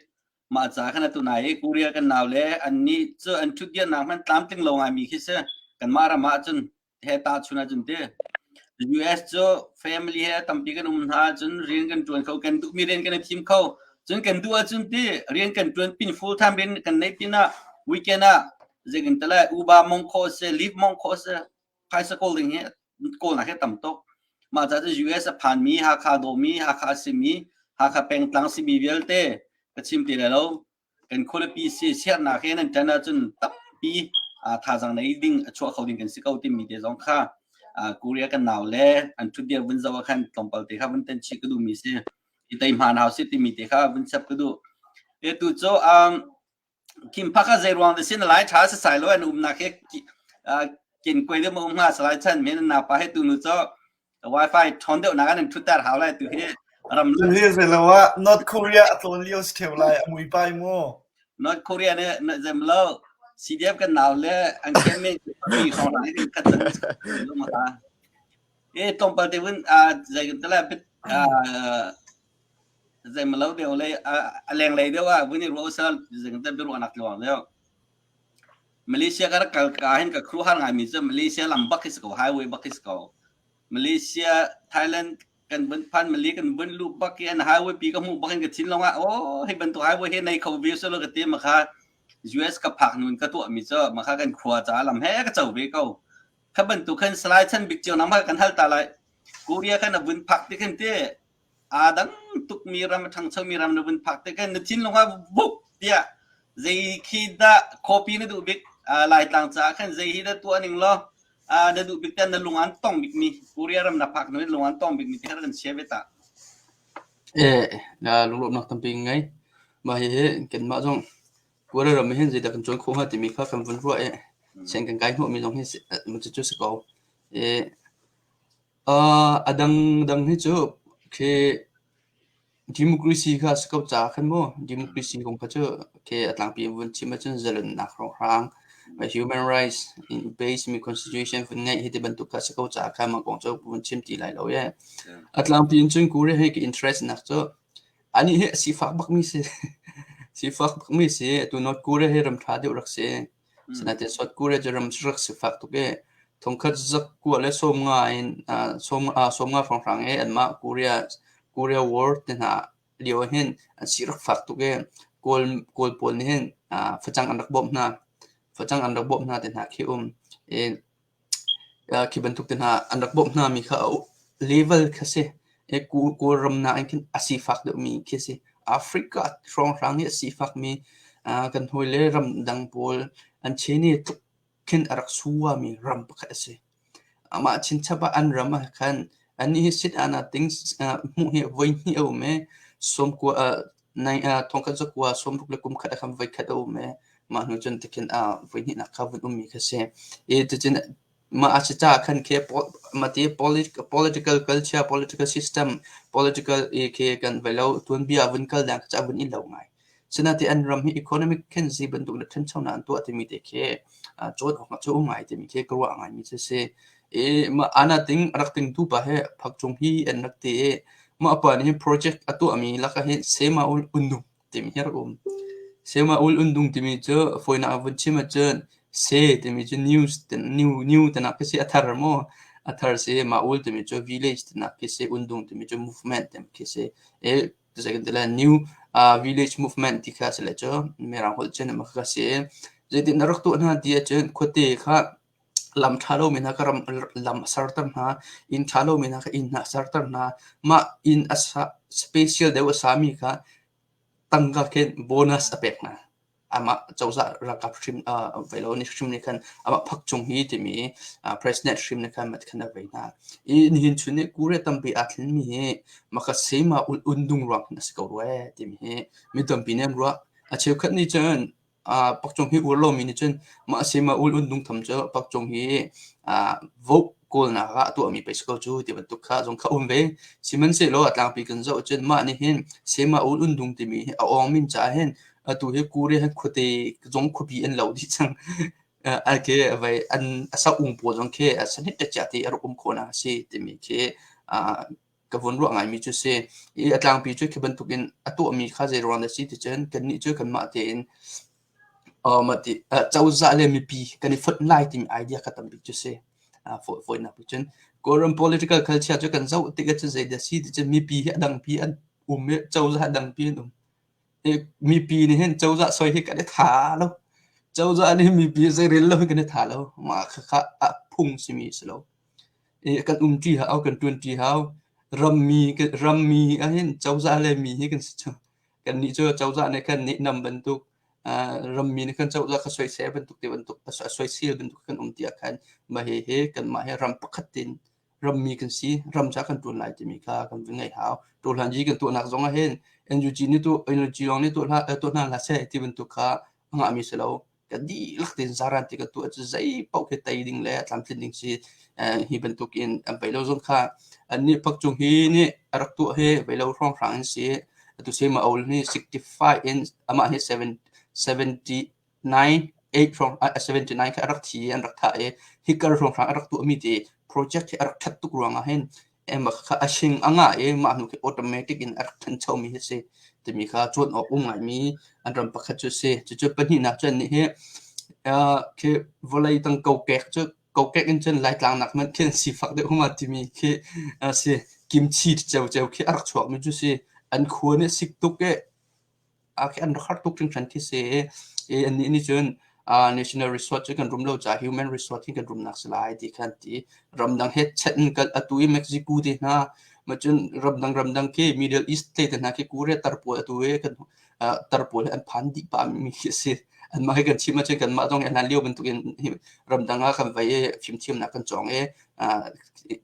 มาจากขนาดตัวไหนกูเรียกันนาวเลยอันนี้เจออันชุดเดียนมันตามติงลงมีคิดเสียกันมาจนเฮตาชุนจนเดีย US เจอ family เฮตั้มปีกันหาจนเรียนกันจนเขากันทุกมีเรียนกันในทีมเขาจนกันตัวจนเดียเรียนกันจนเป็น full time เรียนกันในปีน่ะ weekend น่ะจะกันแต่ละอุบามงคลเสีย leave มงคลเสีย high school อย่างเงี้ยโกนอะไรตั้มโตมาจาก US ผ่านมีหาคาโดมีหาคาซิมีหาคาเป็นตังซิมีเวลเต้ก็ชิมตีแล้วกันคนละปีเสียนักเห็นจันทร์จนตั้มปีท่าจังในดิ่งชัวเขาดิ่งกันสิเขาที่มีเดซองค่ากูเรียกันนาวเล่อันชุดเดียววันจะว่าขันตรงเปิลเตะข้าวันเต็นชิกดูมีเสียอีแต่มหาหาวสิที่มีเตะข้าวันจับก็ดูตุโจคิมพักก็เจรวงเดสินหลายชาสายล้วนนักเฮกินกล้วยเดือดมุ่งมาสลายชั้นเมนนาไปให้ตุนุโจ Wi-Fi ทอนเดียวนักนั่นชุดแต่หาวเลยตุเฮรำ เรียกเลยว่า North Korea ตัวเลี้ยวสเกลไลมวยไปมั่ว North Korea เนี่ยจำเล่า CDF กันหนาวเลยอันเข้มไม่มีของอะไรกันขัดจันลงมาตรงประเทศวันใจกันตลอดเป็นใจมาเล่าเดียวเลยแรงเลยเดียวว่าวันนี้รู้สึกใจกันแต่เป็นวันนักหลวงแล้วมาเลเซียก็รักกันเห็นกับครูหางานมิจฉามาเลเซียลำบากที่สุดไฮเวย์บักที่สุดมาเลเซียไทยแลนด์กันบนพันมาเลกันบนลูกบักกันไฮเวย์ปีก็มุ่งบักกันกับชิ้นลงว่าโอ้ให้บรรทุกไฮเวย์ให้ในเขาวิวสโลกเตียมาค่ะ US กับผักนู่นก็ตัวมิจฉามาค่ะกันครัวจ้าลำแห่ก็เจ้าเวก้าขับบรรทุกกันสไลด์ชั้นบิ๊กเจ้าน้ำมากันฮัลตาไลกูเรียกันบนผักที่กันเตะดังตุกมีรำทั้งเช้ามีรำบนผักที่กันชิ้นลงว่าบุกเดียใจคิดว่าคอปีนั่นดูบิ๊กลายต่างจากกันใจคิดว่าตัวนึงล้อนั่นดูบิ๊กแต่นั่นลุงอันต้องบิ๊กมีกูเรียรำนับผักนู่นลุงอันต้องบิ๊กมีที่เรากันเชียร์เวต้าลุงหลบนักตั้มปีไงมาเห็นกันมาจ้องกูเรียรำไม่เห็นใจแต่กันจนคงว่าจะมีข้าวกันบนรั้วเช่นกันไกลหัวมีตรงนี้มันจะจุดสกาวดังให้จบคือดิโมคราซีค่ะสกาวจากขันโมดิโมคราซีของเขาเจอคืออัตลังปีวันที่มันจะเจริญนักร้องรังไป human rights in base มี constitution ฝุ่นไงที่บรรทุกค่ะสกาวจากขันมากองเจ้าวันชิมตีไหลเราเนี่ยอัตลังปีจนกูเรียให้กับ interest นักเจ้าอันนี้สีฟ้าบักมีเสียสีฟ้าบักมีเสียตัวนอตกูเรียให้รำท้าเดียวรักเสียสนับสนุนกูเรียจะรำรักสิฟักตุกเอทงคัดจักกูเล่สมงานสมงานฝั่งเออันมากูเรียวอร์ดนะเลี้ยวเห็นสิรักฟักตุกเอกูปนเห็นฟังจังอันดับบนะฟังจังอันดับบนะเดนะคิวคิดบรรทุกเดนะอันดับบนะมีเขาเลเวลคิดสิกูรำนะอันคิดสิฟักเดมีคิดสิแอฟริกาทรงรังเนี่ยสิฟักมีกันหอยเล่รำดังโพลอันเชนี่ทุกขึ้นรักชัวมีรำปะกันสิมาชินชบอันรำกันอันนี้สิทธิ์อันติ้งมุ่งเหตุไว้เนี่ยเอาไหมสมกว่าในทองกันสักว่าสมรุกเล็กกุมขัดคำไว้ขัดเอาไหมมาหนูจนตะกินไว้เนี่ยนักข่าววันมีกันสิจะจนมาอาจจะกันแค่มาที่ political culture political system political แค่กันเวลาตัวนี้วันกันดังจะวันนี้เราไงฉะนั้นที่อันรำให้ economic ขึ้นสิบรรทุกเล็กเท่านั้นตัวที่มีแต่แค่โจทย์ของโจทย์ใหม่ที่มีแค่กลัวไงมีเสียมาอันนั้นติ้งรักติ้งตัวไปให้พักจงฮีอันนักเตะมาป่านนี้ project ตัวมีลักษณะเสมาอุลดุงที่มีอะไรเสมาอุลดุงที่มีเจอฝอยน่าวันชิมาเจอเสที่มีเจอ news แต่นักเสียอัธารโมอัธารเสมาอุลที่มีเจอ village ที่นักเสียอุลดุงที่มีเจอ movement ที่มีเสียจะกันแต่ละ new village movement ที่ข้าศึกเจ้าเมื่อเราหัวใจนั้นมันก็เสียจะติดนรกตัวนั้นที่เจ้าคนที่ข้าลำชาโลมินักลำสารตันนะอินชาโลมินักอินนักสารตันนะมาอินspecial เดี๋ยวสามีข้าตั้งก็แค่โบนัสอเปกนะมาเจ้าจะรักกับชิมเวลานี้ชิมนี่กันมาพักจงฮีที่มีpresident ชิมนี่กันมาที่กันเอาไว้นะนี่เห็นชุดนี้กูเรียกตั้งปีอาทิตย์มีมาก็เสมาอุนดุงรังนะสกอร์เวที่มีต้องปีนี้รัวเชื่อขันนี่เจน ปักจงฮีอุลโลมินิจนมาเสมาอุลอุนดุงทำเจอปักจงฮีวกโกลนะก็ตัวมีไปสกอจูที่บรรทุกข้าจงเข้าเวสิมันเสโลอัตลังปีกันเจ้าจนมานี่เห็นเสมาอุลอุนดุงที่มีเอาอองมินจ่าเห็นตัวเฮกูเรให้คุเตจงคุบีอันเหล่าที่จังโอเคไว้อันสักองค์ปวดจงเคสนิทจะจัดที่อารมณ์คนนะสิที่มีเคกวนรู้ไงมีจุดเสอีอัตลังปีจุดคือบรรทุกินตัวมีข้าเจรอนเดสิที่เจนกันนี่จุดกันมาเตนมาที่เจ้าจ่าเลยมีปีกันนี่ฟุตไลท์ที่มีไอเดียกันตั้งปีจุดเสฝอยนับจนก็เรื่อง political culture จุดกันเจ้าติดกันจะเจเดสิที่จะมีปีดังปีอันเจ้าจ่าดังปีนุ่มมีปีนี่เห็นเจ้าจ่าสวยให้กันได้ท่าแล้วเจ้าจ่านี่มีปีใส่เรื่องแล้วให้กันได้ท่าแล้วมาค่ะพุ่งสิมีสโลกันจีหาเอากันตุนจีหารัมมีเห็นเจ้าจ่าเลยมีให้กันสิกันนี่เจ้าจ่าในกันนี่นำบรรทุกรัมมีในกันเจ้าจ่าก็สวยเสียบรรทุกที่บรรทุกสวยเสียบรรทุกกันที่อากันมาเฮกันมาให้รัมปักตินรัมมีกันสิรัมจากกันตัวไหนจะมีค่ากันเป็นไงหาตัวหลังจีกันตัวนักจงเห็นenergyนี่ตัว energy ลองนี่ตัวนั้นละเสียที่บรรทุกค่างามีสโลกันดีลักตินสารันที่กันตัวจะใจเป่าแค่ไตดิ่งเลยทำสิ่งดิ่งสิฮีบรรทุกอินไปแล้วจงค่าอันนี้ปักจงฮีนี่รักตัวเฮไปแล้วร้องครั้งสิตัวเสียมาเอานี่65 inch อามานี่79 8 from 79ค่ะรักที่อันรักท่าฮิกร้องครั้งรักตัวมีที่ project ที่รักทัดตุกรวงอ่ะเห็นมาค่ะอาชิงอ่างมาหนุก automatic in รักทันเช่ามีสิแต่มีค่ะจวนออกไงมีอันรำปักจุดสิจุดเป็นที่นักจนนี่เฮคือเวลาตั้งเกาแก่จุดเกาแก่กันจนหลายกลางนักมันแค่สิฟักเดียวมาที่มีคือสิกิมชีเจ้าคือรักชอบมีจุดสิอันควรเนี่ยสิตุกคืออันรักตุกจังฉันที่สิอันนี้นี่จนnational resort ที่กันรวมเราจาก human resort ที่กันรวมนักสลายที่กันที่รำดังเฮดเช่นกันตุยเม็กซิโกที่นะมาจนรำดังที่ middle east ที่นะคือกูเรียตร์ปัวตุยกันตร์ปัวอันพันดิปามีสิอันมาให้กันชิมมาจนกันมาต้องอันนั้นเลี้ยวเป็นตัวกันรำดังกันไปฟิล์มเทียมนักกันจอง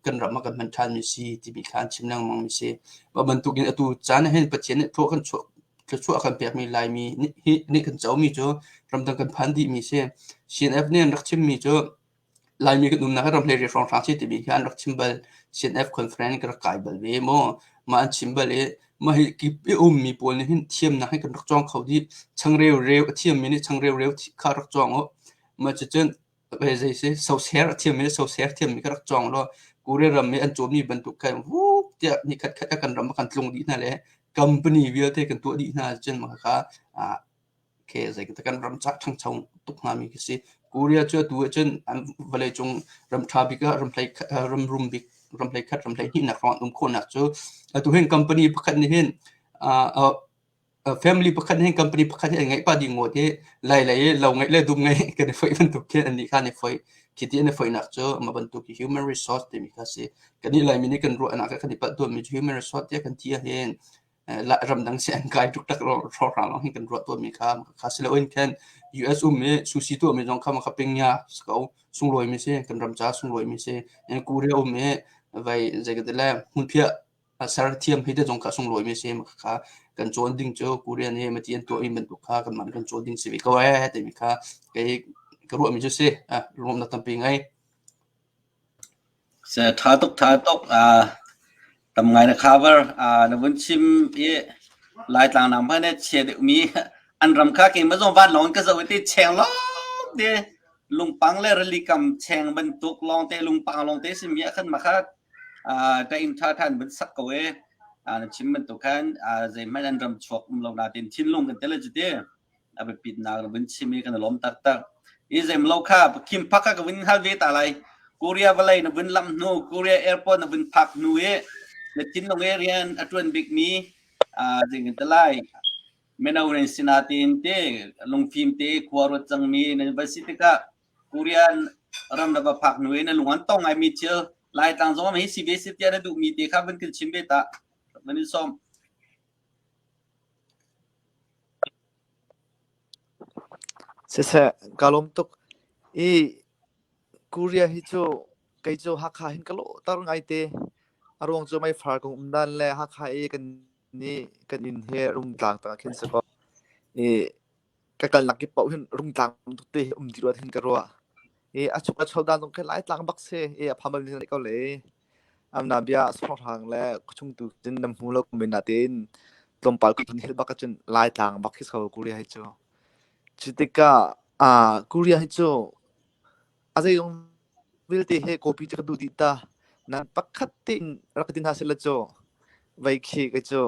กันรำมากันมันทันมีสิที่มีการชิมนั่งมองมีสิว่ามันตัวกันตุจานให้ปัจเจกพวกกันช่วยกันเปียกมีลายมีนี่กันเจ้ามีจ้ารำดังกันพันดิมีเช่CNFเนี่ยรักชิมมีจ้ลายมีกันนุ่มนะครับรำเลยเรียกร้องทางที่ที่มีการรักชิมบัล CNF conference กันรักไก่บัลเวโมมาชิมบัลมาให้กิบมีปนนี่เทียมนะให้กันรักจ้องเขาที่ช่างเร็วเทียมมีนี่ช่างเร็วที่ข้ารักจ้องมาจะจนไปใจเสียโซเชียลเทียมมีโซเชียลเทียมมีก็รักจ้องแล้วกูเรียรำมีอันโจมนี่บรรทุกกันวูบเดี๋ยวนี่คัดกันรำมากันลงดีนั่นแหละcompany วิวเทกันตัวดีน่าจนมาค่ะเคสกันกันรำจักทั้งช่องตุกนามีกิสิกูเรียจตัวจนอันเวลาจงรำทราบิกรำเพลย์รำรุมบิกรำเพลย์คัดรำเพลย์นี่นักร้องคนนักจ้ตัวเห็น company ประกันนี่เห็นfamily ประกันเห็น company ประกันเห็นไงป้าดิ่งหมดที่ไล่เราไงเลยดูไงกันไฟมันตุกแค่อันนี้ค่ะในไฟคิดที่ในไฟนักจ้มาบรรทุก human resource ที่มีค่ะสิกันนี่ไล่มีนี่กันรู้อันนั้นกันที่ปัดตัวมี human resource ที่กันที่เห็นละรำดังเสียงกายทุกตักรอเราให้กันรวดตัวมีค่าค่าสิเลวินแคน US มีสุสิตัวมีจงคำมาเป็นยาสกาวส่งรวยมีเสียกันรำจ้าส่งรวยมีเสียยังกูเรียมีไว้ใจกันแต่หุ่นเพียสารเทียมให้ได้จงค่าส่งรวยมีเสียค่ากันโจนดิ้งเจ้ากูเรียนี่มาเตียนตัวอินเป็นตัวค่ากันมันกันโจนดิ้งสิวิก็ไว้แต่มีค่าก็รู้มีเจ้าเสียรวมนักตั้งปีไงเสียท่าตกทำไงนะ cover ในวันชิมลายต่างนำให้เนี่ยเชียร์มีอันรำค่าเก่งมาส่งบ้านหลงก็จะไปที่เชียงล้อเดี๋ยลุงปังเลยรีกำเชียงบรรทุกลองเตะลุงปังลองเตะสิมีขึ้นมาค่ะแต่อินท่าท่านเป็นสักเว้ชิมบรรทุกกันจะไม่อันรำชกลงนาดินชิ้นลงกันเตะเลยจุดเดียไปปิดนาวันชิมมีกันล้มตักอีเซมโลค่าคิมพักกับวินฮัลเวตอะไรกูเรียบอะไรนะวินลำนูกูเรียแอร์พอร์ตนะวินพักนูในชิ้นลงเรียนอัตวันบิ๊กมีจึงกันตะไลไม่น่าวันสินาทีนเตะลงฟิล์มเตะขวารถจังมีในบัสสิติกะกูเรียนรำดับพักนูในลุงอันต้องไอมีเชื่อลายต่างๆไม่สิเบสิตยาดูมีเตะครับเป็นขึ้นชิมเบต้ามันนี่ซ้อมเสียกาลมตุกกูเรียฮิโจไกโจฮักขาหินกะโลตารไงเตอารมณ์จะไม่ฟาร์กงดันและฮักขากันนี่กันอินเฮรุงต่างต่างขึ้นสักก็ กันหลักกี่เป่าเห็นรุ่งต่างตุกเตะดีรัวเห็นกันรัวชุกชาวดานตรงแค่ไล่ต่างบักเซ่พามันเป็นอะไรก็เลยนาเบียสองทางแล้วช่วงตุจินนำหูเราคุมนาตินตรงปากก็เห็นบักจนไล่ต่างบักที่เขากุเรียให้เจ้าจุดที่ก็กุเรียให้เจ้าอาจจะยังวิลเตะkopiจะดูดีตานั้นปักขัดตินรักตินหาเสลเจ้าไว้ขี้ก็เจ้า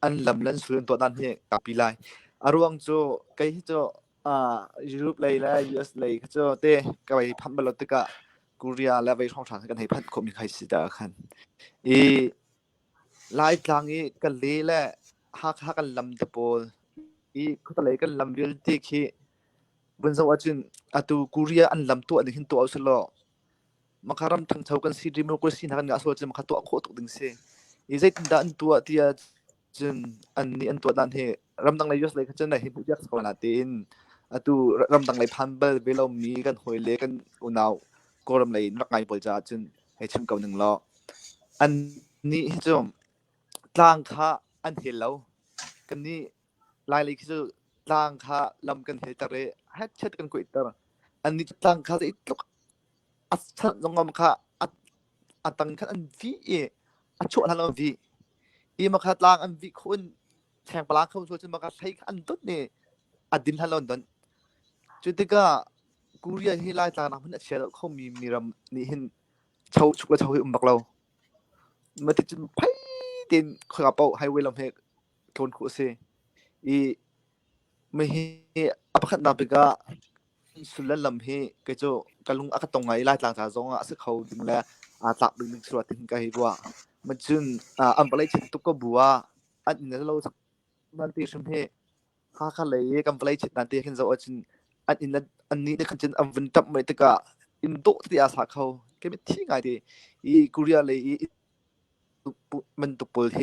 อันลำเล่นส่วนตัวนั้นเฮกับปีไลอารวงเจ้าก็ให้เจ้ายุโรปเลยและ US เลยก็เจ้าเตะก็ไปพันบอลติกะกุเรียและไปช่องทางกันให้พันคมมีใครสิตาคันไล่ทางนี้กันเลยและฮักกันลำตะโพเขาตะเลยกันลำวิลเตะขี้บนสวรรค์atu Korea an lam tu an hin tu auslo makaram thang chau kan si democracy na kan ga so chem khato kho tu ding se izai da an tu atia jun an ni an tu dan he ram dang lai yos lai khachen na hi bu jak ko na tin atu ram dang lai phan bel belo mi kan hoi le kan unau koram lai nak ngai pol cha jun he chem kau ning lo an ni jom tlang kha an hello kan ni lai lai chu tlang kha lam kan he tare hat chat kan ko itarอันนี้ตั้งค่าจะอีกอัศจรรย์ค่ะอัตั้งค่าอันวีอันชั่วทันอันวีมาค่าตั้งอันวีคนแข่งปลาเข้าสู่จนมาค่าใช้อันต้นเนี่ยอันดินทันลอนดอนจุดที่ก็กูเรียกให้ไล่ตานะมันเชื่อเขามีรำนี่เห็นชาวชุกและชาวบักเราเมื่อที่จนไปเดินขับเป่าไฮเวย์ลำเฮกคนคู่เสีไม่เห็นอัปขัดนาบิกาสุดแล้วลำเฮก็จะกำลังอักตรงไงไล่ต่างจากจงอ่ะซึ่งเขาดึงแล้วตักดึงสวัสดิ์ถึงกันให้ว่ามันจึงอันปลายชิดตุกก็บัวอันนี้เราสักนั่นที่ชุมเฮหาขั้นเลยกันปลายชิดนั่นที่เห็นจะว่าจึงอันนี้ได้ขั้นจึงอันวันตับไม่ตกะอินโดที่อาศัยเขาแค่ไม่ทิ้งไงดีกุเรียเลยมันตุกปุลเฮ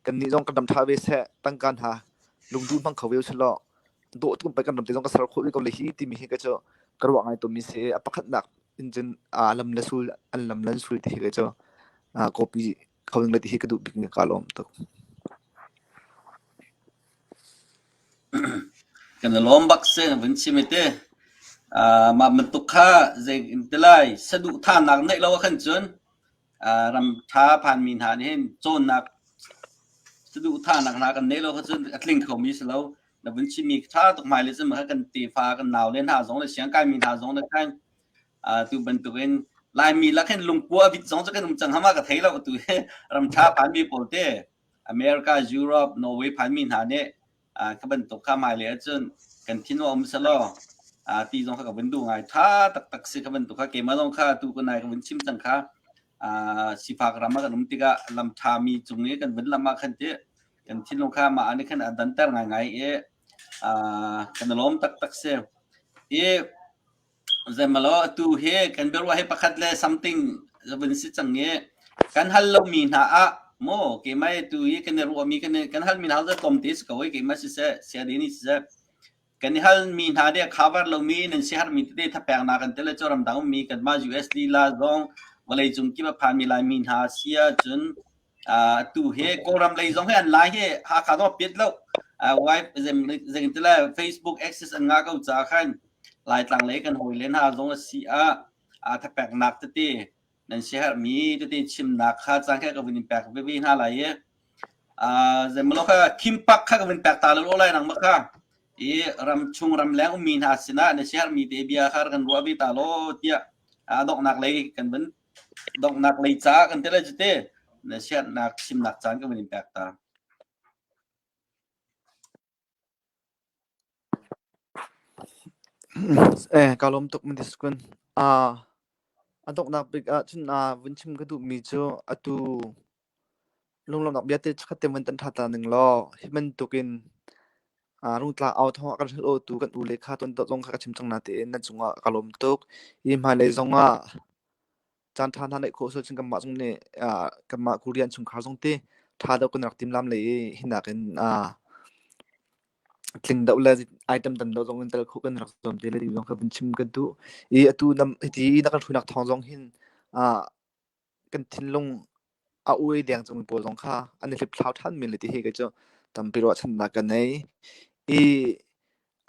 กันนี้ต้องกระดำท้าเวสตั้งการหาลงทุนพังเขาเวลชะลอโดดกันไปกันดำที่ต้องกระสารคุยกับเลยที่มีให้ก็จะกระวางไอ้ตัวมีเสียอัปขัดหนักอินเจนลำเลสุลอันลำเลสุลที่ก็จะcopy เขาดึงเลยที่ก็ดูบิ๊กเนี่ยกาลอมตัวกันล้อมบักเซ่วันชิมิเตมามันตุกข้าเจอินเตลัยสะดุท่านักในเราขันจนรำท้าผ่านมีนหานี่เห็นโจนนักสะดุท่านักกันในเราขันจนอัดลิงเขามีสแล้วแต่วันชิมีท่าตกหมายเลยซึ่งมันกันตีฟ้ากันหนาวเล่นหาสองเลยเสียงกายมีหาสองเลยกันตัวเป็นตัวเองลายมีแล้วแค่ลุงปัววิจสองจะกันจังหามากับไทยเราตัวรำท้าผ่านมีโปรเตอเมริกายุโรปนอร์เวย์ผ่านมีหาเนี่ยก็เป็นตกข้าหมายเลยจนกันทิ้งว่าอมสลอตีจงข้ากับวันดูไงท่าตักสิกับวันตกข้าเกมมาลงข้าตัวกันนายกับวันชิมจังข้าสิฝากรามากันนุ่มติกะลำท้ามีจุงนี้กันวันละมาขันเจกันทิ้งลงข้ามาอันนี้ขันดันเตอร์ไงกันล้อมตักเซจะมาล้อตัวเฮกันเบลว่าให้ประคัดเลย something จะเป็นสิ่งจังเงี้ยกันฮัลโหลมีหน้าโมเกมไม่ตัวเฮกันรู้ว่ามีกันฮัลมีหน้าจะต้มติสก็ว่าเกมไม่ใช่เสียดีนี่ใช่กันฮัลมีหน้าเดียข้าวเรามีนั่นเสียหายมีที่ถ้าแปลงนากันเตลจอรำดังมีกันมา US ลีลาจงวันเลยจงคิดว่าผ่านมีลายมีหน้าเสียจนตัวเฮก็รำเลยจงให้อันไลน์เฮหาขาดว่าปิดแล้วไว้จะเห็นที่แล้ว Facebook Access อันงาเขาจะขันลายต่างเลยกันหอยเล่นหาจงเสียถ้าแปลงหนักตีนั่นเสียมีตีชิมหนักข้าจังแค่กับวินแปลกไปวินหาอะไรจะมาล้อค่ะคิมปักข้ากับวินแปลกตาแล้วอะไรหนังมั้งค่ะรำชุงรำแรงมีหาสินะนั่นเสียมีเดียข้ากันรัววิตาโลเตียดอกหนักเลยกันเป็นดอกหนักเลยจ้ากันเท่าไรจุดเต้นั่นเสียหนักชิมหนักจังกับวินแปลกตากาลมตกมันดิสกุนอันตกนักบิกชุนวันชิมก็ดูมีโจตูลงนักเบียดชัดเต็มวันตันทัดตาหนึ่งล้อที่มันตกินรุ่งตาเอาท้องกันโอตูกันอุเลขาต้นตงข้าชิมจังนาเตนั่นจงกาลมตกยิ่งมาเลยจงจานทานในโคสจึงกันมาจงเนี่ยกันมาคุเรียนชงข้าวจงเตทาดกันนักติมลำเลยหินักกันคลิงดาวเลยไอเทมตันดาวจงอินเตอร์คุกันรักสมเดลดีจงกับเป็นชิมกันดูตูนำที่นักทุนนักทองจงหินกันทิ้งลงอุยเดียงจงเป็นจงค่ะอันนี้เป็นพลาวท่านมีเลยที่เฮก็จะทำไปรอดชนะกันใน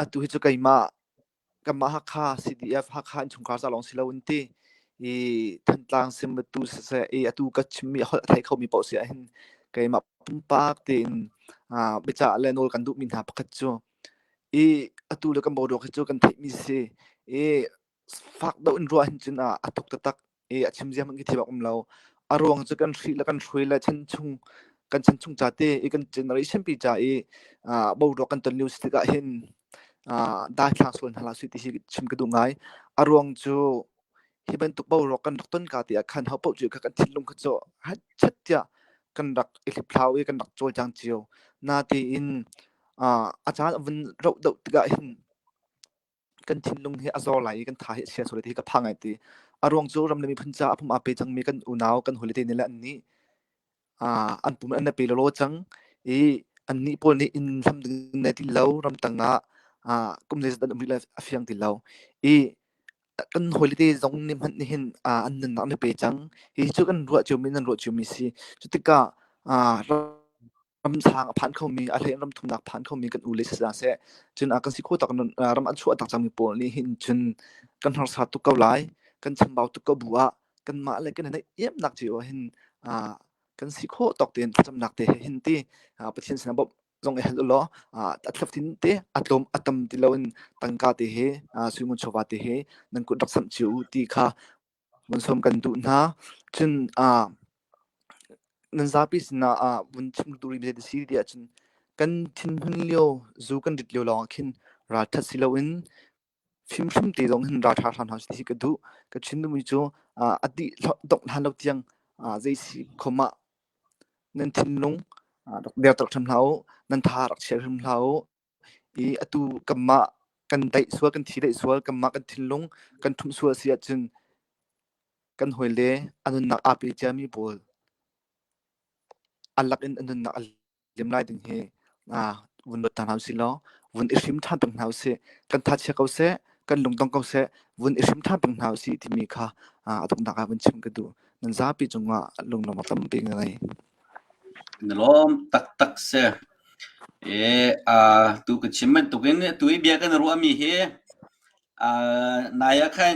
atu hi chu kaima kama hakha CDF hakha chungkar sa long silo unti i thantlang sim tu se e atu ka chimi hol thai khau mi pau se hin kaima pumpak tin becha lenol kan du min ha pakhat chu e atu le kan bodo chu kan thai mi se e fak do in ro hin chin atuk tak e achim jam ngi thiba umlo arong chu kan thri la kan thrui la chan chung kan chan chung chate e kan generation pi cha e bodo kan ton news tika hin da thlang son hala su ti hi chim ka du ngai arong chu hi ban tuk bo ro kan ton ka ti khan ha po chu ka kan thilung ka cho ha chat ya kan rak i phlau e kan rak chol jang chiu na ti in achan vun ro do tika hin kan thilung hi azor lai kan tha hi sia so le ti ka phangai ti arong chu ram le mi phuncha aphum ape chang mi kan unaw kan holiday ni la ni an pum an pe lo chang e an ni pol ni in lam ding na ti lo ram tanga kum le dan mi la afiang ti lo e kan holiday zong nim han ni hin an nan na pe chang hi chu kan ro chu min an ro chu mi si chu tika ram sang phan khau mi a hlem ram thum nak phan khau mi kan u le sa se chun kan si kho tak ram an chu tak chang mi pol ni hin chun kan har sa tu kau lai kan cham bau tu kau bua kan ma le kan na yem nak chi o hin kan si kho tok ten cham nak te hin ti pathian sin bob zong e lo atlaf tin te atlom atam ti lawin tangka te he suimun chowa te he nan ku dak sam chiu ti kha mun som kan du na chun nan zapi sina bun chim turi be si dia chun kan thin hun leo zu kan dit leo long khin ra tha silawin phim phim ti dong hin ra tha than ha si ka du ka chin du mi chu ati dok han lo tiang zai si khoma nan thin lung dok der tok tham lau nan tha rak cher tham lau i atu kamma kan dai sual kan thi dai sual kamma kan thin lung kan thum sual sia chun kan hoile anun nak api jami bol alak in anun nak lim lai ding he vun lo tan hau si lo vun ishim than pang hau se kan tha che kau se kan lung tong kau se vun ishim than pang hau si ti mi kha atuk nak a vun chim ka du nan za pi chunga lung lo ma tam pi ngai Nalom tak se tu ka chimman tu ken tu i bia kan ruwa mi he naya khan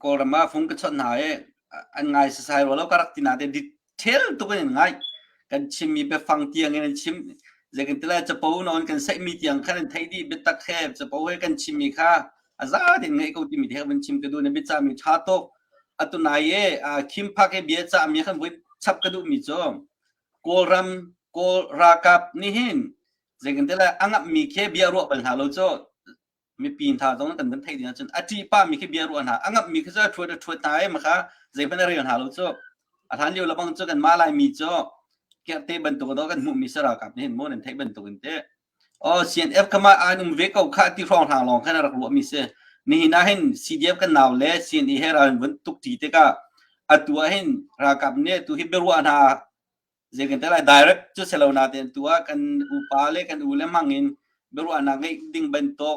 ko rama phung ka chon na e an ngai sa sai ro lo karak ti na de detail tu kan ngai kan chim mi be phang tiang en chim je kan tla cha pau non kan sai mi tiang khan thai di be tak khe cha pau he kan chim mi kha aza de ngai ko ti mi de ban chim ka du ne be cha mi tha to atu na ye kim pha ke bia cha mi khan wit chap ka du mi chom koram ko rakap ni hin jegan tela angap mi ke bia ro ban ha lo cho mi pin tha dong kan ban thai dia chen ati pa mi ke bia ro na angap mi ke cha thua tai ma kha je ban re ha lo cho athan liu la bang cho kan ma lai mi cho ke te ban to do kan mu mi sara kap ni hin mo nen thai ban to kan te CNF kama anum ve kau kha ti rong thang long khana rak lo mi se ni na hin CDF kan naw le CNE hera ban tuk ti te ka atua hin rakap ne tu hi beru ana jegan tela direct chu selo na ten tua kan upale kan ule mangin beru ana ngai ding bento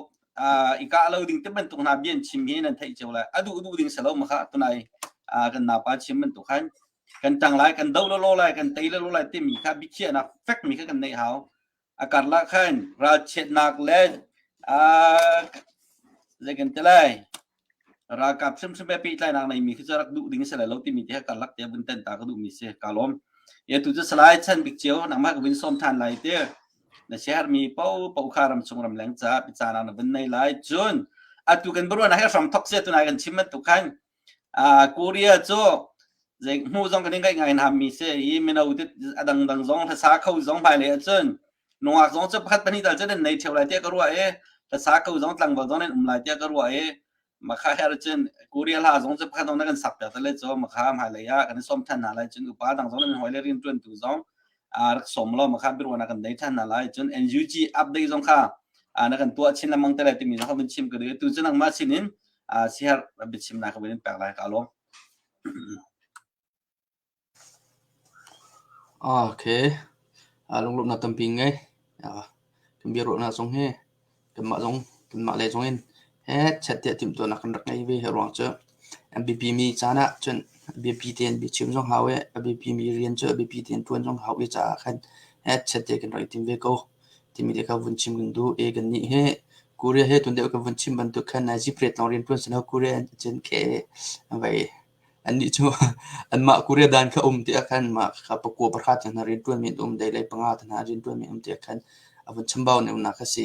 ika lo ding te bento na bien chim hi nan thai chola adu ding selo ma kha tunai kan na pa chim man tu khan kan tang lai kan dau lo lai kan tai lo lai te mi kha bi khia na fact mi kha kan nei hao akar la khan ra chet nak le jegan tela ra kap sim sim be pi lai na nei mi kha rak du ding selo lo ti mi te kan lak te bun ten ta ka du mi se kalom ye tuจะ slide ชันบิกเจียวนักมากวินส้มทานไลเตอร์นะเชฮ์มีเป้าคารำชงรำแหลงจ้าพิจารณาวินในไลจุนตุกันบรัวนะให้ฟรัมท็อกเซตุนายกันชิมมันตุกันกูเรียจ้เจ๊มูจงกันยังไงไงทำมีเสียยี่ไม่เอาที่ดังจงภาษาเขาจงไปเลยจุนนวกจงจะพัดปนิดาจะในเที่ยวไลเตอร์ก็รู้ภาษาเขาจงตั้งบอกจงในไลเตอร์ก็รู้มาข้าให้จุนกูเรียลาจงจะพัดตรงนั้นกันสับแต่เลยจ้มาข้ามาเลยกันส้มทานอะไรจุนอุปาดังจงนั้นหอยเลยเรียนจนตุจงรักสมเรามาข้าบิรัวนักกันได้ทานอะไรจน NUG อัปเดตจงข้านักกันตัวชินละมังแต่ละที่มีนักเป็นชิมก็ได้ตุจนักมาชินินเสียเป็นชิมนักเป็นแปลกหลายกาลมโอเคลงนัดตั้มปิงไงกันเบียร์นะจงเฮกันมาเลยจงเห็นชัดเจนทีมตัวนักกันรักไงเว้ยรวงเจอ MVP มีจานะจน MVP เตียนบีชิมจงหาเว้ MVP มีเรียนเจอ MVP เตียนตัวจงหาเว้จ้าคันชัดเจนกันไรทีมเวโก้ทีมมีเด็กเขาวุ่นชิมกันดูกันนี่ Korea he tunde ka vanchim bantu khan na jipret long rin pun sana Korea chen ke vai ani chu an ma Korea dan ka te khan ma kha pako prakhat na rin pun mi dei lai panga na rin pun mi te khan avun chambao ne na ka se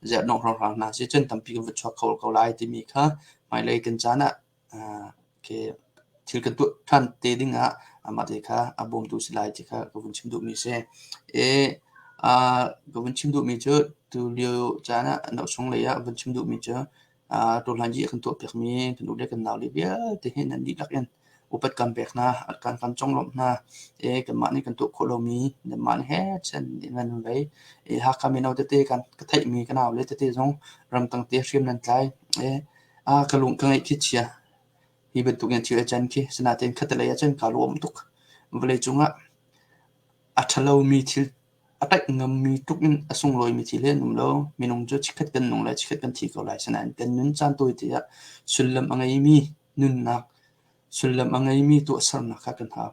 ja nong rong na se chen tampi ka chwa khol lai ti mi kha mai lai kan chana ke thil kan tu than te dinga ama te kha abom tu silai te kha ka vanchim du mi se ka vanchim du mi chu tu liu chana no song le ya vanchim du mi chu to lan ji kan to pek mi kan le kan naw le bia te hen an di lak en upat kan pek na kan chong lom na kan ma ni kan to kholo mi ne man he chen nan vai ha ka mi no te kan ka thai mi kan naw le te jong ram tang te hrim nan tlai ka lung ka ngai ki chia hi bet tu gen chi chan ki sana ten khat le ya chen ka lom tuk vle chunga athalo mi thil atak ngam mi tukin asung loi mi thile num lo minung jo chikhat kan nung la chikhat kan thi ko lai sanan kan nun chan toi ti ya sulam angai mi nun nak sulam angai mi tu asar na kha kan ha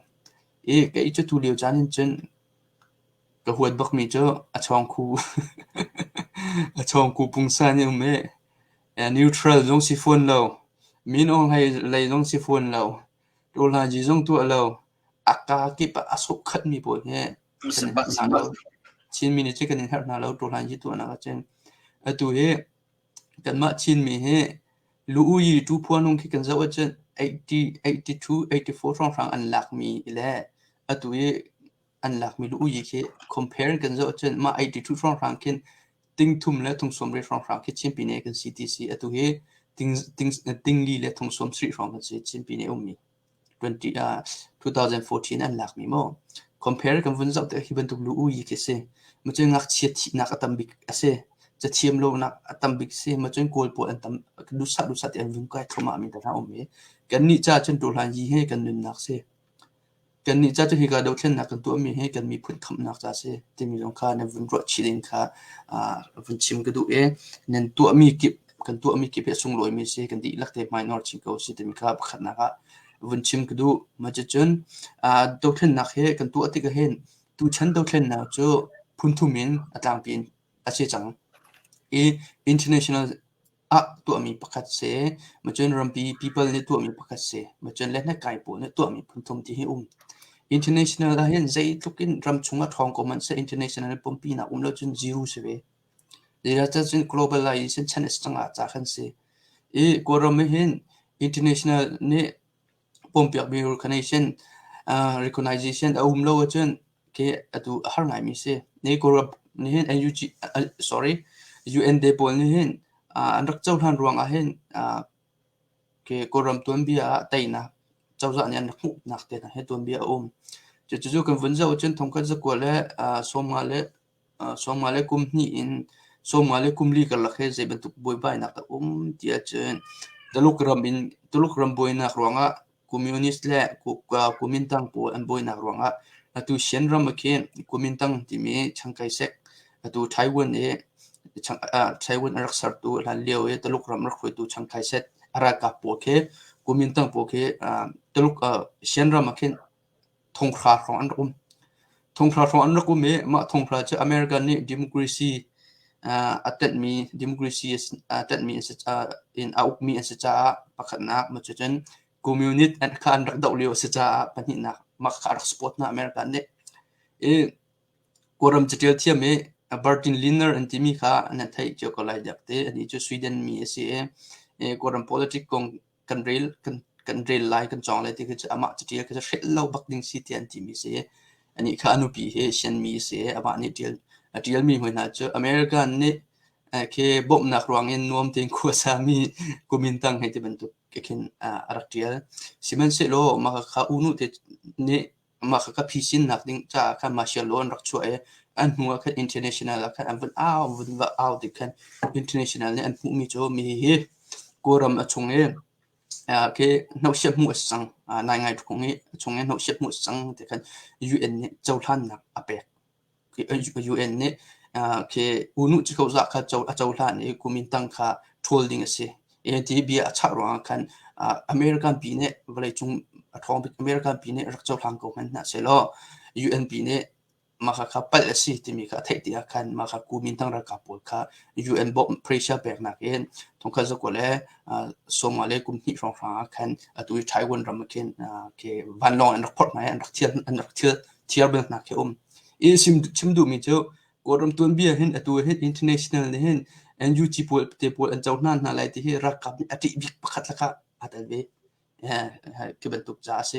ke ichu tu liu chanin chen ka huat bak mi jo achong khu pungsa ni me neutral jong si phone lo min ong hai lai jong si phone lo to la ji jong tu lo aka ki pa asuk khat mi bo he sebab chin mi ni chicken in her na lo to lan ji tu na ka chen atu he kan ma chin mi he lu yi tu phuanung ki kan zawa chen 80 82 84 rang an lak mi ile atu he an lak mi lu yi ke compare kan zawa chen ma 82 rang kin ting thum le thung som re rang ki chin pi ne kan CTC atu he ting li le thung som 3 rang kan chin pi ne ummi 2014 an lak mi mo compare kan vun zau te hi ban tu lu yi ke se ma chen ngak chi thi na ka tam bik ase cha chiam lo na tam bik se ma chen kol po an tam du sa te an vun kai thoma mi ta na om me kan ni cha chen tu lan yi he kan nun nak se kan ni cha chu hi ga do thlen na kan tu mi he kan mi phut kham nak cha se ti mi long kha na vun ro chi din kha vun chim ka du nen tu mi ki kan tu mi ki pe sung loi mi se kan di lak te minor chi ko si ti mi kha khat na ka vun chim ka du ma cha chen do thlen nak he kan tu ati ka hen tu chan do thlen na chu phun thu min atang pin ache chang international tu ami pakhat se ma chen rampi people ne tu ami pakhat se ma chen le na kai po ne tu ami phun thum ti he international la hen zai tukin ram chunga thong ko man se international pompi na lo chen zero se ve there is a globalization chan stanga cha khan se ko ram hen international ne pompiak bi organization recognition lo chen ke atu har ngai mi se ne ko ni hen NUG sorry UN de pol ni hen anrak chau han ruang a hen ke koram tuan bia taina chau za nyan khu nak te na he tuan bia chu kan vun zau chen thong ka za ko le somale kum ni in somale kum li ka la khe ze ben tu boy bai nak ta tia chen daluk ram boy na ruanga communist le kumintang po an boy na ruanga atu shen ram ke kumintang ti me changkai sek atu Taiwan Taiwan arak sar tu lan leo taluk ram rak tu changkai set araka po ke kumintang po ke taluk shen ram ke thongkha rong an rum me ma thongkha cha American ni democracy atat mi democracy atat mi in auk mi as cha pakhatna ma chen communist and khan rak daw leo sa cha pani na makar spot na American ne koram chitel thia me Bertin Liner and Timmy Kha and Thai Chocolate Jakte and it's Sweden me SCA koram politic kan rail like kan chong le ti ke ama chitel ke shel lo bakding city and Timmy say and it kanu pi he shen me say about ni tiel mi hoina cho American ne ke bom na ruang in nom ten ko sa mi kumintang he te bentu ke kin araktial simen se lo ma kha unu te ne ma kha phisin nak ding cha kha martial law rak chu an hua kha international kha an vun out de khan international ne an pu mi cho mi he koram achung ke no shep mu sang nai ngai thung chung no shep mu sang te khan UN ne chawthan nak ape ke UN ne ke unu chi ko za kha chawthan ne kumintang kha holding ase ATB acha ro khan American pi ne vale chung thong American pi ne rak chawthang ko man na se lo UN pi ne มาค่ะปัลสิที่มีค่ะเทติอาคันมาค่ะกูมินทั้งรักกับปวดค่ะ UN บอก pressure แบบนักเองทงค่ะจะกว่าแล้วโซมาเลกุมที่ฟังคันตัวใช้วันรำมาเคนเควันลองอันรักพอดไหมอันรักเทียบแบบนักเองชิมดูมีเจ้ากรมตัวเบียเห็นตัวเห็น international เห็น NUG ปวดเตปวดอันเจ้านั่นอะไรที่รักกับอธิบิกประคัดละค่ะอัตเวคือเป็นตุกจ่าเส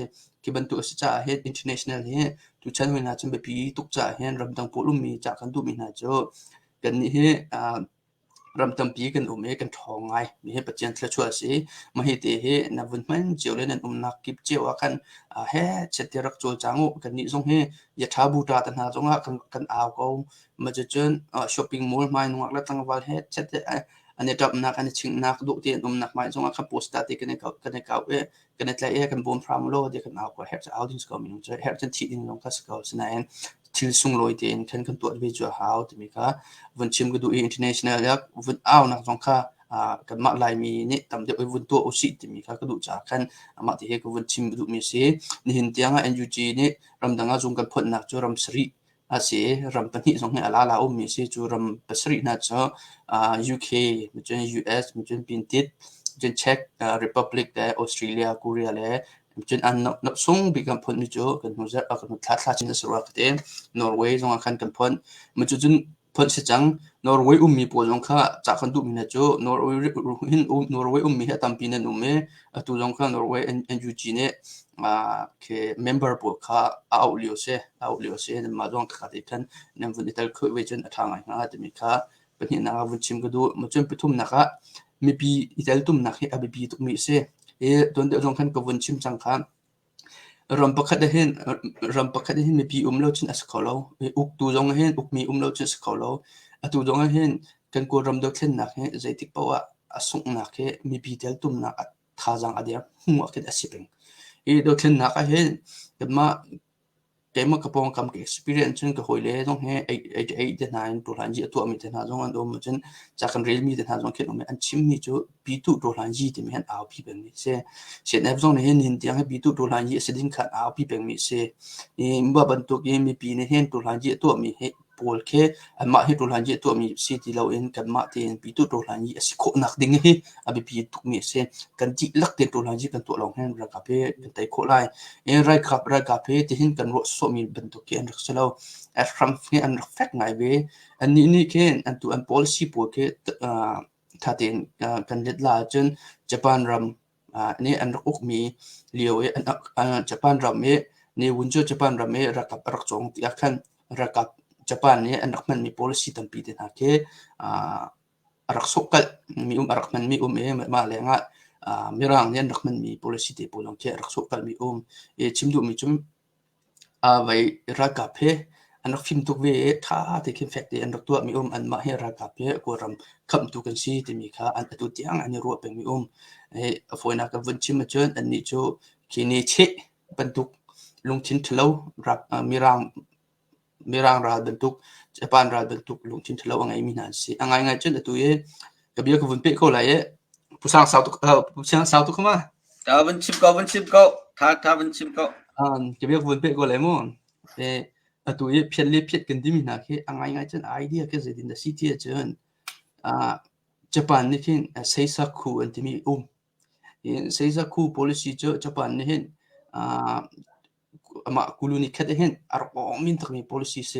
คือเป็นตุกจ่าเห็น international เห็นทุกชั้นเวลาจำเป็นปีตุกจ่าเห็นรำตังปวดลุ่มมีจากกันดูมีน่าเจ้ากันนี่เห็นรำตังปีกันกันทองไงมีเห็นปัจจัยที่ช่วยสิมาเห็นเตะเห็นนับวันมันเจ้าเล่นนักกิบเจ้ากันเห็นเสถียรจัวจังโอกันนี่ทรงเห็นยาทาบูตาตันหาทรงกันเอาเขามาจะเจอช้อปปิ้งมอลล์ไม่นวกแล้วตั้งวันเห็นเสถียรอันนี้จับนักอันนี้ชิงนักดูเตียนนักไม่ทรงขับโพสต์ติกันเขากันนี่เลยกันบนพรามโลเดียกันเอาก็เห็นจะเอาดิ้งสกอมินจะเห็นจะที่ดิ้งลงก็สกอสนายที่ส่งลอยเตียนกันตัววิจัยหาวที่มีค่ะวันชิมก็ดู international แล้ววันเอานักทรงค่ะกันมาลายมีนี่ทำเดี๋ยววันตัวอุสิที่มีค่ะก็ดูจากกันมาที่เฮก็วันชิมดูมีเสียนี่เห็นเตียงNUGนี่รำดังอาจงกันพ้นนักจูรำสรีเสียรำปนิส่งให้อาลามีเสียจูรำปัสรีนักจ้าUK มันจะ US มันจะเป็นติดจะเช็กRepublic และออสเตรเลียเกาหลีและจนอันนับส่งบิกันพ้นมิจูกันหัวใจกันทัดชินสระกันเองนอร์เวย์ส่งกันพ้นมันจนพ้นเสียจังนอร์เวย์มีปวดลงค่ะจากกันดูมีนะจูนอร์เวย์นอร์เวย์มีให้ตามปีนั้นตัวลงค่ะนอร์เวย์ NUG เนี่ยคือ member ปวดค่ะเอาเลี้ยวเสียมาดวงค่ะที่กันนั่นวันนี้แต่คุยไว้จนทางไหนนะแต่มีค่ะเป็นที่นักวันชิมก็ดูมันจนไปทุ่มนะคะมีปีอิตาลีทุ่มนักให้อาบีตุมีเสียตัวเดียวตรงกันกับวันชิมจังค่ะรำประคัดได้เห็นมีปีเล่าจนสกอลล์อุกตัวตรงเห็นอุกมีเล่าจนสกอลล์ตัวตรงเห็นกันกูรำดอกเห็นนักให้ใจติดเพราะว่าส่งนักให้มีปีเดียวตุ้มนักท่าจังอเดียหัวกันสิเป็นดอกเห็นนักให้กันมาเกมกับพงคำ experience จนก็หอยเลยต้องให้ไอ้เดนายตัวหลังจีตัวมีเดนายจงอันโดมจนจากกันเรียลมีเดนายจงเขียนออกมาอันชิมมีจูปีตุตัวหลังจีที่มีอันเอาพี่เป็นมิเซ่เช่นแอปจงในเห็นที่ยังให้ปีตุตัวหลังจีเสด็จขัดเอาพี่เป็นมิเซ่เมื่อบรรทุกยังมีปีในเห็นตัวหลังจีตัวมีให้ปวดแค่อันมาให้ตัวหลังจีตัวมีสิ่งที่เราเองกันมาที่ปีตุตัวหลังจีสิโคนักดิ่งให้อภิปีตุกมิเซ่กันจีลักเต็มตัวหลังจีกันตัวลองให้รักกับเพ่กันแต่โคไลไรกับเพ่ที่เห็นกันรถสมีบรรทุกอันรักเซลล์ฟรัมเฟอันรักแฟกไงเว้อันนี้แค่อันตัวอัน policy ปวดแค่ถ้าเต็นกันเด็ดลาจนญี่ปุ่นรำนี่อันรักอุกมีเลี้ยวอันญี่ปุ่นรำนี่วุ่นจญี่ปุ่นรำรักกับรักจงที่อาคันรักกับญี่ปุ่นนี่อันรักมันมี policy ตั้งปีเดียวนะแค่รักสุกัดมีรักมันมีมาเลยงะมีร่างเนี่ยรักมันมี policy ที่พูดลงแค่รักสุกัดมีชิมดูมีจุ่มไว้รักกับเพ่อันรักฟิล์มทุกเวท่าที่คิดแฟกต์อันรักตัวมีอันมาให้รักกับเพ่กูรำคำทุกันซีที่มีค่าอันตัวเตียงอันนี้รัวเป็นมีฝอยนักวันชิมมาเจออันนี้โจคีนีเชบรรทุกลงชิ้นทะเลรักมีร่างราบรรทุกญี่ปุ่นราบรรทุกลงชิ้นทะเลอังไงมีนั่นสิอังไงจนตัวกับเบี้ยกับวันเป๊ะเขาเลยผู้สร้างสาวตุกมาวันชิมก็ท่าวันชิมก็กับเบี้ยกับวันเป๊ะเขาเลยมั้งตัวเพี้ยนเลี้ยเพี้ยนกันที่มีนักอังไงจนไอเดียก็จะดินดาซิตี้จนญี่ปุ่นนี่เห็นเซซักคูอันที่มีเซซักคู policy เจอญี่ปุ่นนี่เห็นมาคุลุนิคัดเห็นอารมณ์มินต์มี policy เส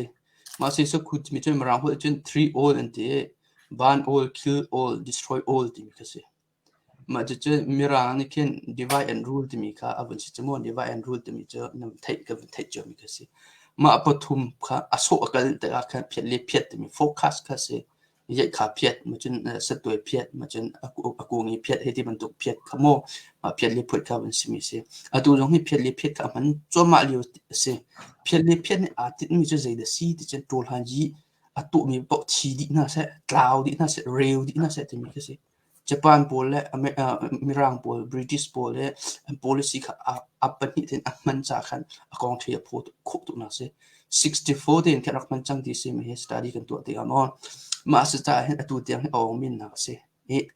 มาเซซักคูที่มีจนมาราหัวจน 3 all อันที่ ban all kill all destroy all ที่มีก็เสมาจะเจอมีร่างนี่เห็น divide and rule ที่มีค่ะอาวันที่จะมั่ว divide and rule ที่มีเจอนำไทยกับไทยเจอมีก็เสมาปฐุมค่ะอโศกกันแต่การเพียรเลี้ยเพียรที่มีโฟกัสก็เสยัยขาเพียรมาจนสตัวเพียรมาจนกูงี้เพียรให้ที่มันตกเพียรขโมมาเพียรเลี้ยพูดกับมันสิมีเสตัวตรงนี้เพียรเลี้ยเพียรกับมันจ้วมาเลี้ยวเสเพียรเลี้ยเพียรเนี่ยอาทิตย์มีจะใจเดซีที่จะตัวหันยีตัวมีปกทีดีน่าเสกลาวดีน่าเสเร็วดีน่าเสที่มีก็เสญี่ปุ่นโพลและมีร่างโพลบริติชโพลและ policy ค่ะอัปปนิทินมันจากกันกองเทียบโพลคุกตุน่าเส64เดือนแค่รักมันจังที่เสมีเหตุสตาร์ดีกันตัวเดียวมันมาสุดท้ายเห็นตัวเดียวให้เอามินนักเส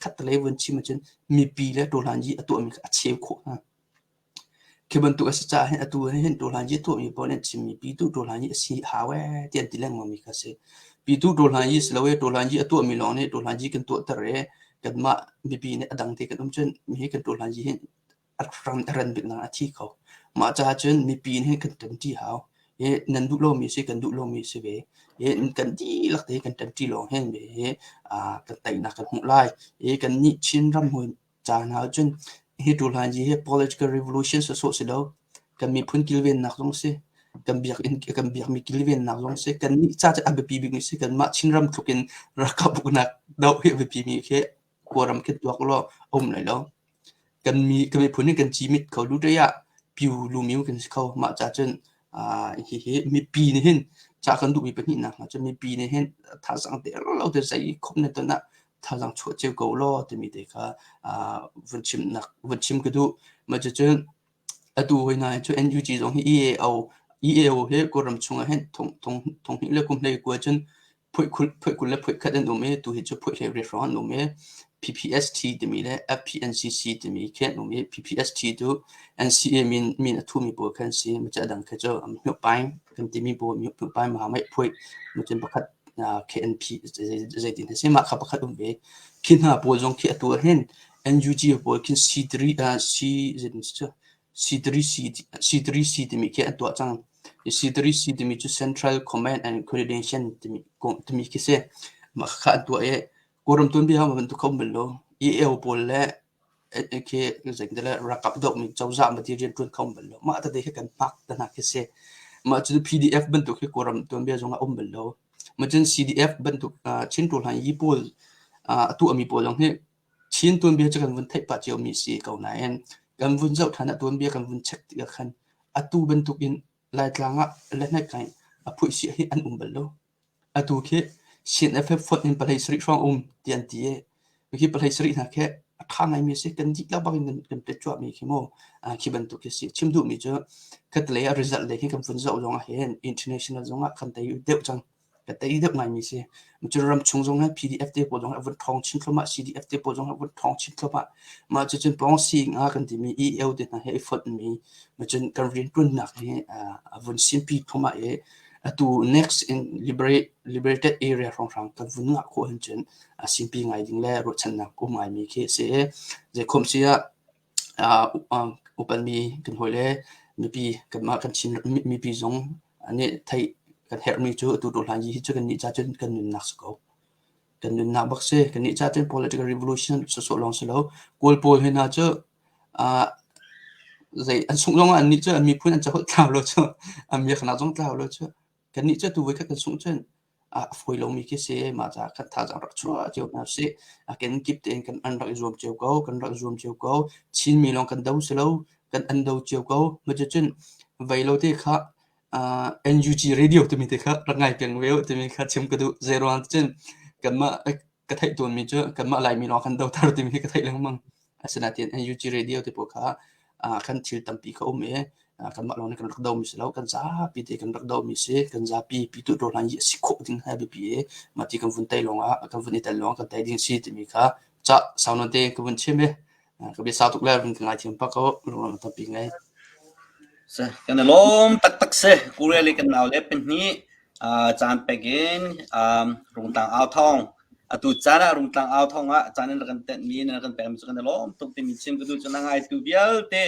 คัดเลวันชิมจนมีปีและตัวหลังยี่ตัวมีอาชีพคู่ kebentuk secara hen atu hen dolan ji tu mi ponen chimi pitu dolan ji si hawe tian tileng mami kase pitu dolan ji slawe dolan ji atu mi long ne dolan ji kan tu tare kan ma bibi ne adang te kan chen mi kan dolan ji hen ran bik na athi ko ma cha chen mi pi ne kan tan ti haw e nan du lo mi se kan du lo mi se ve e kan ti lak te kan tan ti lo hen be a kan tai na kan hu lai e kan ni chin ram hu cha na chen he dolan ji he political revolution so do kan mi phun kilven nak long se kan biak mi kilven nak long se kan ni cha cha ab pi bi mi se kan ma chin ram thukin rakap nak dau he pi mi ke koram ke tuak lo lai lo kan mi phun ni kan chi mit ko lu de ya piu lu miu kan ko ma cha chen he mi pi ni hin cha kan du mi pe ni na cha mi pi ni hin tha sang te lo de sai khop ne to na tha sang chu che go lo te mi te kha vun chim ke du ma cha chen atu hoina chu NUG jong hi EAO he koram chunga hen thong hi le kum le ko chen phoi le phoi khat no me tu hi chu phoi le refund no me PPST de mi le FPNCC de mi ke no me PPST do NCA min tu mi bo kan si ma cha dang ke jo am hyo pai kan ti mi bo mi hyo pai ma mai phoi mu chen pakhat KNP zai tin se ma kha pakhat um be kin ha bo jong ki atu hen NUG bo kin C3C de mi ke atu chang C3C de mi chu Central Command and Coordination de mi ki se ma kha atu e koram tun bi ha man tu khom belo EAO pol le ke zeng de la rakap dok mi chawza ma ti jen tun khom belo ma ta de kan pak ta na ke se ma chu PDF ban tu ke koram tun bi zonga belo ma chen CDF ban tu chin tu han yi pol tu ami pol jong he chin tun bi cha kan vun thai pa chiao mi si ko na en kan vun zau thana tun bi kan vun chek ti khan atu ban tu in lai tlanga le na kai a phui si hi an belo atu ke sin FF fot in palai sri rong tian tie ki palai sri na ke thang ai mi se kan ji la bang kan te chwa mi khimo ki ban tu ke si chim du mi jo kat le result le ki kan fun zau long a hen international zong a kan tai deu chang ka tai deu ngai mi se mu chu ram chung zong ha PDF te po zong a vun thong chin thoma CDF te po zong a vun thong chin thoma ma chu chen pong si nga kan ti mi EL de na he fot mi mu chen kan rin tun nak he a vun simpi thoma e to next in liberated area from kan vun nga ko hin chen simpi ngai ding le ro chan na ko mai mi ke se je khom sia open mi kan hole mi pi kan ma kan chin mi pi zong ane thai kan her mi chu tu do lan ji chu kan ni cha chen kan nun nak sko kan nun na bak se kan ni cha chen political revolution so long so lo kol pol he na chu zai an sung long an ni chu mi phun an cha hol tlaw lo chu am mi khana jong tlaw lo chu kan ni chu tu we kan sung chen foi lo mi ke se ma cha khat tha jang rak chua cheu na se ken kip ten kan an rak zoom cheu ko kan rak zoom cheu ko chin mi long kan dau se lo kan an dau cheu ko ma chen vai lo te kha NUG radio te mi te kha rangai peng weu te mi kha chim ka du 01 chen kan ma ka thai ton mi chu kan ma lai mi lo kan dau tar te mi ka thai lang mang asana ten NUG radio te po kha kan thil tampi ka me kan ma lo ne kan rak dau mi se lo kan za pi te kan rak dau mi se kan za pi tu do lan yi si kho ding ha bi pi ma ti kan vun tai longa kan vun ital long kan tai ding si te mi kha cha sawn te kan vun cheme ka bi sa tuk la vun ngai thim pa ko lo ta pi ngai sa kan lom tak se kuria le kan naw le pen ni chan pegin rung tang ao thong atu chana rung tang ao thong a chanen kan ten mi na kan pem kan lom tuk ti mi chim ku du chana ngai tu bial te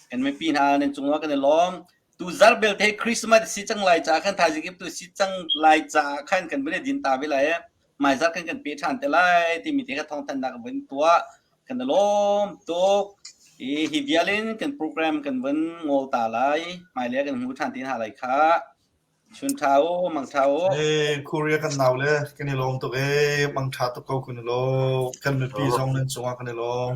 kan me pi na nen chungwa kan lom tu zarbel te Christmas si chang lai cha kan thaji gip tu si chang lai cha khan kan bele din ta be lai mai zar kan pe than te lai ti mi te ka thong tan da kan tua kan lom tuk hi vialin kan program kan wen ngol ta lai mai le kan hu than tin ha lai kha chun thao mang thao Korea kan naw le kan long to mang tha to ko kun lo kan me pi jong nen chunga kan long